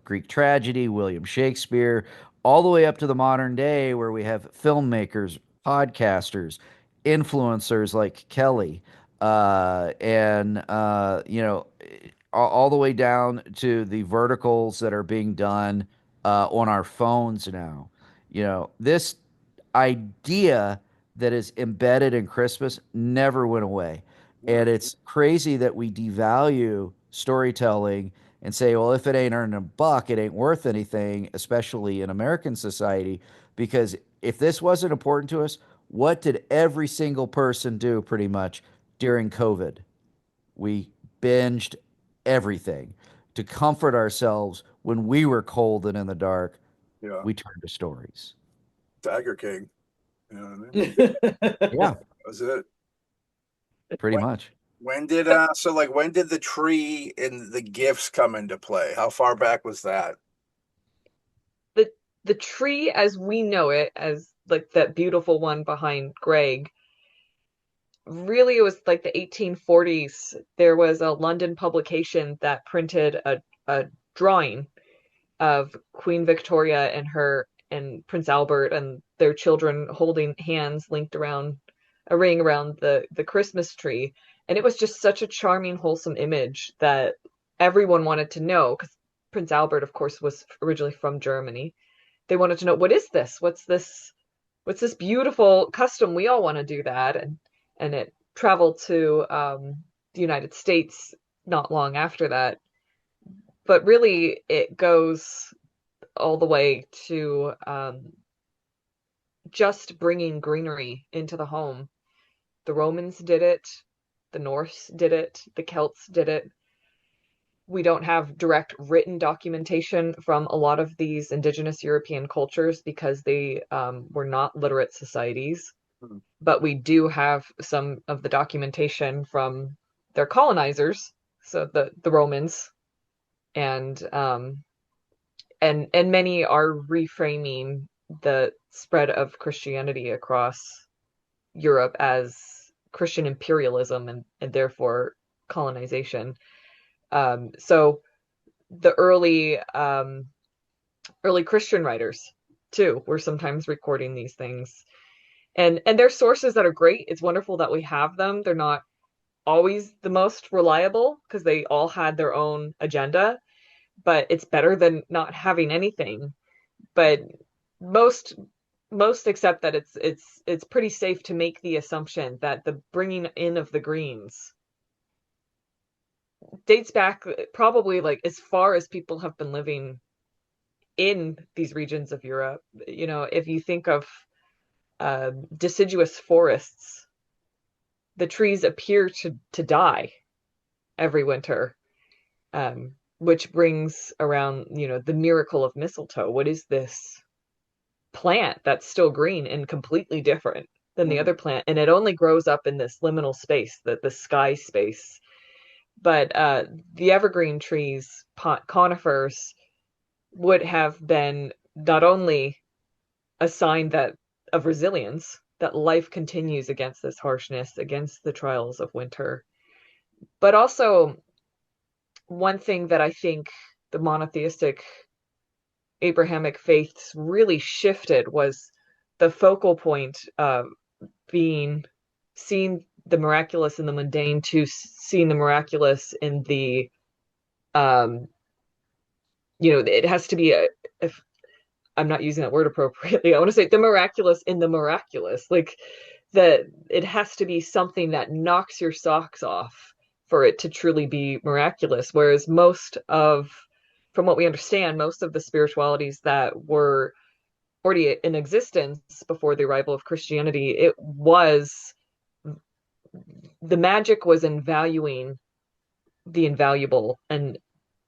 Greek tragedy, William Shakespeare, all the way up to the modern day where we have filmmakers, podcasters, influencers like Kelly, and all the way down to the verticals that are being done on our phones now. This idea that is embedded in Christmas never went away. And it's crazy that we devalue storytelling and say, well, if it ain't earning a buck, it ain't worth anything, especially in American society. Because if this wasn't important to us, what did every single person do pretty much during COVID? We binged everything to comfort ourselves when we were cold and in the dark. Yeah. We turned to stories. Tiger King. You know what I mean? Yeah, That was it. pretty much. When did when did the tree and the gifts come into play? How far back was that? The tree as we know it, as like that beautiful one behind Greg, really it was like the 1840s. There was a London publication that printed a drawing of Queen Victoria and Prince Albert and their children holding hands linked around a ring around the Christmas tree. And it was just such a charming, wholesome image that everyone wanted to know, because Prince Albert, of course, was originally from Germany. They wanted to know, what is this? What's this beautiful custom? We all want to do that. And it traveled to the United States not long after that. But really, it goes all the way to just bringing greenery into the home. The Romans did it. The Norse did it. The Celts did it. We don't have direct written documentation from a lot of these indigenous European cultures because they were not literate societies. But we do have some of the documentation from their colonizers, so the Romans, and many are reframing the spread of Christianity across Europe as Christian imperialism and therefore colonization. So the early Christian writers too were sometimes recording these things, and they're sources that are great. It's wonderful that we have them. They're not always the most reliable because they all had their own agenda, but it's better than not having anything. But most accept that it's pretty safe to make the assumption that the bringing in of the greens dates back probably like as far as people have been living in these regions of Europe. If you think of deciduous forests, the trees appear to die every winter, which brings around, the miracle of mistletoe. What is this plant that's still green and completely different than the other plant? And it only grows up in this liminal space, the sky space. But the evergreen trees, conifers, would have been not only a sign of resilience, that life continues against this harshness, against the trials of winter, but also one thing that I think the monotheistic Abrahamic faiths really shifted was the focal point of being seeing the miraculous in the mundane to seeing the miraculous in the it has to be if I'm not using that word appropriately, I want to say the miraculous in the miraculous, like that it has to be something that knocks your socks off for it to truly be miraculous. Whereas from what we understand, most of the spiritualities that were already in existence before the arrival of Christianity, the magic was in valuing the invaluable, and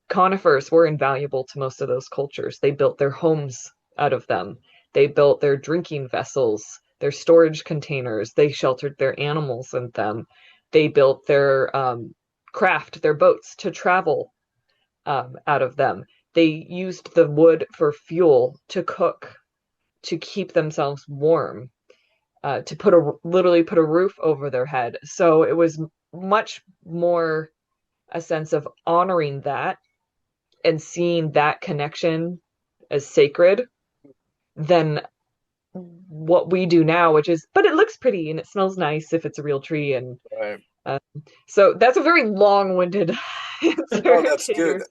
conifers were invaluable to most of those cultures. They built their homes out of them. They built their drinking vessels, their storage containers. They sheltered their animals in them. They built their craft, their boats to travel out of them. They used the wood for fuel to cook, to keep themselves warm, to literally put a roof over their head. So it was much more a sense of honoring that and seeing that connection as sacred than what we do now, which is, but it looks pretty and it smells nice if it's a real tree. And Right. so that's a very long-winded answer Oh, that's to good.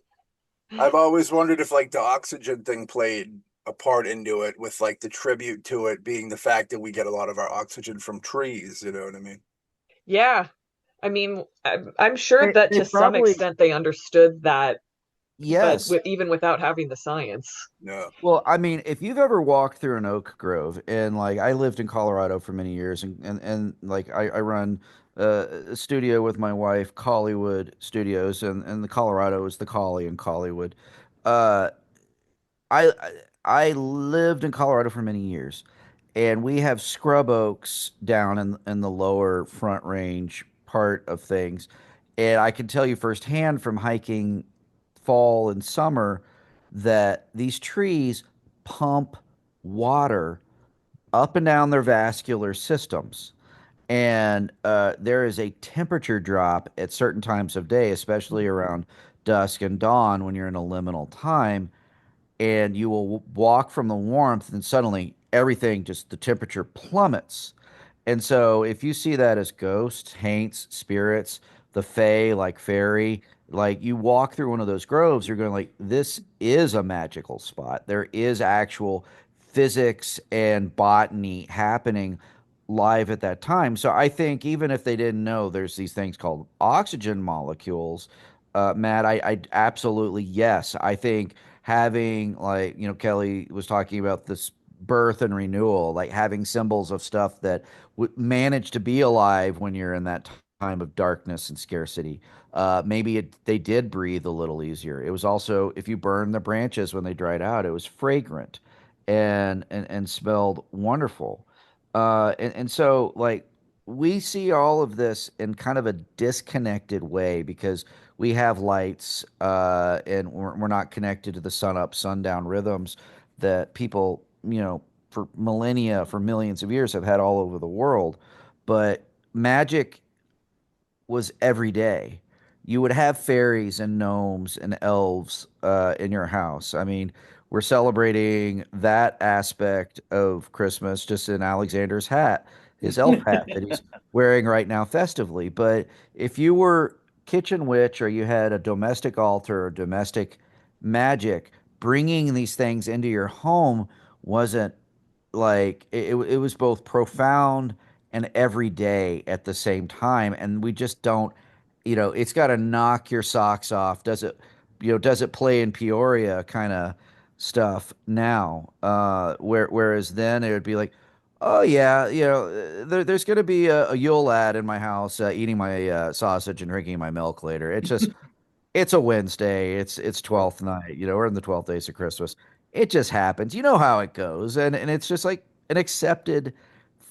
your. I've always wondered if like the oxygen thing played a part into it, with like the tribute to it being the fact that we get a lot of our oxygen from trees. You know what I mean? Yeah. I mean, I'm sure that They to some probably extent they understood that, but yes. even without having the science. No. Well, I mean, if you've ever walked through an oak grove, and like I lived in Colorado for many years, and like I run a studio with my wife, Collywood Studios, and the Colorado is the Collie in Collywood. Uh, I I lived in Colorado for many years, and we have scrub oaks down in the lower Front Range part of things, and I can tell you firsthand from hiking fall and summer that these trees pump water up and down their vascular systems. And there is a temperature drop at certain times of day, especially around dusk and dawn when you're in a liminal time, and you will walk from the warmth and suddenly everything just the temperature plummets. And so if you see that as ghosts, haints, spirits, the fae, like fairy, like you walk through one of those groves, you're going like, this is a magical spot. There is actual physics and botany happening live at that time. So I think even if they didn't know there's these things called oxygen molecules, Matt, I absolutely yes. I think having like, Kelly was talking about this birth and renewal, like having symbols of stuff that manage to be alive when you're in that time of darkness and scarcity. Maybe they did breathe a little easier. It was also, if you burn the branches when they dried out, it was fragrant and smelled wonderful. And so like we see all of this in kind of a disconnected way because we have lights and we're not connected to the sun up sundown rhythms that people for millennia, for millions of years, have had all over the world. But magic was every day. You would have fairies and gnomes and elves in your house. I mean, we're celebrating that aspect of Christmas just in Alexander's hat, his elf hat that he's wearing right now festively. But if you were kitchen witch or you had a domestic altar or domestic magic, bringing these things into your home wasn't like it was both profound and everyday at the same time, and we just don't, it's got to knock your socks off. Does it play in Peoria kind of stuff now, whereas then it would be like, oh yeah, there's going to be a Yule lad in my house eating my sausage and drinking my milk later. It's a Wednesday. It's 12th night. We're in the 12th days of Christmas. It just happens. You know how it goes. And it's just like an accepted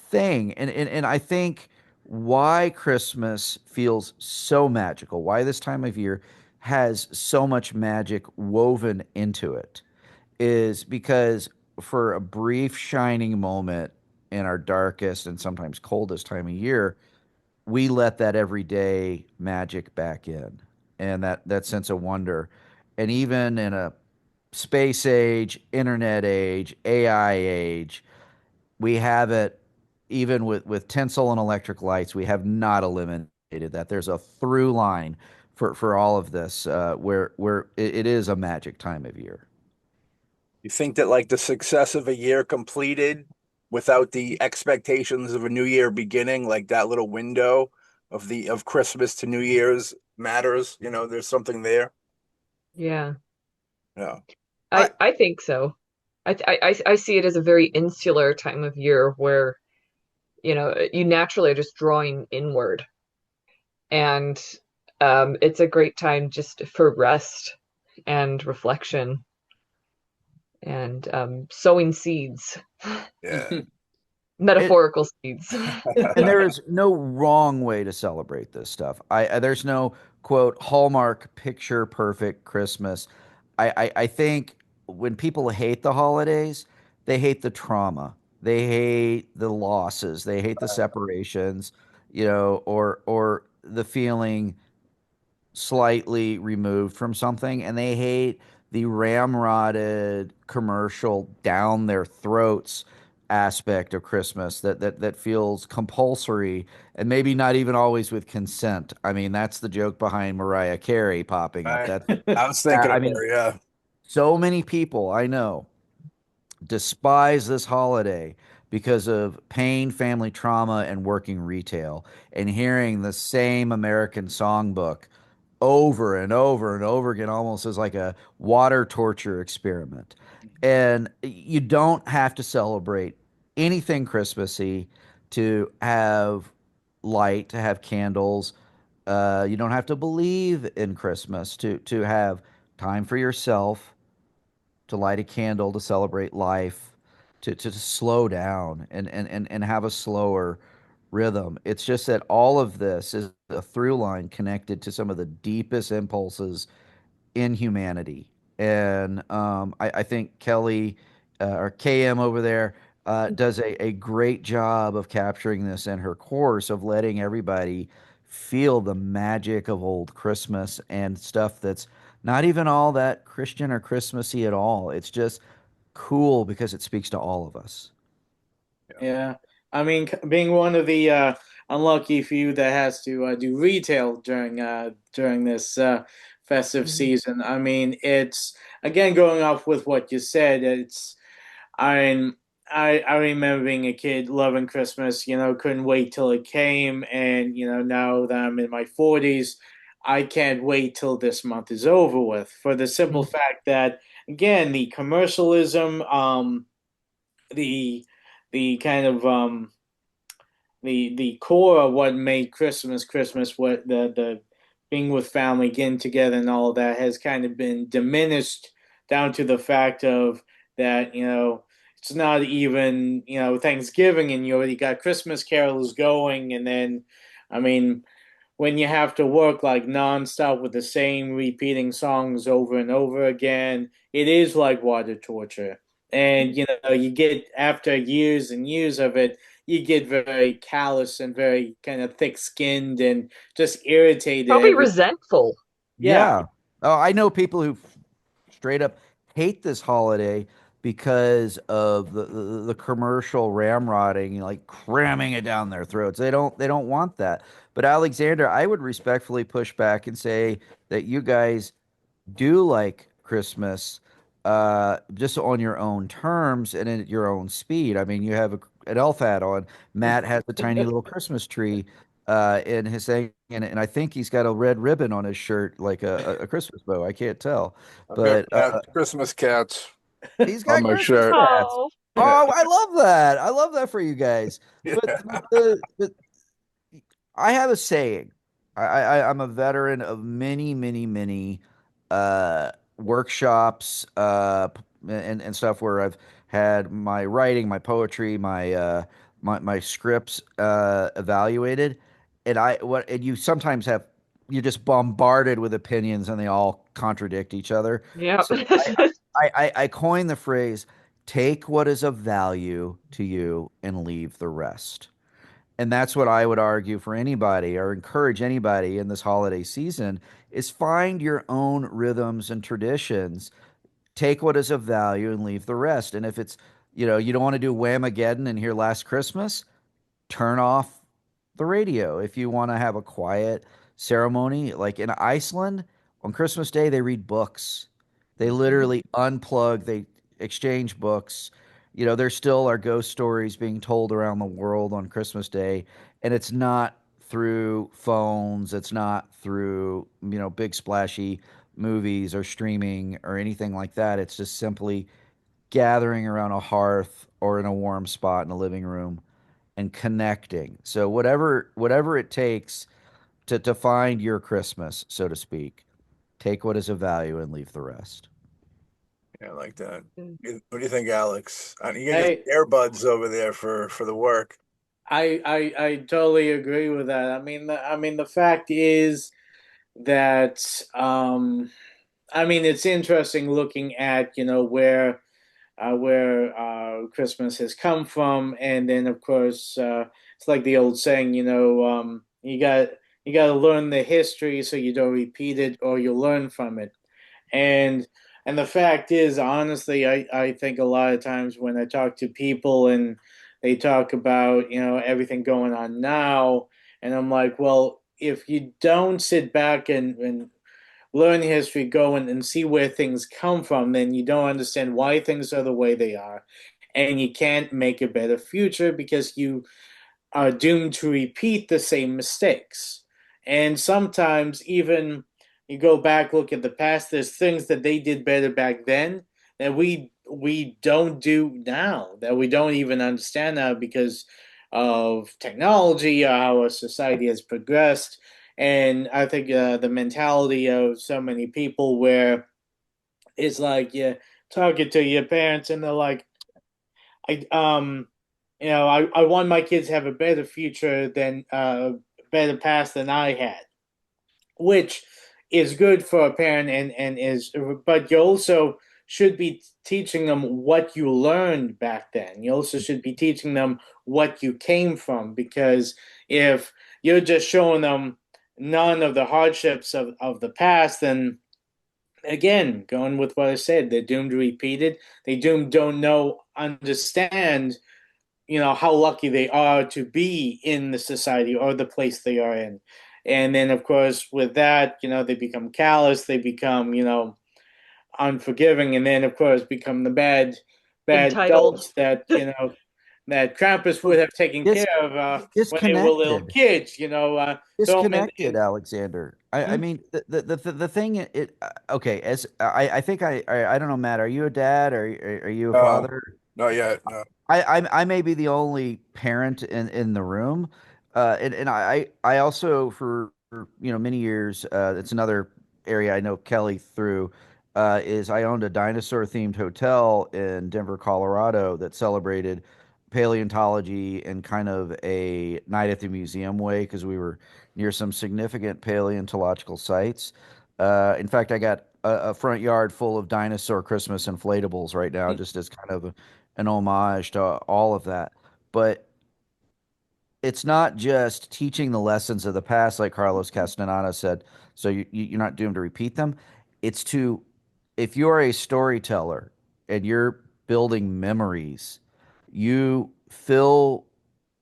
thing. And I think why Christmas feels so magical, why this time of year has so much magic woven into it, is because for a brief shining moment in our darkest and sometimes coldest time of year, we let that everyday magic back in, and that sense of wonder. And even in a space age, internet age, AI age, we have it. Even with tinsel and electric lights, we have not eliminated that. There's a through line for all of this, where it is a magic time of year. You think that like the success of a year completed without the expectations of a new year beginning, like that little window of Christmas to New Year's matters? There's something there. Yeah, Yeah. I think so. I see it as a very insular time of year where, you naturally are just drawing inward. And it's a great time just for rest and reflection and sowing seeds, Yeah. metaphorical seeds. And there is no wrong way to celebrate this stuff. There's no quote Hallmark picture perfect Christmas. I think when people hate the holidays, they hate the trauma, they hate the losses, they hate the separations, or the feeling slightly removed from something, and they hate the ramrodded commercial down their throats aspect of Christmas that feels compulsory and maybe not even always with consent. I mean, that's the joke behind Mariah Carey popping up. That's I was thinking I of mean, her, yeah. so many people I know despise this holiday because of pain, family trauma, and working retail and hearing the same American songbook over and over and over again, almost as like a water torture experiment. And you don't have to celebrate anything Christmassy to have light, to have candles. You don't have to believe in Christmas to have time for yourself, to light a candle, to celebrate life, to slow down and have a slower rhythm. It's just that all of this is a through line connected to some of the deepest impulses in humanity. And I think Kelly or KM over there does a great job of capturing this in her course of letting everybody feel the magic of old Christmas and stuff that's not even all that Christian or Christmassy at all. It's just cool because it speaks to all of us. Yeah. I mean, being one of the unlucky few that has to do retail during this festive season, I mean, it's again going off with what you said. I I remember being a kid loving Christmas. Couldn't wait till it came, and now that I'm in my 40s, I can't wait till this month is over with. For the simple fact that again, the commercialism, the the kind of the core of what made Christmas, what the being with family, getting together, and all of that has kind of been diminished down to the fact of that it's not even Thanksgiving, and you already got Christmas carols going, and then I mean when you have to work like nonstop with the same repeating songs over and over again, it is like water torture. And you get after years and years of it, you get very callous and very kind of thick-skinned and just irritated Probably every resentful. yeah. Yeah. Oh, I know people who straight up hate this holiday because of the commercial ramrodding, like cramming it down their throats. They don't want that. But Alexander, I would respectfully push back and say that you guys do like Christmas just on your own terms and at your own speed. I mean, you have an elf hat on. Matt has a tiny little Christmas tree in his thing, and I think he's got a red ribbon on his shirt, like a Christmas bow. I can't tell, I've got but Christmas cats he's on got my Christmas shirt. hats. Oh, Oh, I love that. I love that for you guys. But Yeah. I have a saying. I'm a veteran of many, many, many workshops and stuff where I've had my writing, my poetry, my scripts evaluated, and you sometimes have you're just bombarded with opinions and they all contradict each other. yeah. So I coined the phrase, take what is of value to you and leave the rest. And that's what I would argue for anybody or encourage anybody in this holiday season is find your own rhythms and traditions. Take what is of value and leave the rest. And if it's, you don't want to do Whamageddon and hear Last Christmas, turn off the radio. If you want to have a quiet ceremony, like in Iceland, on Christmas Day, they read books. They literally unplug, they exchange books. There still are ghost stories being told around the world on Christmas Day, and it's not through phones, it's not through, big splashy movies or streaming or anything like that. It's just simply gathering around a hearth or in a warm spot in a living room and connecting. So whatever it takes to find your Christmas, so to speak, take what is of value and leave the rest. Yeah, I like that. Mm. What do you think, Alex? You get Hey, your earbuds over there for the work. I totally agree with that. I mean the fact is that I mean it's interesting looking at where Christmas has come from, and then of course it's like the old saying, you got to learn the history so you don't repeat it or you learn from it. And And the fact is, honestly, I think a lot of times when I talk to people and they talk about, everything going on now, and I'm like, well, if you don't sit back and learn history, go and see where things come from, then you don't understand why things are the way they are. And you can't make a better future because you are doomed to repeat the same mistakes. And sometimes, even you go back, look at the past, there's things that they did better back then that we don't do now, that we don't even understand now because of technology, how our society has progressed. And I think the mentality of so many people where it's like you talking to your parents and they're like, I I want my kids to have a better future than better past than I had, which is good for a parent and is, but you also should be teaching them what you learned back then. You also should be teaching them what you came from, because if you're just showing them none of the hardships of the past, then again, going with what I said, they're doomed to repeat it. They doomed don't know, understand, how lucky they are to be in the society or the place they are in. And then, of course, with that, they become callous, they become, unforgiving, and then, of course, become the bad Entitled. adults that, that Krampus would have taken Dis- care of when they were little disconnected. kids, So, Disconnected, Alexander. I Hmm? mean, the thing okay, as I think I don't know, Matt, are you a dad, or are you a No, father? not yet. No. I may be the only parent in the room, and I also for many years, it's another area I know Kelly through, is I owned a dinosaur themed hotel in Denver, Colorado that celebrated paleontology in kind of a night at the museum way, because we were near some significant paleontological sites. In fact, I got a front yard full of dinosaur Christmas inflatables right now, just as kind of an homage to all of that. But it's not just teaching the lessons of the past, like Carlos Castaneda said, so you're not doomed to repeat them. It's to, if you're a storyteller and you're building memories, you fill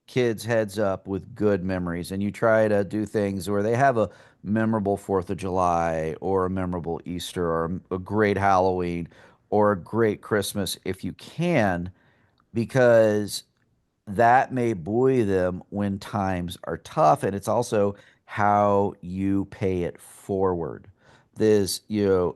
kids' heads up with good memories, and you try to do things where they have a memorable Fourth of July or a memorable Easter or a great Halloween or a great Christmas if you can, because that may buoy them when times are tough. And it's also how you pay it forward. This,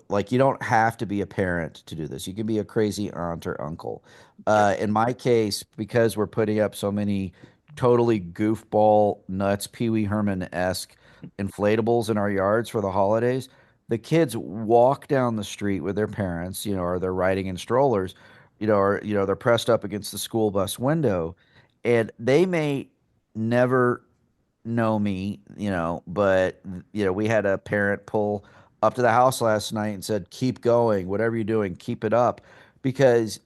like, you don't have to be a parent to do this. You can be a crazy aunt or uncle. In my case, because we're putting up so many totally goofball, nuts, Pee Wee Herman-esque inflatables in our yards for the holidays, the kids walk down the street with their parents, or they're riding in strollers, or they're pressed up against the school bus window, and they may never know me, but we had a parent pull up to the house last night and said, "Keep going, whatever you're doing, keep it up," because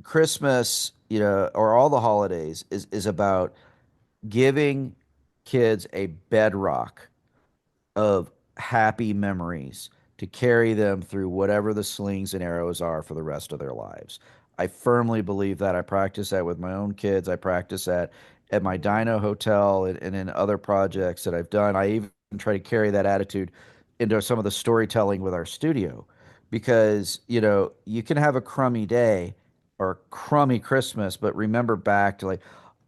Christmas, or all the holidays is about giving kids a bedrock of happy memories to carry them through whatever the slings and arrows are for the rest of their lives. I firmly believe that. I practice that with my own kids. I practice that at my Dino Hotel and in other projects that I've done. I even try to carry that attitude into some of the storytelling with our studio, because, you can have a crummy day or crummy Christmas, but remember back to, like,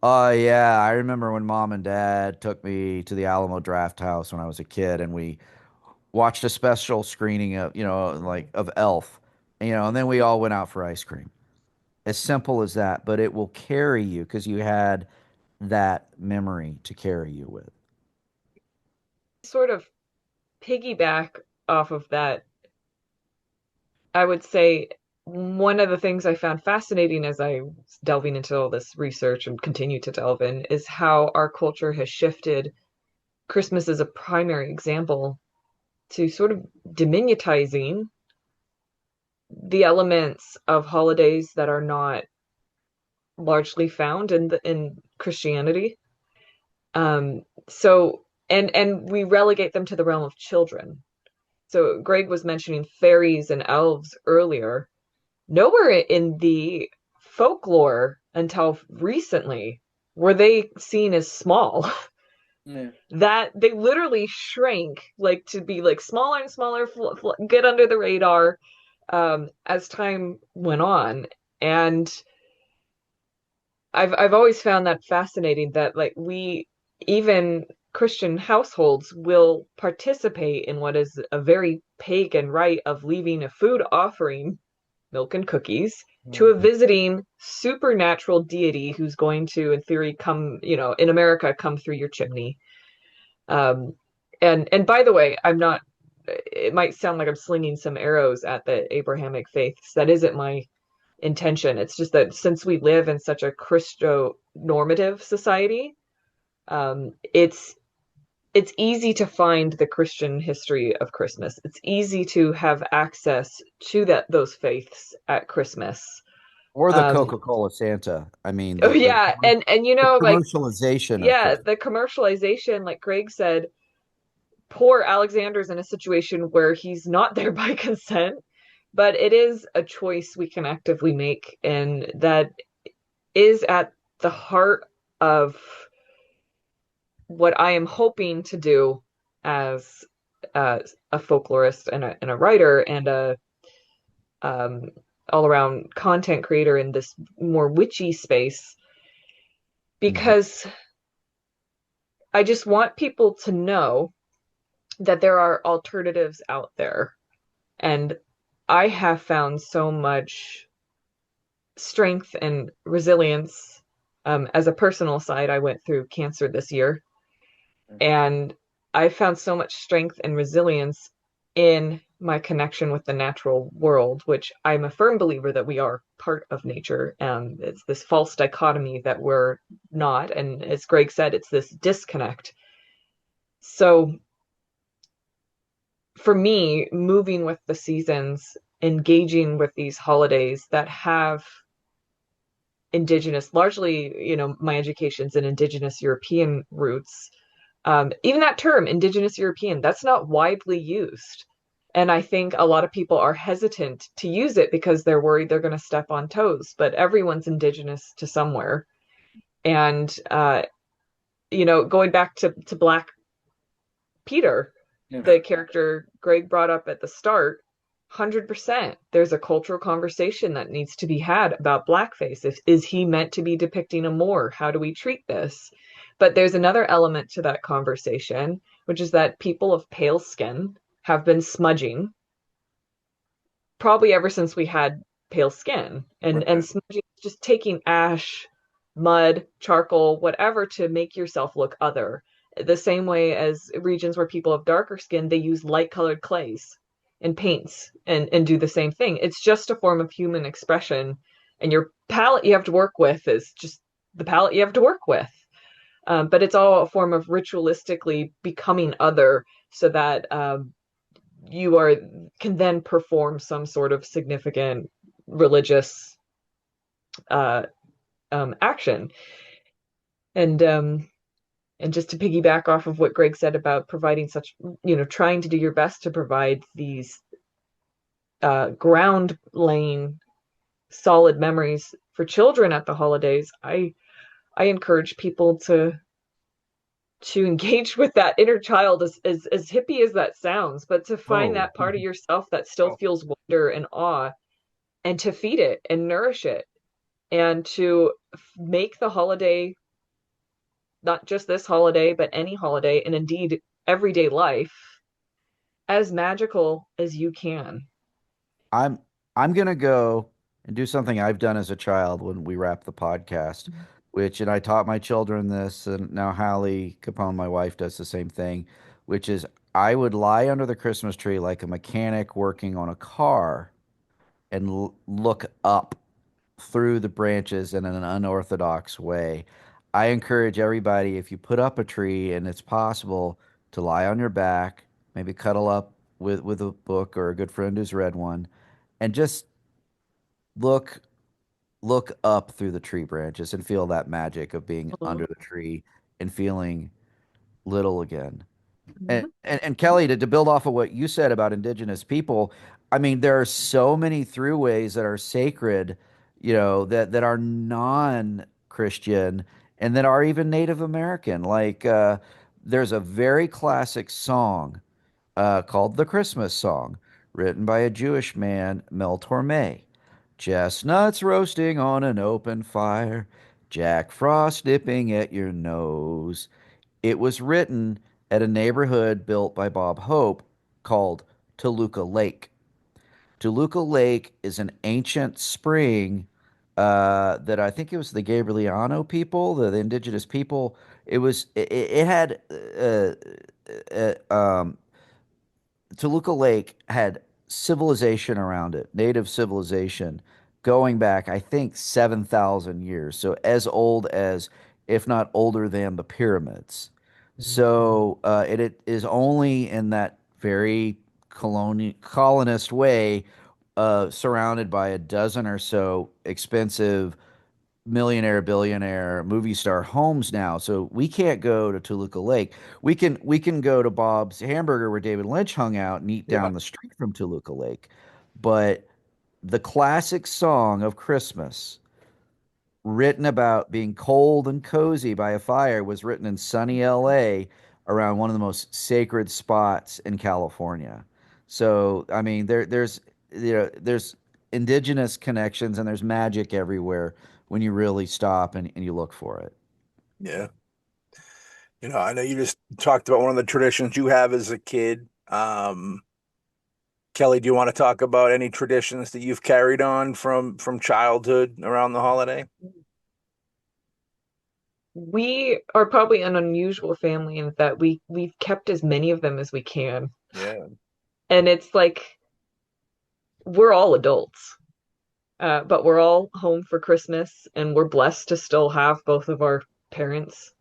oh yeah, I remember when mom and dad took me to the Alamo Draft House when I was a kid, and we watched a special screening of, like, of Elf, and then we all went out for ice cream. As simple as that, but it will carry you because you had that memory to carry you with. Sort of piggyback off of that, I would say one of the things I found fascinating as I was delving into all this research and continue to delve in is how our culture has shifted Christmas as a primary example to sort of diminutizing the elements of holidays that are not largely found in Christianity. So and we relegate them to the realm of children. So Greg was mentioning fairies and elves earlier. Nowhere in the folklore until recently were they seen as small. Yeah. That they literally shrank like to be like smaller and smaller, get under the radar as time went on. And I've always found that fascinating that like we even Christian households will participate in what is a very pagan rite of leaving a food offering, milk and cookies, to a visiting supernatural deity who's going to, in theory, come, in America, come through your chimney. And by the way, I'm not. It might sound like I'm slinging some arrows at the Abrahamic faiths. That isn't my intention. It's just that since we live in such a Christo-normative society, it's easy to find the Christian history of Christmas. It's easy to have access to those faiths at Christmas. Or the Coca-Cola Santa. I mean, Oh yeah, and the like commercialization of yeah, Christmas. the commercialization, like Greg said, poor Alexander's in a situation where he's not there by consent, but it is a choice we can actively make, and that is at the heart of what I am hoping to do as a folklorist and a writer and a all around content creator in this more witchy space, because I just want people to know that there are alternatives out there. And I have found so much strength and resilience. As a personal side, I went through cancer this year, and I found so much strength and resilience in my connection with the natural world, which I'm a firm believer that we are part of nature. And it's this false dichotomy that we're not. And as Greg said, it's this disconnect. So for me, moving with the seasons, engaging with these holidays that have indigenous, largely, my education's in indigenous European roots. Even that term, indigenous European, that's not widely used. And I think a lot of people are hesitant to use it because they're worried they're going to step on toes, but everyone's indigenous to somewhere. And, going back to Black Peter, the character Greg brought up at the start, 100%. There's a cultural conversation that needs to be had about blackface. Is he meant to be depicting a Moor? How do we treat this? But there's another element to that conversation, which is that people of pale skin have been smudging probably ever since we had pale skin. And smudging is just taking ash, mud, charcoal, whatever to make yourself look other. The same way as regions where people have darker skin, they use light colored clays and paints and do the same thing. It's just a form of human expression. And your palette you have to work with is just the palette you have to work with. But it's all a form of ritualistically becoming other so that you can then perform some sort of significant religious action. And just to piggyback off of what Greg said about providing such, trying to do your best to provide these ground laying solid memories for children at the holidays, I encourage people to engage with that inner child, as hippie as that sounds, but to find that part of yourself that still feels wonder and awe, and to feed it and nourish it, and to make the holiday, not just this holiday, but any holiday, and indeed everyday life, as magical as you can. I'm gonna go and do something I've done as a child when we wrap the podcast, and I taught my children this, and now Hallie Capone, my wife, does the same thing, which is I would lie under the Christmas tree like a mechanic working on a car and look up through the branches in an unorthodox way. I encourage everybody, if you put up a tree and it's possible, to lie on your back, maybe cuddle up with a book or a good friend who's read one, and just look up through the tree branches and feel that magic of being under the tree and feeling little again. And Kelly, to build off of what you said about indigenous people, I mean, there are so many throughways that are sacred, that are non-Christian and that are even Native American. Like, there's a very classic song called the Christmas Song, written by a Jewish man, Mel Torme. Chestnuts roasting on an open fire, Jack Frost nipping at your nose. It was written at a neighborhood built by Bob Hope called Toluca Lake. Toluca Lake is an ancient spring that I think it was the Gabrieliano people, the indigenous people. It had Toluca Lake had civilization around it, native civilization, going back, I think, 7,000 years. So as old as, if not older than, the pyramids. So it is only in that very colonist way, surrounded by a dozen or so expensive millionaire, billionaire, movie star homes now. So we can't go to Toluca Lake. We can go to Bob's Hamburger where David Lynch hung out and eat down the street from Toluca Lake. But the classic song of Christmas, written about being cold and cozy by a fire, was written in sunny LA around one of the most sacred spots in California. So I mean there's indigenous connections and there's magic everywhere when you really stop and you look for it. Yeah. I know you just talked about one of the traditions you have as a kid. Kelly, do you want to talk about any traditions that you've carried on from childhood around the holiday? We are probably an unusual family in that we've kept as many of them as we can. Yeah. And it's like we're all adults. But we're all home for Christmas, and we're blessed to still have both of our parents.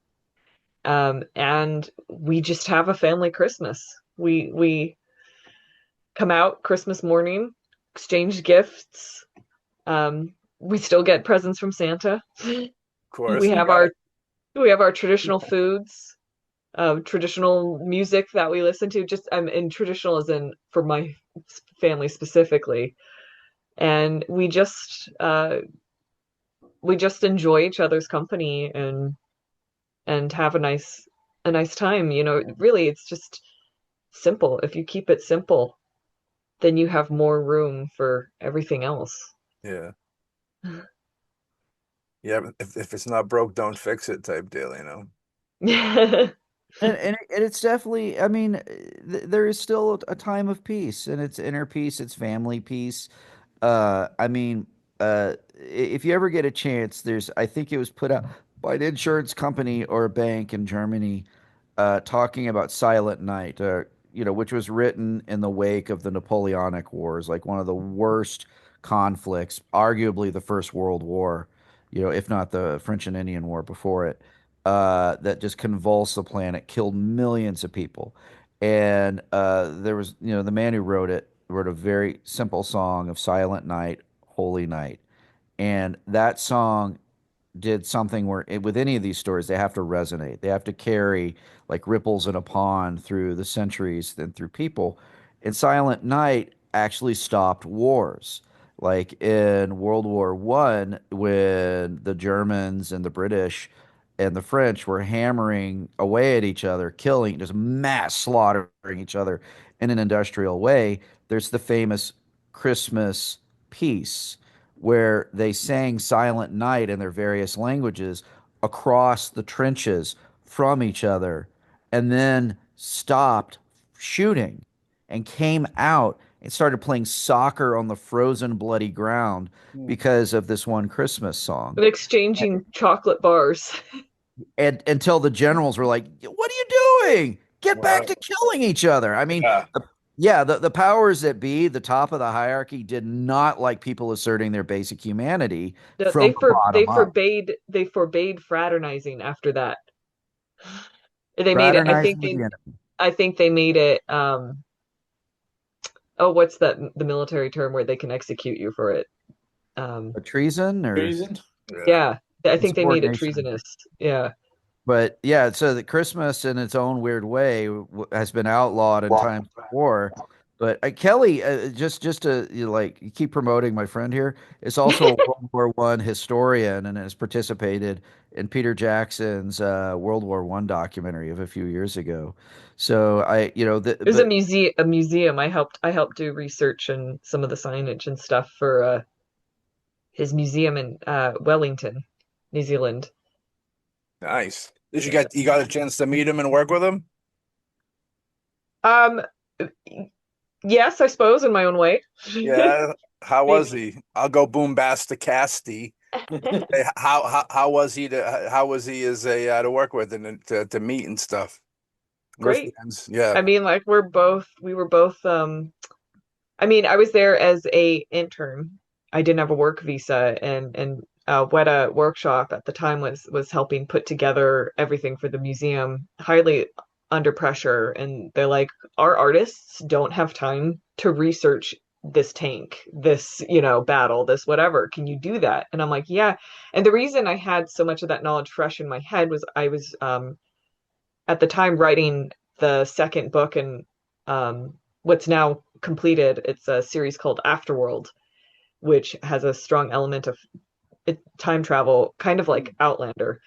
And we just have a family Christmas. We come out Christmas morning, exchange gifts. We still get presents from Santa. Of course. We have our traditional foods, traditional music that we listen to. Just and traditional as in for my family specifically. And we just enjoy each other's company and have a nice time. Really, it's just simple. If you keep it simple, then you have more room for everything else. Yeah. Yeah. If it's not broke, don't fix it type deal. Yeah. And it's definitely, I mean, there is still a time of peace, and it's inner peace, it's family peace. I mean, if you ever get a chance, I think it was put out by an insurance company or a bank in Germany, talking about Silent Night, which was written in the wake of the Napoleonic Wars, like one of the worst conflicts, arguably the First World War, if not the French and Indian War before it, that just convulsed the planet, killed millions of people. And there was, the man who wrote a very simple song of Silent Night, Holy Night. And that song did something where with any of these stories, they have to resonate. They have to carry like ripples in a pond through the centuries and through people. And Silent Night actually stopped wars. Like in World War One, when the Germans and the British and the French were hammering away at each other, killing, just mass slaughtering each other in an industrial way, there's the famous Christmas piece where they sang Silent Night in their various languages across the trenches from each other and then stopped shooting and came out and started playing soccer on the frozen bloody ground because of this one Christmas song. And exchanging chocolate bars. And until the generals were like, "What are you doing? Get back to killing each other." I mean, the powers that be, the top of the hierarchy, did not like people asserting their basic humanity from the bottom up. They forbade fraternizing after that. They made it. I think they made it. What's that? The military term where they can execute you for it. A treason or Treason? Yeah, I think they made it treasonous. Yeah. But yeah, so the Christmas in its own weird way has been outlawed in times of war. But Kelly, just to you keep promoting my friend here, is also a World War I historian and has participated in Peter Jackson's World War I documentary of a few years ago. So There's a museum. I helped do research and some of the signage and stuff for his museum in Wellington, New Zealand. Nice. Did you got a chance to meet him and work with him? Um, yes, I suppose in my own way. Yeah. How was he? I'll go BoomBasticAST. Hey, how was he as a to work with and to meet and stuff? We're Great. friends. Yeah. I mean, like we were both I mean, I was there as a intern. I didn't have a work visa, and Weta Workshop at the time was helping put together everything for the museum, highly under pressure. And they're like, our artists don't have time to research this tank, this, battle, this whatever. Can you do that? And I'm like, yeah. And the reason I had so much of that knowledge fresh in my head was I was at the time writing the second book and what's now completed. It's a series called Afterworld, which has a strong element of time travel, kind of like Outlander.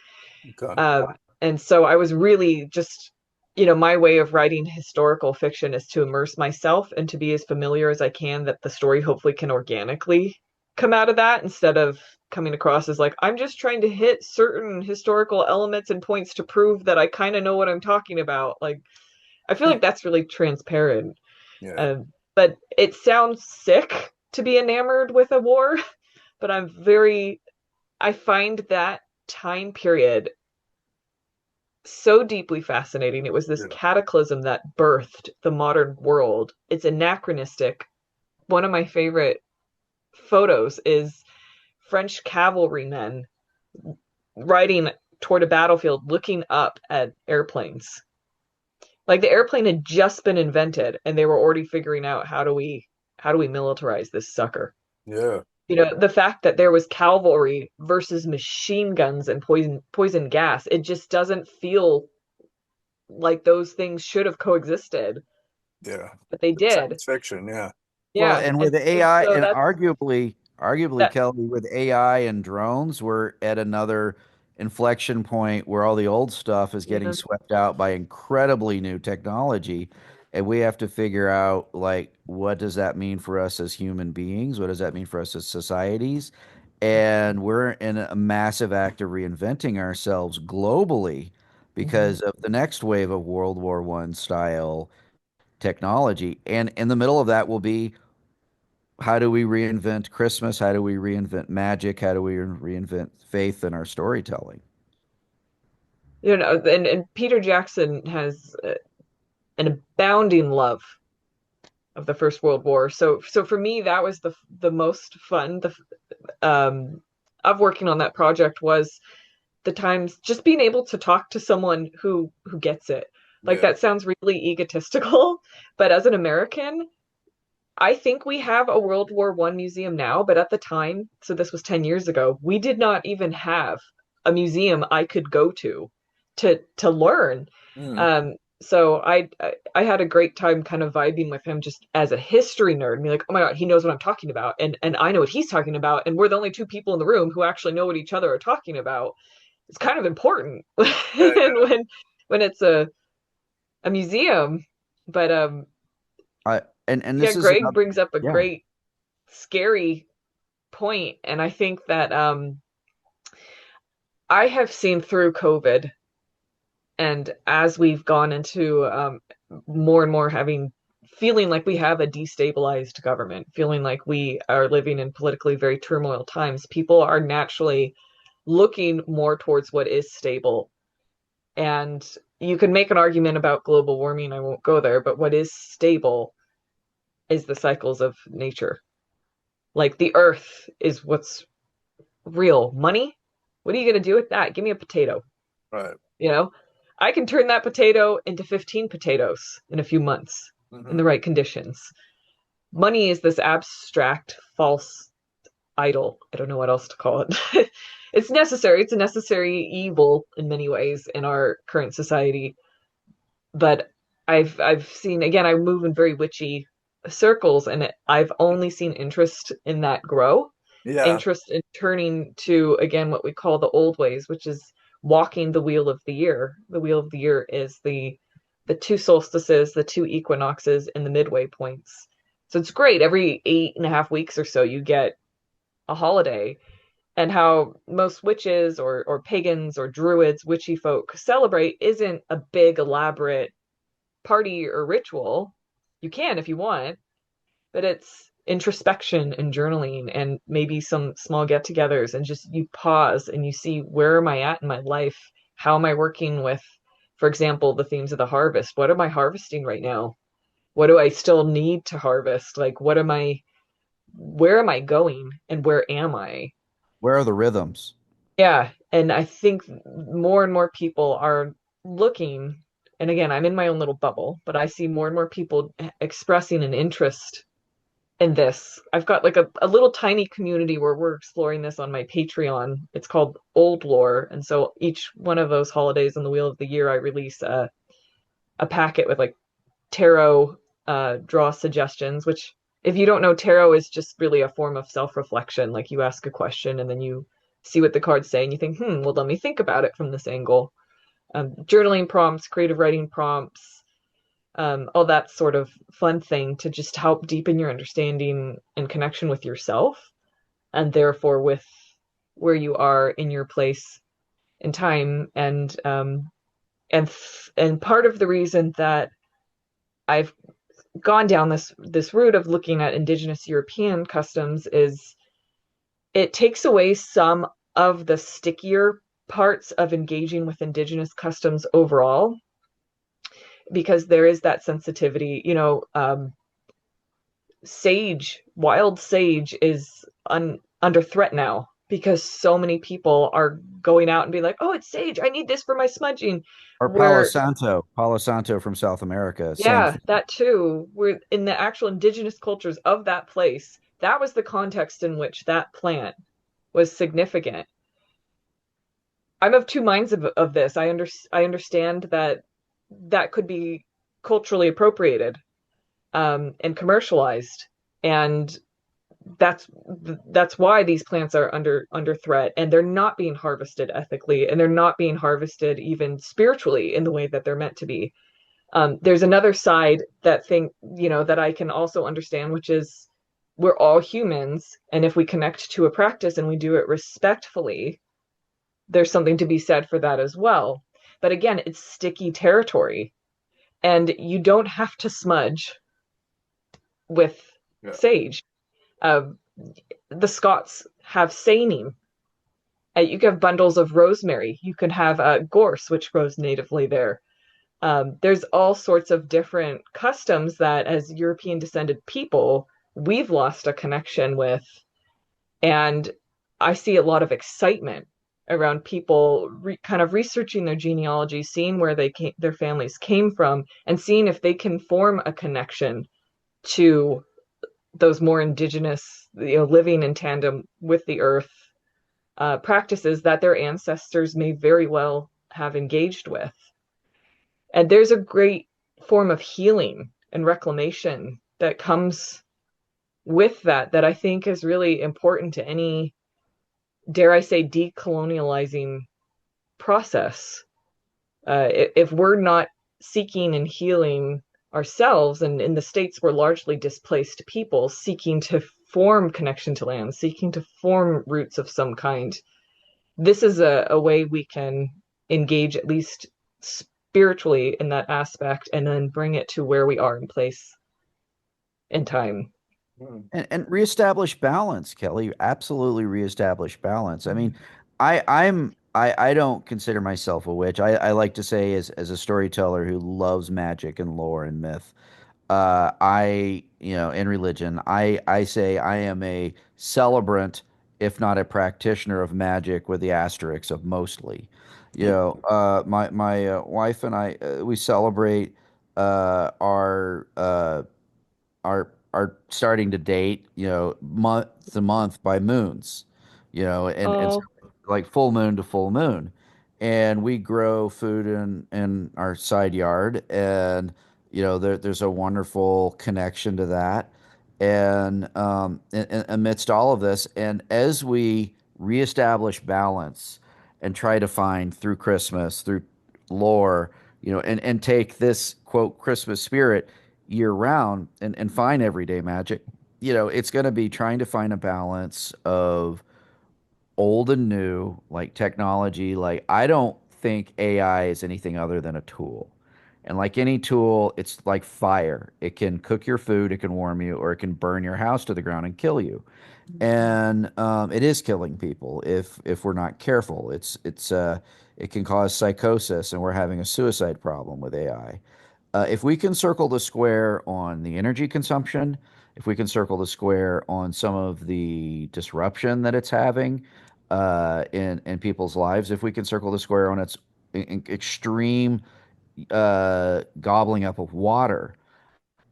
Okay. And so I was really just, my way of writing historical fiction is to immerse myself and to be as familiar as I can, that the story hopefully can organically come out of that, instead of coming across as like, I'm just trying to hit certain historical elements and points to prove that I kind of know what I'm talking about. Like, I feel like that's really transparent. Yeah. But it sounds sick to be enamored with a war, but I find that time period so deeply fascinating. It was this cataclysm that birthed the modern world. It's anachronistic. One of my favorite photos is French cavalrymen riding toward a battlefield, looking up at airplanes. Like the airplane had just been invented, and they were already figuring out how do we militarize this sucker. Yeah. The fact that there was cavalry versus machine guns and poison gas, it just doesn't feel like those things should have coexisted. Yeah. But they did. Science fiction, yeah. Yeah. Well, and with AI, so and that's arguably, that. Kelly, with AI and drones, we're at another inflection point where all the old stuff is getting Yeah. swept out by incredibly new technology. And we have to figure out, like, what does that mean for us as human beings? What does that mean for us as societies? And we're in a massive act of reinventing ourselves globally because of the next wave of World War I style technology. And in the middle of that will be, how do we reinvent Christmas? How do we reinvent magic? How do we reinvent faith in our storytelling? And Peter Jackson has an abounding love of the First World War. So for me, that was the most fun. Of working on that project was the times just being able to talk to someone who gets it. Like, that sounds really egotistical, but as an American, I think we have a World War I museum now, but at the time, so this was 10 years ago, we did not even have a museum I could go to learn. So I had a great time kind of vibing with him just as a history nerd, and be like, oh my God, he knows what I'm talking about, and I know what he's talking about, and we're the only two people in the room who actually know what each other are talking about. It's kind of important when it's a museum. But and this is Greg another, brings up a great scary point, and I think that I have seen through COVID, and as we've gone into more and more feeling like we have a destabilized government, feeling like we are living in politically very turmoil times, people are naturally looking more towards what is stable. And you can make an argument about global warming, I won't go there, but what is stable is the cycles of nature. Like, the earth is what's real. Money, what are you going to do with that? Give me a potato. Right. I can turn that potato into 15 potatoes in a few months in the right conditions. Money is this abstract, false idol. I don't know what else to call it. it's necessary. It's a necessary evil in many ways in our current society. But I've seen, again, I move in very witchy circles, and I've only seen interest in that grow, Yeah. interest in turning to, again, what we call the old ways, which is walking the wheel of the year. The wheel of the year is the two solstices, the two equinoxes, and the midway points. So it's great. Every 8.5 weeks or so, you get a holiday. And how most witches or pagans or druids, witchy folk celebrate isn't a big, elaborate party or ritual. You can if you want, but it's introspection and journaling and maybe some small get-togethers, and just you pause and you see, where am I at in my life? How am I working with, for example, the themes of the harvest? What am I harvesting right now? What do I still need to harvest? Like, where am I going and where am I? Where are the rhythms? Yeah, and I think more and more people are looking, and again, I'm in my own little bubble, but I see more and more people expressing an interest in this. I've got like a little tiny community where we're exploring this on my Patreon. It's called Old Lore, and so each one of those holidays on the Wheel of the Year, I release a packet with like tarot draw suggestions, which, if you don't know, tarot is just really a form of self-reflection. Like, you ask a question and then you see what the cards say and you think, well, let me think about it from this angle. Journaling prompts, creative writing prompts, all that sort of fun thing to just help deepen your understanding and connection with yourself, and therefore with where you are in your place in time. And part of the reason that I've gone down this route of looking at Indigenous European customs is it takes away some of the stickier parts of engaging with Indigenous customs overall, because there is that sensitivity. Wild sage is under threat now, because so many people are going out and being like, oh, it's sage, I need this for my smudging. Or Where Palo Santo from South America, same Yeah, thing. that too. We're in the actual indigenous cultures of that place. That was the context in which that plant was significant. I'm of two minds of this. I understand that that could be culturally appropriated, and commercialized, and that's why these plants are under threat, and they're not being harvested ethically, and they're not being harvested even spiritually in the way that they're meant to be. There's another side that I can also understand, which is, we're all humans, and if we connect to a practice and we do it respectfully, there's something to be said for that as well. But again, it's sticky territory, and you don't have to smudge with sage. Uh, the Scots have saning. You can have bundles of rosemary. You can have gorse, which grows natively there. There's all sorts of different customs that, as European descended people, we've lost a connection with. And I see a lot of excitement around people kind of researching their genealogy, seeing where their families came from, and seeing if they can form a connection to those more indigenous, living in tandem with the earth, practices that their ancestors may very well have engaged with. And there's a great form of healing and reclamation that comes with that I think is really important to any, dare I say, decolonializing process. If we're not seeking and healing ourselves, and in the States we're largely displaced people seeking to form connection to land, seeking to form roots of some kind, this is a way we can engage, at least spiritually, in that aspect, and then bring it to where we are in place in time. And reestablish balance, Kelly. Absolutely reestablish balance. I mean, I don't consider myself a witch. I like to say, as a storyteller who loves magic and lore and myth, in religion, I say I am a celebrant, if not a practitioner of magic, with the asterisks of mostly. My wife and I, we celebrate our starting to date, month to month by moons, and so Oh, like full moon to full moon. And we grow food in our side yard, and there's a wonderful connection to that. And amidst all of this, and as we reestablish balance and try to find through Christmas, through lore, and take this quote Christmas spirit year round and find everyday magic, it's going to be trying to find a balance of old and new, like technology. Like, I don't think AI is anything other than a tool. And like any tool, it's like fire. It can cook your food, it can warm you, or it can burn your house to the ground and kill you. And it is killing people if we're not careful. It can cause psychosis, and we're having a suicide problem with AI. If we can circle the square on the energy consumption, if we can circle the square on some of the disruption that it's having in people's lives, if we can circle the square on its extreme gobbling up of water,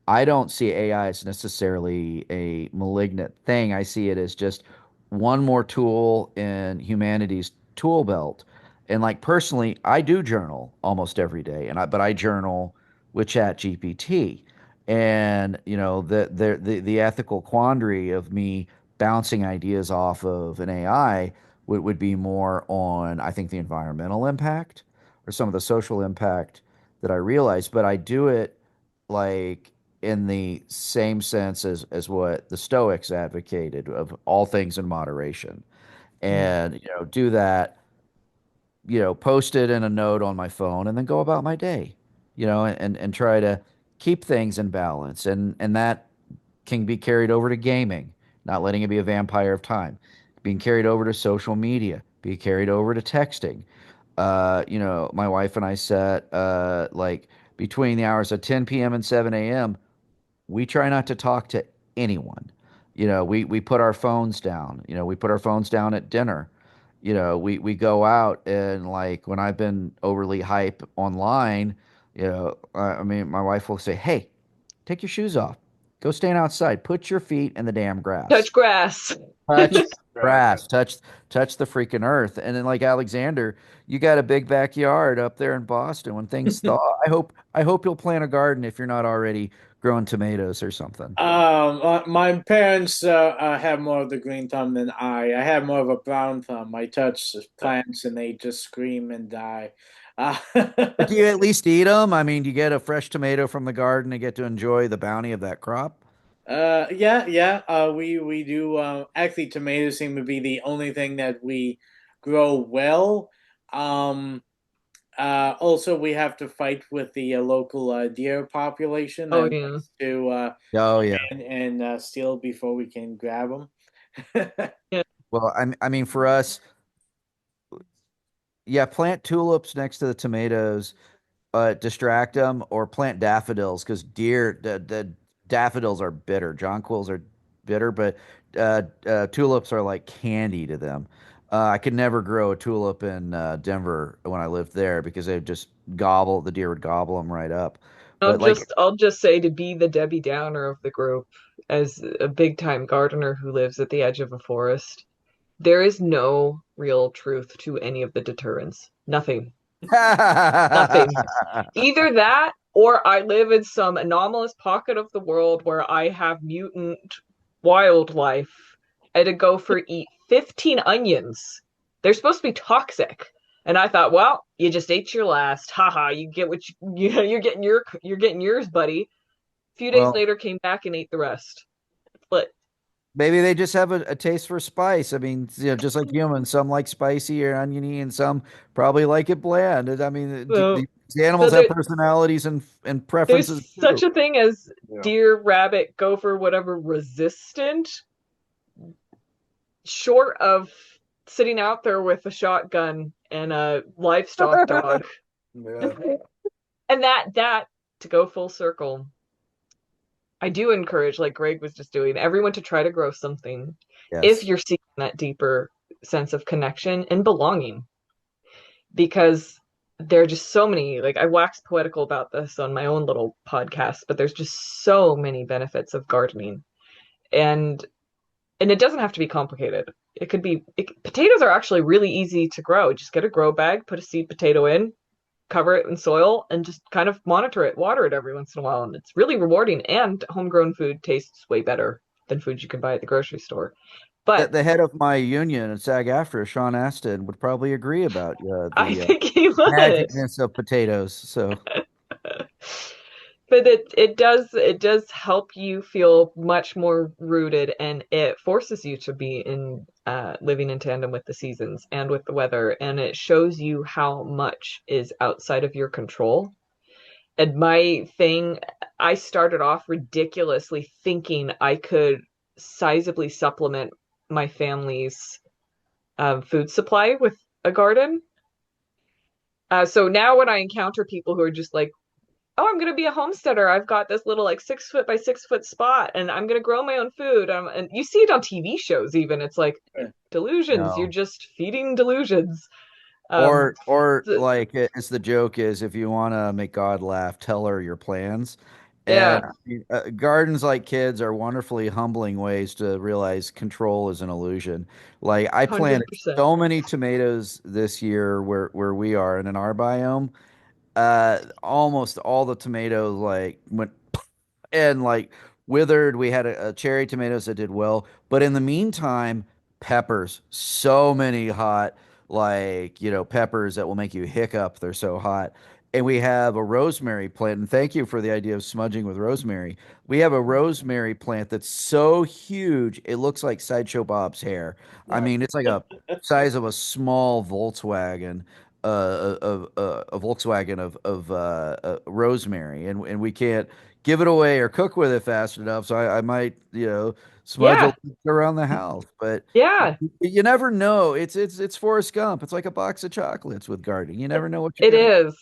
I don't see AI as necessarily a malignant thing. I see it as just one more tool in humanity's tool belt. And like personally, I do journal almost every day, but I journal with Chat GPT. And the ethical quandary of me bouncing ideas off of an AI would be more on, I think, the environmental impact or some of the social impact that I realize. But I do it like in the same sense as what the Stoics advocated, of all things in moderation. And do that, post it in a note on my phone, and then go about my day, and try to keep things in balance. And that can be carried over to gaming, not letting it be a vampire of time, being carried over to social media, be carried over to texting. My wife and I set like between the hours of 10 p.m. and 7 a.m., we try not to talk to anyone. We put our phones down. We put our phones down at dinner. We go out, and like when I've been overly hype online, I mean, my wife will say, "Hey, take your shoes off. Go stand outside. Put your feet in the damn grass. Touch grass. Touch grass. Touch the freaking earth." And then, like Alexander, you got a big backyard up there in Boston. When things thaw, I hope you'll plant a garden if you're not already growing tomatoes or something. My parents have more of the green thumb than I. I have more of a brown thumb. I touch plants and they just scream and die. But do you at least eat them? I mean, do you get a fresh tomato from the garden and get to enjoy the bounty of that crop? Yeah. We do. Actually, tomatoes seem to be the only thing that we grow well. Um, Also, we have to fight with the local deer population Oh that yeah. likes to Oh yeah. and steal before we can grab them. Yeah. Well, I mean, for us, yeah, plant tulips next to the tomatoes, distract them, or plant daffodils, because the daffodils are bitter. Jonquils are bitter, but tulips are like candy to them. I could never grow a tulip in Denver when I lived there, because the deer would gobble them right up. But like, I'll just say, to be the Debbie Downer of the group, as a big time gardener who lives at the edge of a forest, there is no real truth to any of the deterrents. Nothing. Nothing. Either that, or I live in some anomalous pocket of the world where I have mutant wildlife. I had to go for eat 15 onions. They're supposed to be toxic. And I thought, well, you just ate your last. Haha, you get what you're getting yours, buddy. A few days well, later, came back and ate the rest. But maybe they just have a taste for spice. I mean, just like humans, some like spicy or oniony, and some probably like it bland. I mean, so, the animals have personalities and preferences there's such too. a thing as Yeah. deer, rabbit, gopher, whatever, resistant, short of sitting out there with a shotgun and a livestock dog. Yeah. And that to go full circle, I do encourage, like Greg was just doing, everyone to try to grow something if Yes. you're seeking that deeper sense of connection and belonging. Because there are just so many, like, I wax poetical about this on my own little podcast, but there's just so many benefits of gardening. And it doesn't have to be complicated. it could be potatoes are actually really easy to grow. Just get a grow bag, put a seed potato in, cover it in soil, and just kind of monitor it, water it every once in a while. And it's really rewarding. And homegrown food tastes way better than food you can buy at the grocery store. But The head of my union at SAG-AFTRA, Sean Astin, would probably agree about I the think he would. magicness of potatoes. So But it does help you feel much more rooted, and it forces you to be in living in tandem with the seasons and with the weather, and it shows you how much is outside of your control. And my thing, I started off ridiculously thinking I could sizably supplement my family's food supply with a garden. So now when I encounter people who are just like, oh, I'm gonna be a homesteader. I've got this little like 6 foot by 6 foot spot, and I'm gonna grow my own food. And you see it on TV shows, even. It's like delusions. You're no. just feeding delusions. Or So- like it's the joke is if you want to make God laugh, tell her your plans. And yeah, gardens like kids are wonderfully humbling ways to realize control is an illusion. Like I planted 100%. so many tomatoes this year where we are and in our biome, almost all the tomatoes like went and like withered. We had a cherry tomatoes that did well, but in the meantime, peppers, so many hot, like peppers that will make you hiccup. They're so hot. And we have a rosemary plant. And thank you for the idea of smudging with rosemary. We have a rosemary plant that's so huge, it looks like Sideshow Bob's hair. I mean, it's like a size of a small Volkswagen, a Volkswagen of rosemary, and we can't give it away or cook with it fast enough. So I might, smudge a Yeah, little bit around the house. But yeah, you never know. It's Forrest Gump. It's like a box of chocolates with gardening. You never know what you're it gonna. is.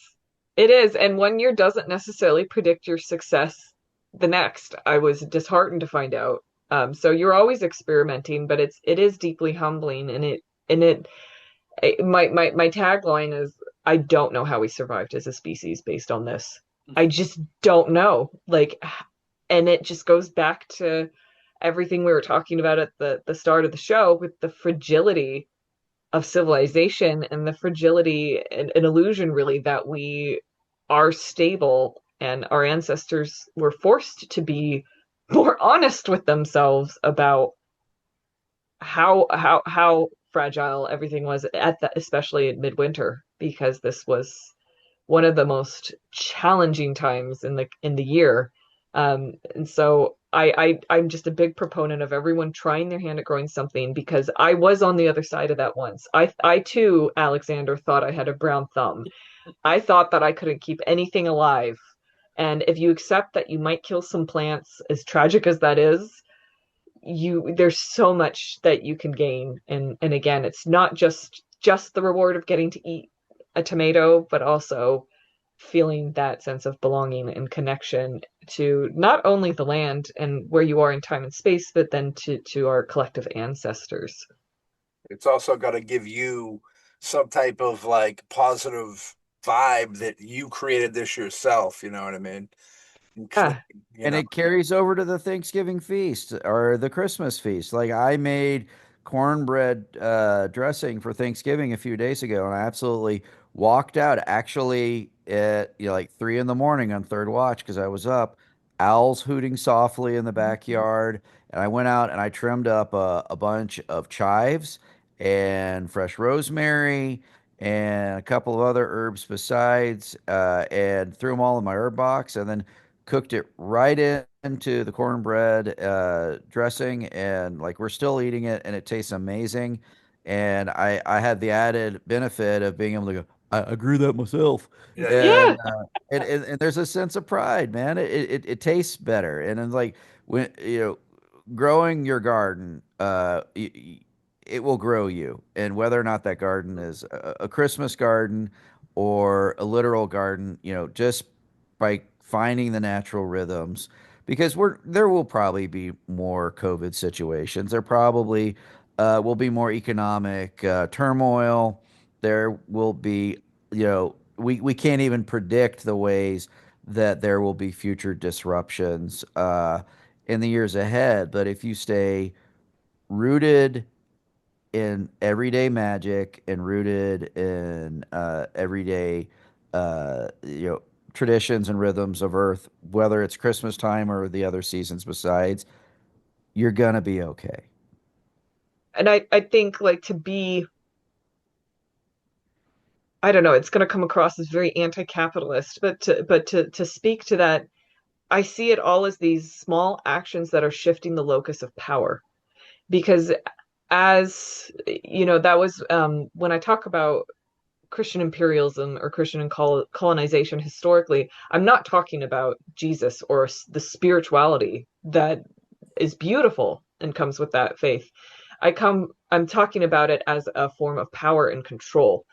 It is. And 1 year doesn't necessarily predict your success the next. I was disheartened to find out. So you're always experimenting, but it is deeply humbling, my tagline is, I don't know how we survived as a species based on this. I just don't know. Like, and it just goes back to everything we were talking about at the start of the show with the fragility of civilization and the fragility and an illusion really that we are stable, and our ancestors were forced to be more honest with themselves about how fragile everything was at the, especially in midwinter, because this was one of the most challenging times in the year. And so I'm just a big proponent of everyone trying their hand at growing something, because I was on the other side of that once. I too, Alexander, thought I had a brown thumb. I thought that I couldn't keep anything alive. And if you accept that you might kill some plants, as tragic as that is, there's so much that you can gain. And again, it's not just the reward of getting to eat a tomato, but also feeling that sense of belonging and connection to not only the land and where you are in time and space, but then to our collective ancestors. It's also got to give you some type of like positive vibe that you created this yourself. You know what I mean? Yeah, You And know, it carries over to the Thanksgiving feast or the Christmas feast. Like I made cornbread dressing for Thanksgiving a few days ago, and I absolutely walked out actually at like 3 in the morning on third watch because I was up. Owls hooting softly in the backyard, and I went out and I trimmed up a bunch of chives and fresh rosemary and a couple of other herbs besides, and threw them all in my herb box, and then cooked it right into the cornbread dressing, and like we're still eating it, and it tastes amazing. And I had the added benefit of being able to go, I grew that myself, yeah, yeah. yeah, and there's a sense of pride, man. It tastes better, and it's like when growing your garden, it will grow you. And whether or not that garden is a Christmas garden or a literal garden, just by finding the natural rhythms, because there will probably be more COVID situations. There probably will be more economic turmoil. There will be, we can't even predict the ways that there will be future disruptions in the years ahead. But if you stay rooted in everyday magic and rooted in everyday traditions and rhythms of Earth, whether it's Christmas time or the other seasons besides, you're gonna be okay. And I think like to be, I don't know, it's going to come across as very anti-capitalist, but to speak to that, I see it all as these small actions that are shifting the locus of power. Because as you know, that was when I talk about Christian imperialism or Christian colonization historically, I'm not talking about Jesus or the spirituality that is beautiful and comes with that faith. I'm talking about it as a form of power and control,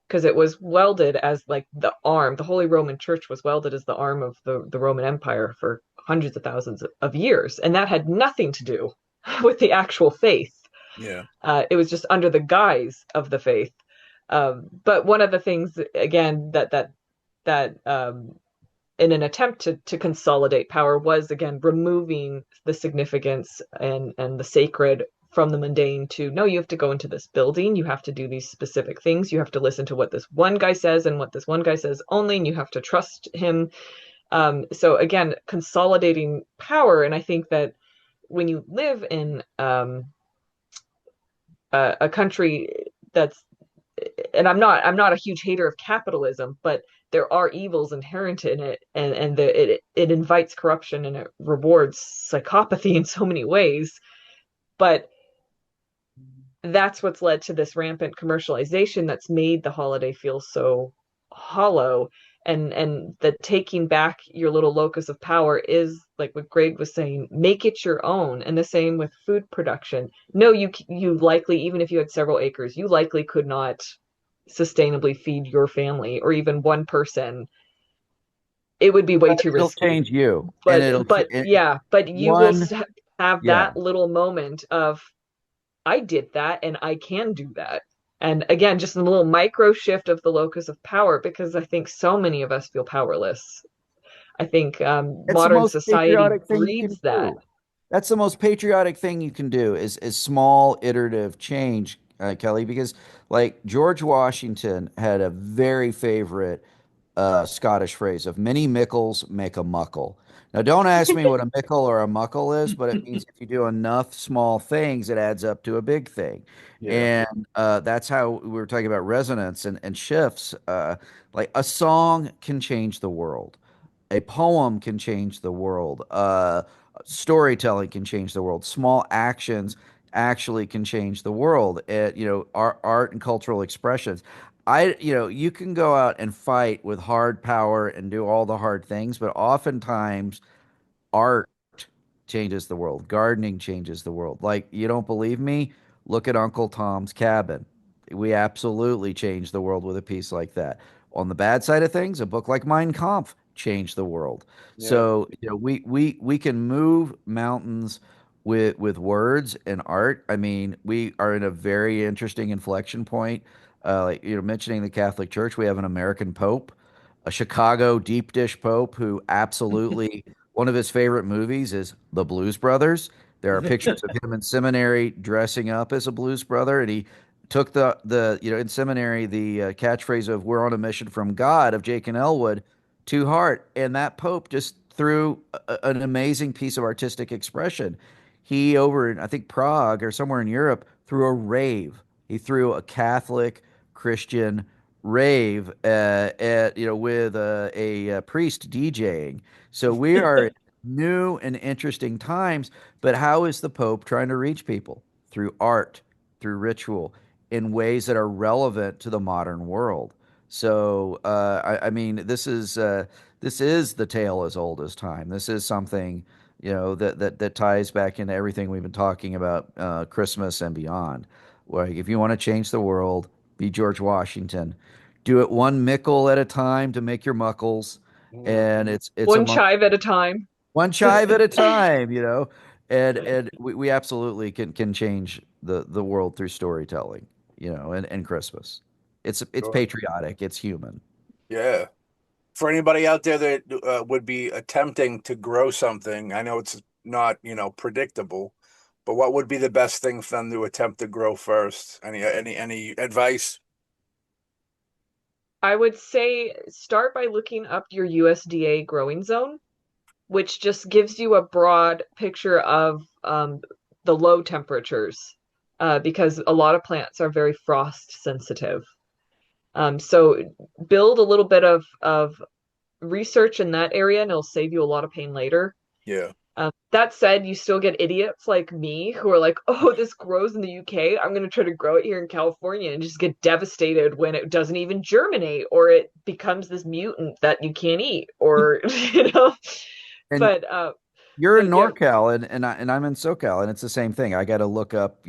because it was welded as like the arm. The Holy Roman Church was welded as the arm of the Roman Empire for hundreds of thousands of years, and that had nothing to do with the actual faith. Yeah. It was just under the guise of the faith. But one of the things, again, that in an attempt to consolidate power was, again, removing the significance and the sacred from the mundane to, no, you have to go into this building, you have to do these specific things, you have to listen to what this one guy says and what this one guy says only, and you have to trust him. So again, consolidating power. And I think that when you live in a country that's, and I'm not a huge hater of capitalism, but there are evils inherent in it, and it invites corruption and it rewards psychopathy in so many ways. But that's what's led to this rampant commercialization that's made the holiday feel so hollow. And the taking back your little locus of power is like what Greg was saying, make it your own. And the same with food production. No, you likely, even if you had several acres, you likely could not sustainably feed your family or even one person. It would be way too It'll risky. change you, But and but you will one, have yeah. that little moment of, I did that and I can do that. And again, just a little micro shift of the locus of power, because I think so many of us feel powerless. I think It's the modern most society patriotic thing you breeds can that. do. That's the most patriotic thing you can do is small iterative change, Kelly, because like George Washington had a very favorite Scottish phrase of many mickles make a muckle. Now, don't ask me what a mickle or a muckle is, but it means if you do enough small things, it adds up to a big thing. Yeah. And that's how we were talking about resonance and shifts. Like a song can change the world. A poem can change the world. Storytelling can change the world. Small actions actually can change the world. Art and cultural expressions. You can go out and fight with hard power and do all the hard things, but oftentimes art changes the world. Gardening changes the world. Like, you don't believe me? Look at Uncle Tom's Cabin. We absolutely changed the world with a piece like that. On the bad side of things, a book like Mein Kampf changed the world. Yeah. So, we can move mountains with words and art. I mean, we are in a very interesting inflection point. Like, mentioning the Catholic Church, we have an American Pope, a Chicago deep dish Pope who absolutely one of his favorite movies is The Blues Brothers. There are pictures of him in seminary dressing up as a blues brother, and he took the in seminary the catchphrase of "We're on a mission from God" of Jake and Elwood to heart, and that Pope just threw an amazing piece of artistic expression. He over in I think Prague or somewhere in Europe threw a rave. He threw a Catholic Christian rave with a priest DJing. So we are in new and interesting times, but how is the Pope trying to reach people? Through art, through ritual, in ways that are relevant to the modern world. So I mean, this is the tale as old as time. This is something that ties back into everything we've been talking about, Christmas and beyond. Like, if you want to change the world, be George Washington. Do it one mickle at a time to make your muckles, and it's a One chive at a time. one chive at a time, and we absolutely can change the world through storytelling, and Christmas. It's Sure. patriotic, it's human. Yeah. For anybody out there that would be attempting to grow something, I know it's not, predictable, But what would be the best thing for them to attempt to grow first? Any advice? I would say start by looking up your USDA growing zone, which just gives you a broad picture of the low temperatures, because a lot of plants are very frost sensitive. So build a little bit of research in that area, and it'll save you a lot of pain later. Yeah. That said, you still get idiots like me who are like, oh, this grows in the UK. I'm going to try to grow it here in California and just get devastated when it doesn't even germinate or it becomes this mutant that you can't eat or, you know. And But you're in yeah, NorCal and I'm in SoCal, and it's the same thing. I got to look up,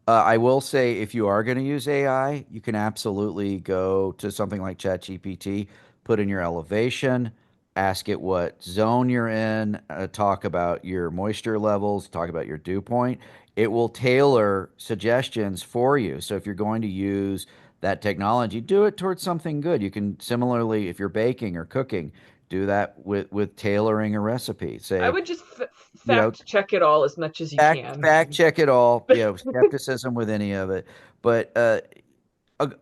I will say if you are going to use AI, you can absolutely go to something like ChatGPT, put in your elevation, ask it what zone you're in, talk about your moisture levels, talk about your dew point. It will tailor suggestions for you. So if you're going to use that technology, do it towards something good. You can similarly, if you're baking or cooking, do that with tailoring a recipe. I Say, would just you know, fact check it all as much as you can. fact check it all. Skepticism with any of it. But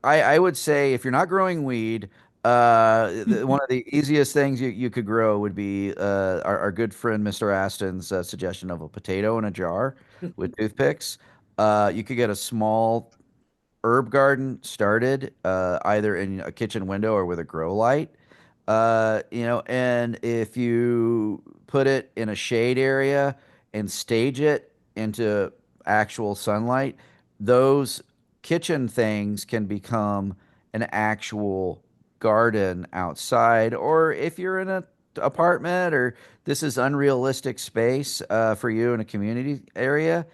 I would say if you're not growing weed, one of the easiest things you could grow would be our good friend Mr. Aston's suggestion of a potato in a jar with toothpicks. You could get a small herb garden started either in a kitchen window or with a grow light. And if you put it in a shade area and stage it into actual sunlight, those kitchen things can become an actual garden outside. Or if you're in an apartment or this is unrealistic space for you in a community area,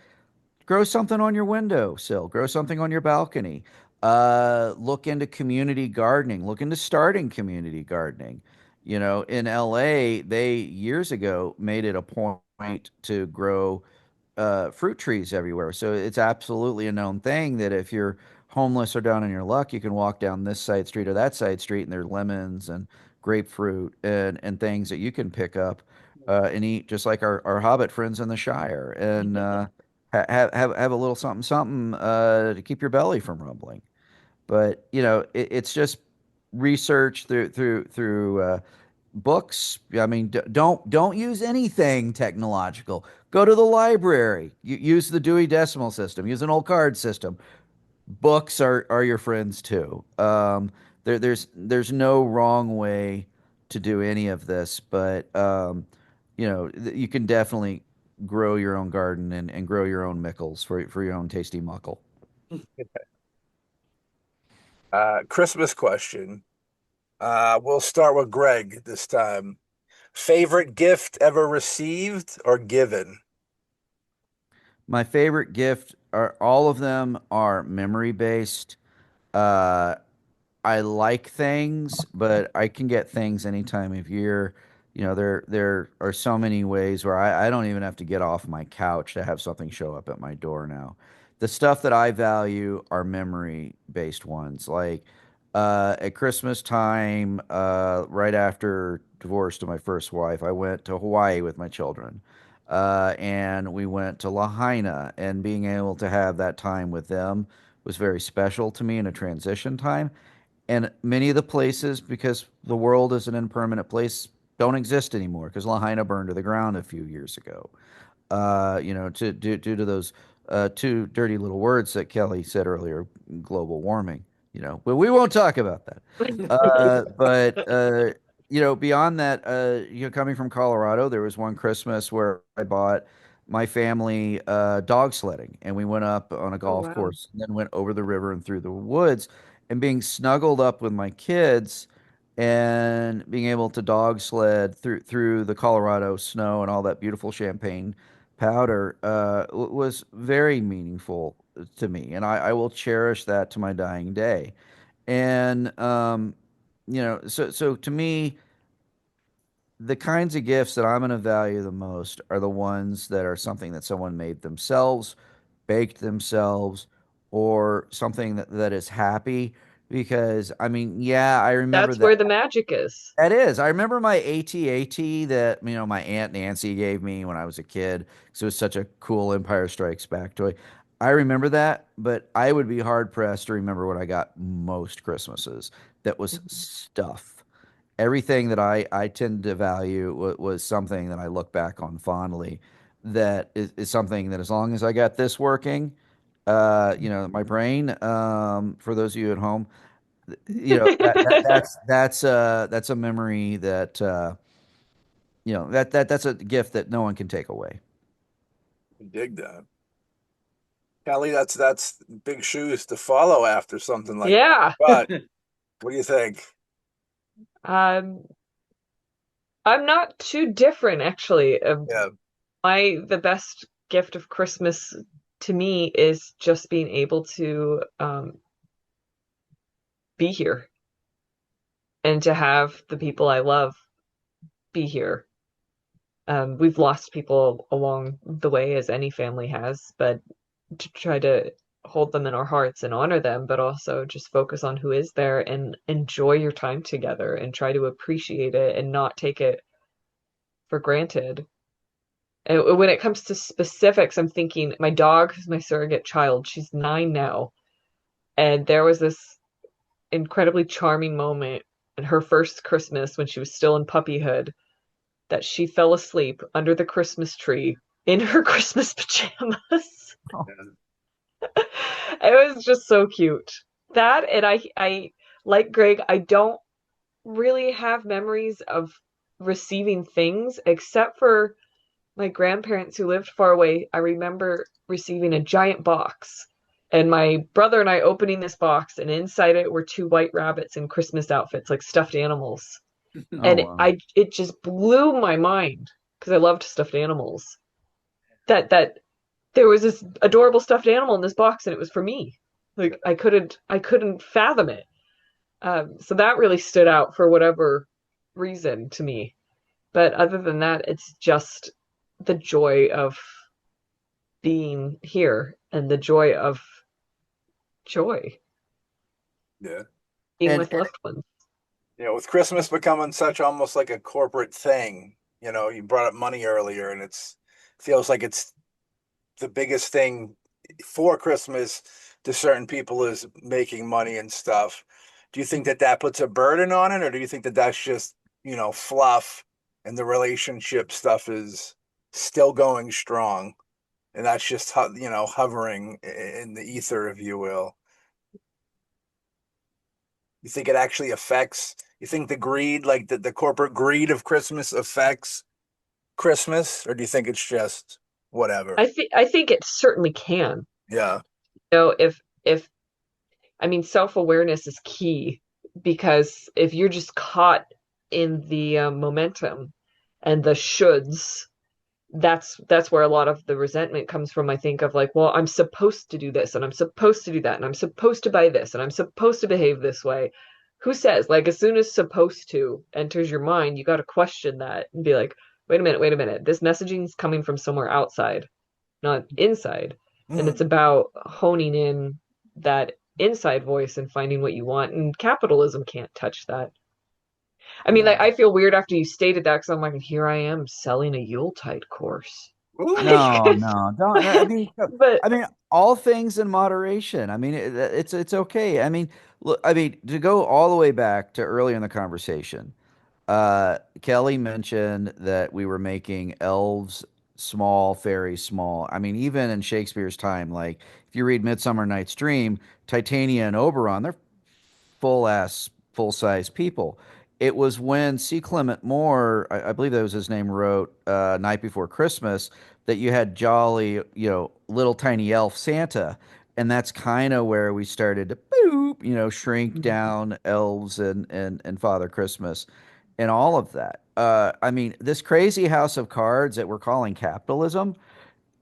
grow something on your windowsill, grow something on your balcony. Look into community gardening, look into starting community gardening. In LA, they years ago made it a point to grow fruit trees everywhere. So it's absolutely a known thing that if you're homeless or down on your luck, you can walk down this side street or that side street, and there's lemons and grapefruit and things that you can pick up and eat, just like our Hobbit friends in the Shire. And have a little something something to keep your belly from rumbling. But it's just research through books. I mean, don't use anything technological. Go to the library. Use the Dewey Decimal System. Use an old card system. Books are your friends too. There's no wrong way to do any of this, but you can definitely grow your own garden and grow your own mickles for your own tasty muckle. Christmas question. We'll start with Greg this time. Favorite gift ever received or given? My favorite gift are all of them are memory based. Uh, I like things, but I can get things any time of year. There are so many ways where I don't even have to get off my couch to have something show up at my door now. The stuff that I value are memory based ones. Like at Christmas time, right after divorce to my first wife, I went to Hawaii with my children. And we went to Lahaina, and being able to have that time with them was very special to me in a transition time. And many of the places, because the world is an impermanent place, don't exist anymore because Lahaina burned to the ground a few years ago. Due to those two dirty little words that Kelly said earlier, global warming. But we won't talk about that. But beyond that, coming from Colorado, there was one Christmas where I bought my family dog sledding, and we went up on a Oh, golf wow. course, and then went over the river and through the woods, and being snuggled up with my kids and being able to dog sled through the Colorado snow and all that beautiful champagne powder was very meaningful to me, and I will cherish that to my dying day. And so to me, the kinds of gifts that I'm going to value the most are the ones that are something that someone made themselves, baked themselves, or something that is happy. because I mean, yeah, I remember That's where that. the magic is. That is. I remember my AT-AT that, my Aunt Nancy gave me when I was a kid because it was such a cool Empire Strikes Back toy. I remember that, but I would be hard pressed to remember what I got most Christmases. That was stuff. Everything that I tend to value was something that I look back on fondly. That is something that, as long as I got this working, my brain, for those of you at home, that's a memory that, that's a gift that no one can take away. Dig that. Kelly, that's big shoes to follow after something like Yeah. that. But what do you think? Um, I'm not too different actually. Yeah. The best gift of Christmas to me is just being able to be here and to have the people I love be here. We've lost people along the way, as any family has, but to try to hold them in our hearts and honor them, but also just focus on who is there and enjoy your time together and try to appreciate it and not take it for granted. And when it comes to specifics, I'm thinking my dog is my surrogate child. She's 9 now. And there was this incredibly charming moment in her first Christmas when she was still in puppyhood that she fell asleep under the Christmas tree in her Christmas pajamas. Oh. It was just so cute. That, and I like Greg, I don't really have memories of receiving things except for my grandparents who lived far away. I remember receiving a giant box and my brother and I opening this box, and inside it were 2 white rabbits in Christmas outfits, like stuffed animals. Oh, And wow. it just blew my mind because I loved stuffed animals. That there was this adorable stuffed animal in this box and it was for me. Like I couldn't fathom it. So that really stood out for whatever reason to me. But other than that, it's just the joy of being here and the joy of joy, Yeah. being And with loved ones. With Christmas becoming such almost like a corporate thing, you brought up money earlier, and feels like it's the biggest thing for Christmas to certain people is making money and stuff. Do you think that puts a burden on it, or do you think that that's just, fluff, and the relationship stuff is still going strong, and that's just, hovering in the ether, if you will? You think it actually affects, you think the greed, like the corporate greed of Christmas affects Christmas, or do you think it's just whatever? I think it certainly can. Yeah. If I mean, self-awareness is key because if you're just caught in the momentum and the shoulds, that's where a lot of the resentment comes from. I think of like, well, I'm supposed to do this and I'm supposed to do that and I'm supposed to buy this and I'm supposed to behave this way. Who says? Like, as soon as supposed to enters your mind, you got to question that and be like, wait a minute. This messaging is coming from somewhere outside, not inside. And it's about honing in that inside voice and finding what you want. And capitalism can't touch that. I mean, like, I feel weird after you stated that because I'm like, here I am selling a Yuletide course. No, no, don't. But I mean, all things in moderation. I mean, it's okay. I mean, look, I mean, to go all the way back to earlier in the conversation, Kelly mentioned that we were making elves small, fairies small. I mean, even in Shakespeare's time, like if you read *Midsummer Night's Dream*, Titania and Oberon, they're full size people. It was when C. Clement Moore, I believe that was his name, wrote Night Before Christmas, that you had jolly, little tiny elf Santa. And that's kind of where we started to boop, shrink down elves and Father Christmas and all of that. I mean, this crazy house of cards that we're calling capitalism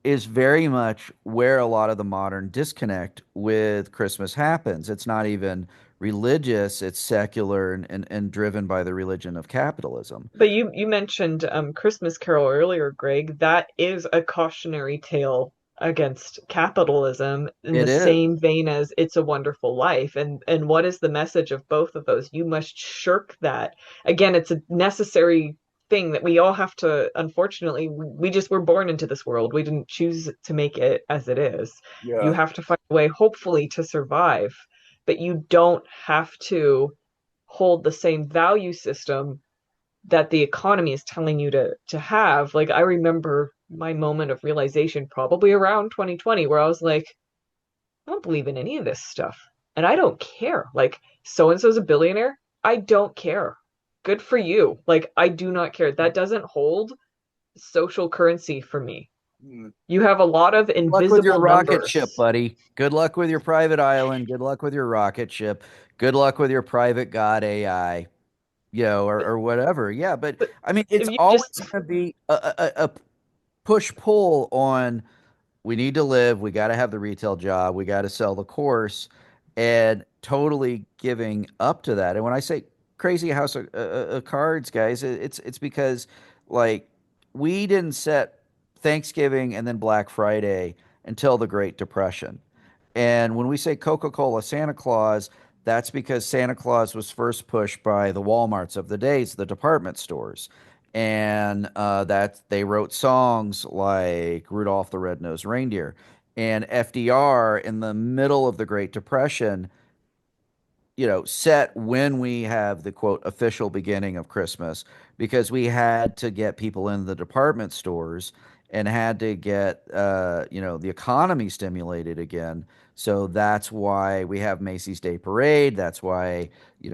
is very much where a lot of the modern disconnect with Christmas happens. It's not even religious, it's secular and driven by the religion of capitalism. but you mentioned Christmas Carol earlier, Greg. That is a cautionary tale against capitalism in the It is. same vein as It's a Wonderful Life. And what is the message of both of those? You must shirk that. Again, it's a necessary thing that we all have to, unfortunately, we just were born into this world. We didn't choose to make it as it is. You Yeah. have to find a way, hopefully, to survive, but you don't have to hold the same value system that the economy is telling you to have. Like, I remember my moment of realization probably around 2020 where I was like, I don't believe in any of this stuff. And I don't care. Like, so and so's a billionaire. I don't care. Good for you. Like, I do not care. That doesn't hold social currency for me. Mm. You have a lot of Good luck with your invisible rocket ship, numbers. buddy. Good luck with your private island. Good luck with your rocket ship. Good luck with your private god AI, or whatever. Yeah, but But I mean, it's if you always just going to be a push pull on, we need to live, we got to have the retail job, we got to sell the course, and totally giving up to that. And when I say crazy house of cards, guys, it's because, like, we didn't set Thanksgiving and then Black Friday until the Great Depression. And when we say Coca-Cola Santa Claus, that's because Santa Claus was first pushed by the Walmarts of the days, the department stores. And that they wrote songs like Rudolph the Red-Nosed Reindeer. And FDR, in the middle of the Great Depression, set when we have the quote official beginning of Christmas, because we had to get people in the department stores and had to get the economy stimulated again. So that's why we have Macy's Day Parade. That's why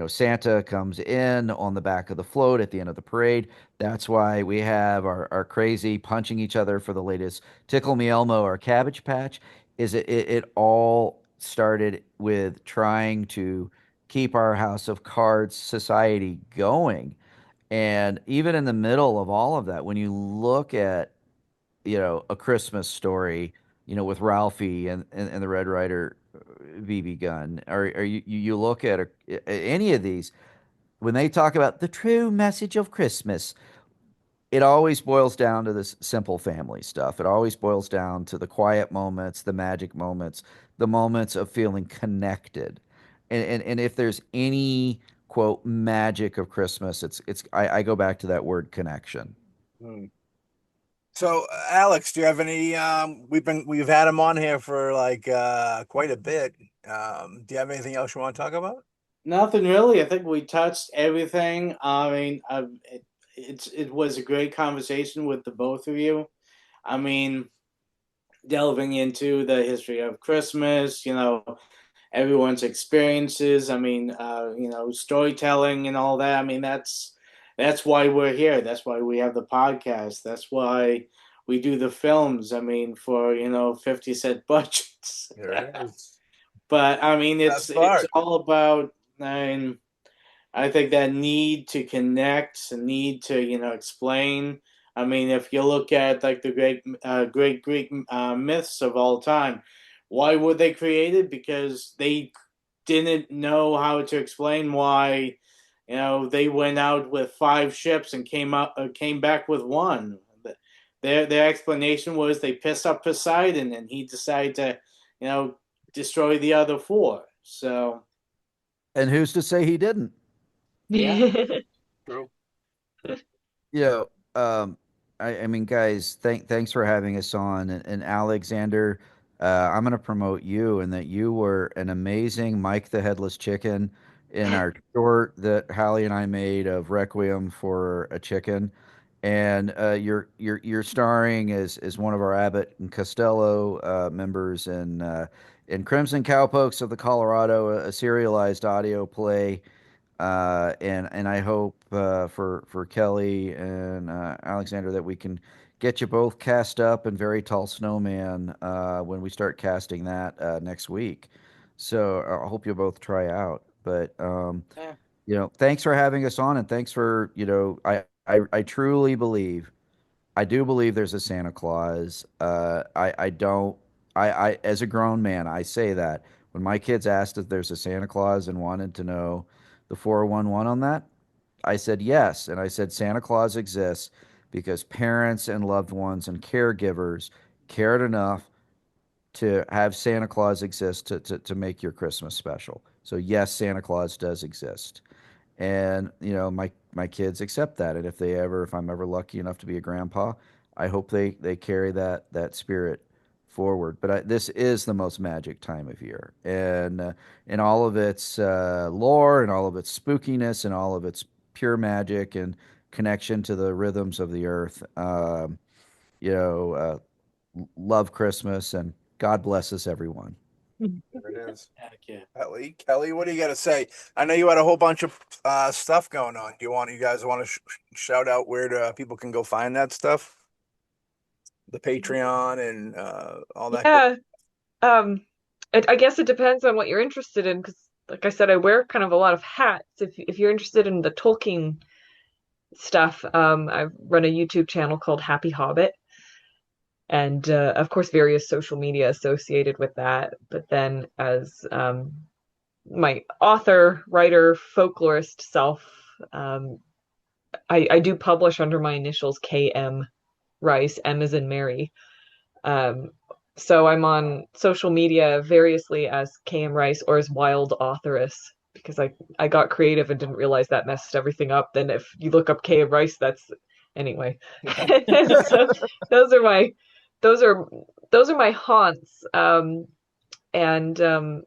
Santa comes in on the back of the float at the end of the parade. That's why we have our crazy punching each other for the latest Tickle Me Elmo or Cabbage Patch. It all started with trying to keep our House of Cards society going. And even in the middle of all of that, when you look at, A Christmas Story, with Ralphie and the Red Ryder BB gun, or you look at any of these, when they talk about the true message of Christmas, it always boils down to this simple family stuff. It always boils down to the quiet moments, the magic moments, the moments of feeling connected. And if there's any quote magic of Christmas, I go back to that word connection. Mm. So, Alex, do you have any? We've had him on here for like quite a bit. Do you have anything else you want to talk about? Nothing really. I think we touched everything. I mean, it was a great conversation with the both of you. I mean, delving into the history of Christmas, everyone's experiences. I mean, storytelling and all that. I mean, that's why we're here. That's why we have the podcast. That's why we do the films. I mean, for 50-cent budgets. There it is. But I mean, That's it's part. all about. I think that need to connect, a need to explain. I mean, if you look at like the great Greek myths of all time, why were they created? Because they didn't know how to explain why they went out with 5 ships and came back with one. Their explanation was they pissed off Poseidon and he decided to destroy the other four. So And who's to say he didn't? yeah. True. Yeah. Um, I mean, guys, thanks for having us on. And Alexander, I'm going to promote you and that you were an amazing Mike the Headless Chicken in our short that Hallie and I made of Requiem for a Chicken. And you're starring as one of our Abbott and Costello members in Crimson Cowpokes of the Colorado, a serialized audio play. And I hope for Kelly and Alexander that we can get you both cast up in Very Tall Snowman when we start casting that next week. So I hope you both try out. But Yeah. thanks for having us on, and thanks for I truly believe, I do believe there's a Santa Claus. I don't. As a grown man, I say that when my kids asked if there's a Santa Claus and wanted to know the 411 on that, I said yes. And I said Santa Claus exists because parents and loved ones and caregivers cared enough to have Santa Claus exist to make your Christmas special. So yes, Santa Claus does exist. And my kids accept that. And if I'm ever lucky enough to be a grandpa, I hope they carry that spirit forward. But this is the most magic time of year, and in all of its lore and all of its spookiness and all of its pure magic and connection to the rhythms of the earth. You know, love Christmas, and God bless us, everyone. There it is. Heck yeah. Kelly, what do you got to say? I know you had a whole bunch of stuff going on. Do you guys want to shout out where people can go find that stuff? The Patreon and all that. Yeah. I guess it depends on what you're interested in, because like I said, I wear kind of a lot of hats. If you're interested in the Tolkien stuff, I run a YouTube channel called Happy Hobbit, and of course various social media associated with that. But then as my author, writer, folklorist self, I do publish under my initials KM Rice, M as in Mary. So I'm on social media variously as KM Rice or as Wild Authoress, because I got creative and didn't realize that messed everything up. Then if you look up KM Rice, that's anyway. So those are my haunts. And my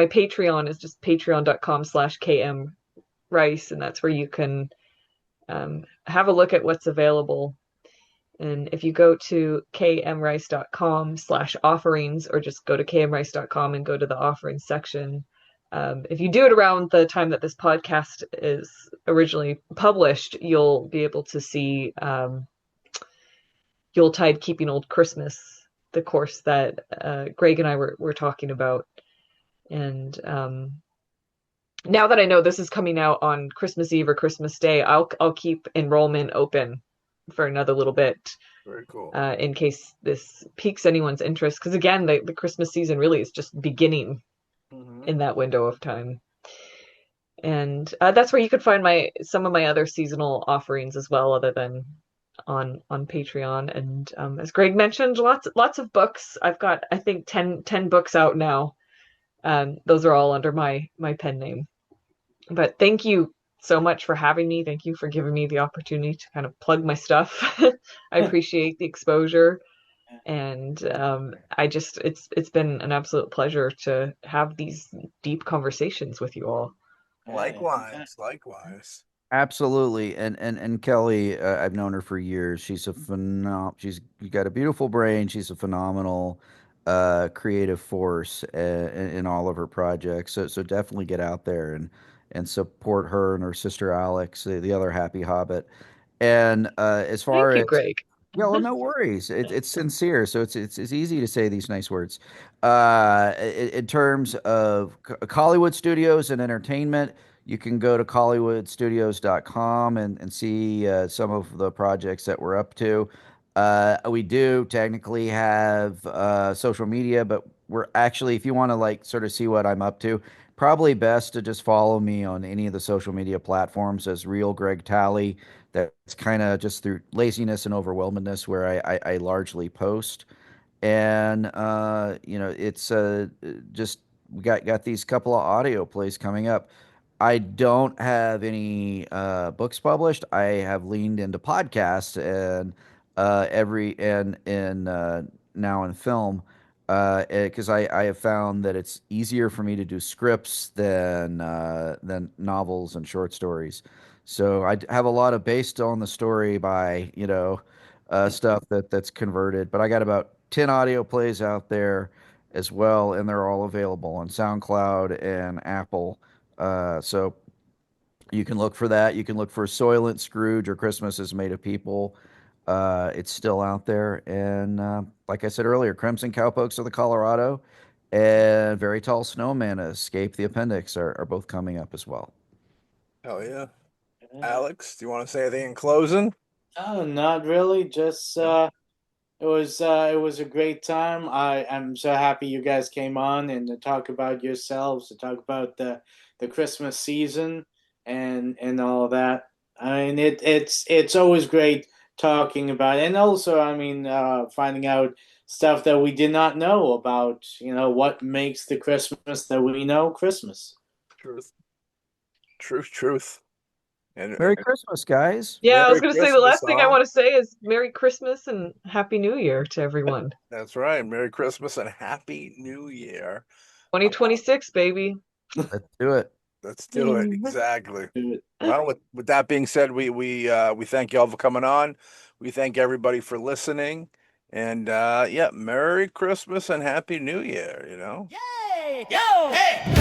Patreon is just patreon.com/KM Rice, and that's where you can have a look at what's available. And if you go to kmrice.com/offerings, or just go to kmrice.com and go to the offerings section, if you do it around the time that this podcast is originally published, you'll be able to see Yuletide Keeping Old Christmas, the course that Greg and I were talking about. And now that I know this is coming out on Christmas Eve or Christmas Day, I'll keep enrollment open for another little bit. Very cool. In case this piques anyone's interest, because again, the Christmas season really is just beginning in that window of time. And that's where you could find some of my other seasonal offerings as well, other than on Patreon. And as Greg mentioned, lots of books. I've got, I think, 10 books out now. Those are all under my pen name. But thank you so much for having me. Thank you for giving me the opportunity to kind of plug my stuff. I appreciate the exposure. And it's been an absolute pleasure to have these deep conversations with you all. Likewise. Absolutely. And Kelly, I've known her for years. She's you got a beautiful brain. She's a phenomenal creative force in all of her projects. So definitely get out there and support her and her sister Alex, the other Happy Hobbit. And as far Thank you, as Greg. yeah, well, no worries. It's sincere, so it's easy to say these nice words. In terms of Collywood Studios and entertainment, you can go to collywoodstudios.com and see some of the projects that we're up to. We do technically have social media, but we're actually, if you want to sort of see what I'm up to, probably best to just follow me on any of the social media platforms as Real Greg Talley. That's kind of just through laziness and overwhelmedness where I largely post. And it's just we got these couple of audio plays coming up. I don't have any books published. I have leaned into podcasts and now in film, because I have found that it's easier for me to do scripts than novels and short stories. So I have a lot of based on the story by stuff that's converted. But I got about 10 audio plays out there as well, and they're all available on SoundCloud and Apple. So you can look for that. You can look for Soylent Scrooge or Christmas is Made of People. It's still out there. And like I said earlier, Crimson Cowpokes of the Colorado and Very Tall Snowman Escape the Appendix are both coming up as well. Oh, yeah. Alex, do you want to say anything in closing? Oh, not really. Just it was a great time. I'm so happy you guys came on and to talk about yourselves, to talk about the Christmas season and all of that. I mean, it's always great talking about it. And also, I mean, finding out stuff that we did not know about, what makes the Christmas that we know Christmas. Truth. And Merry Christmas, guys. Yeah, I was Merry going to say the last Christmas, thing I all. want to say is Merry Christmas and Happy New Year to everyone. That's right. Merry Christmas and Happy New Year. 2026, baby. Let's do it. Let's do it. Exactly. Well, with that being said, we thank you all for coming on. We thank everybody for listening. And yeah, Merry Christmas and Happy New Year, Yay! Yo! Hey!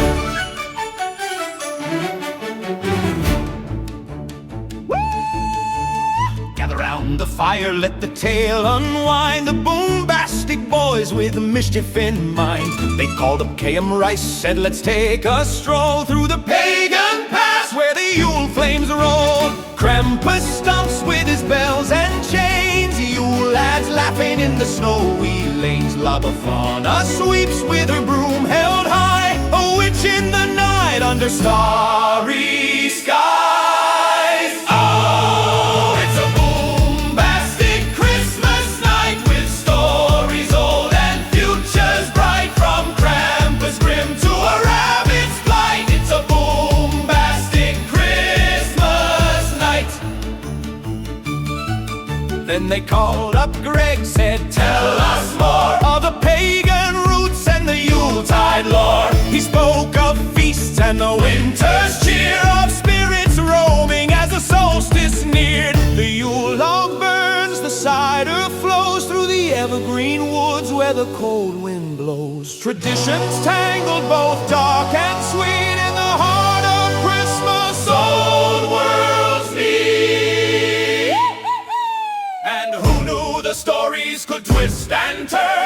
Gather round the fire, let the tale unwind. The BoomBastic boys with mischief in mind. They called up KM Rice, said let's take a stroll through the pagan past where the Yule flames roll. Krampus stomps with his bells and chains. Yule lads laughing in the snowy lanes. La Befana sweeps with her broom held high. A witch in the night under starry skies. Oh, it's a BoomBastic Christmas night with stories old and futures bright. From Krampus grim to a rabbit's flight, it's a BoomBastic Christmas night. Then they called up Greg, said, tell us more of the pagan roots and the Yuletide lore. He spoke of feasts and the winter's cheer, of spirits roaming as the solstice neared. The Yule log burns, the cider flows through the evergreen woods where the cold wind blows. Traditions tangled both dark and sweet in the heart of Christmas, old worlds meet. And who knew the stories could twist and turn?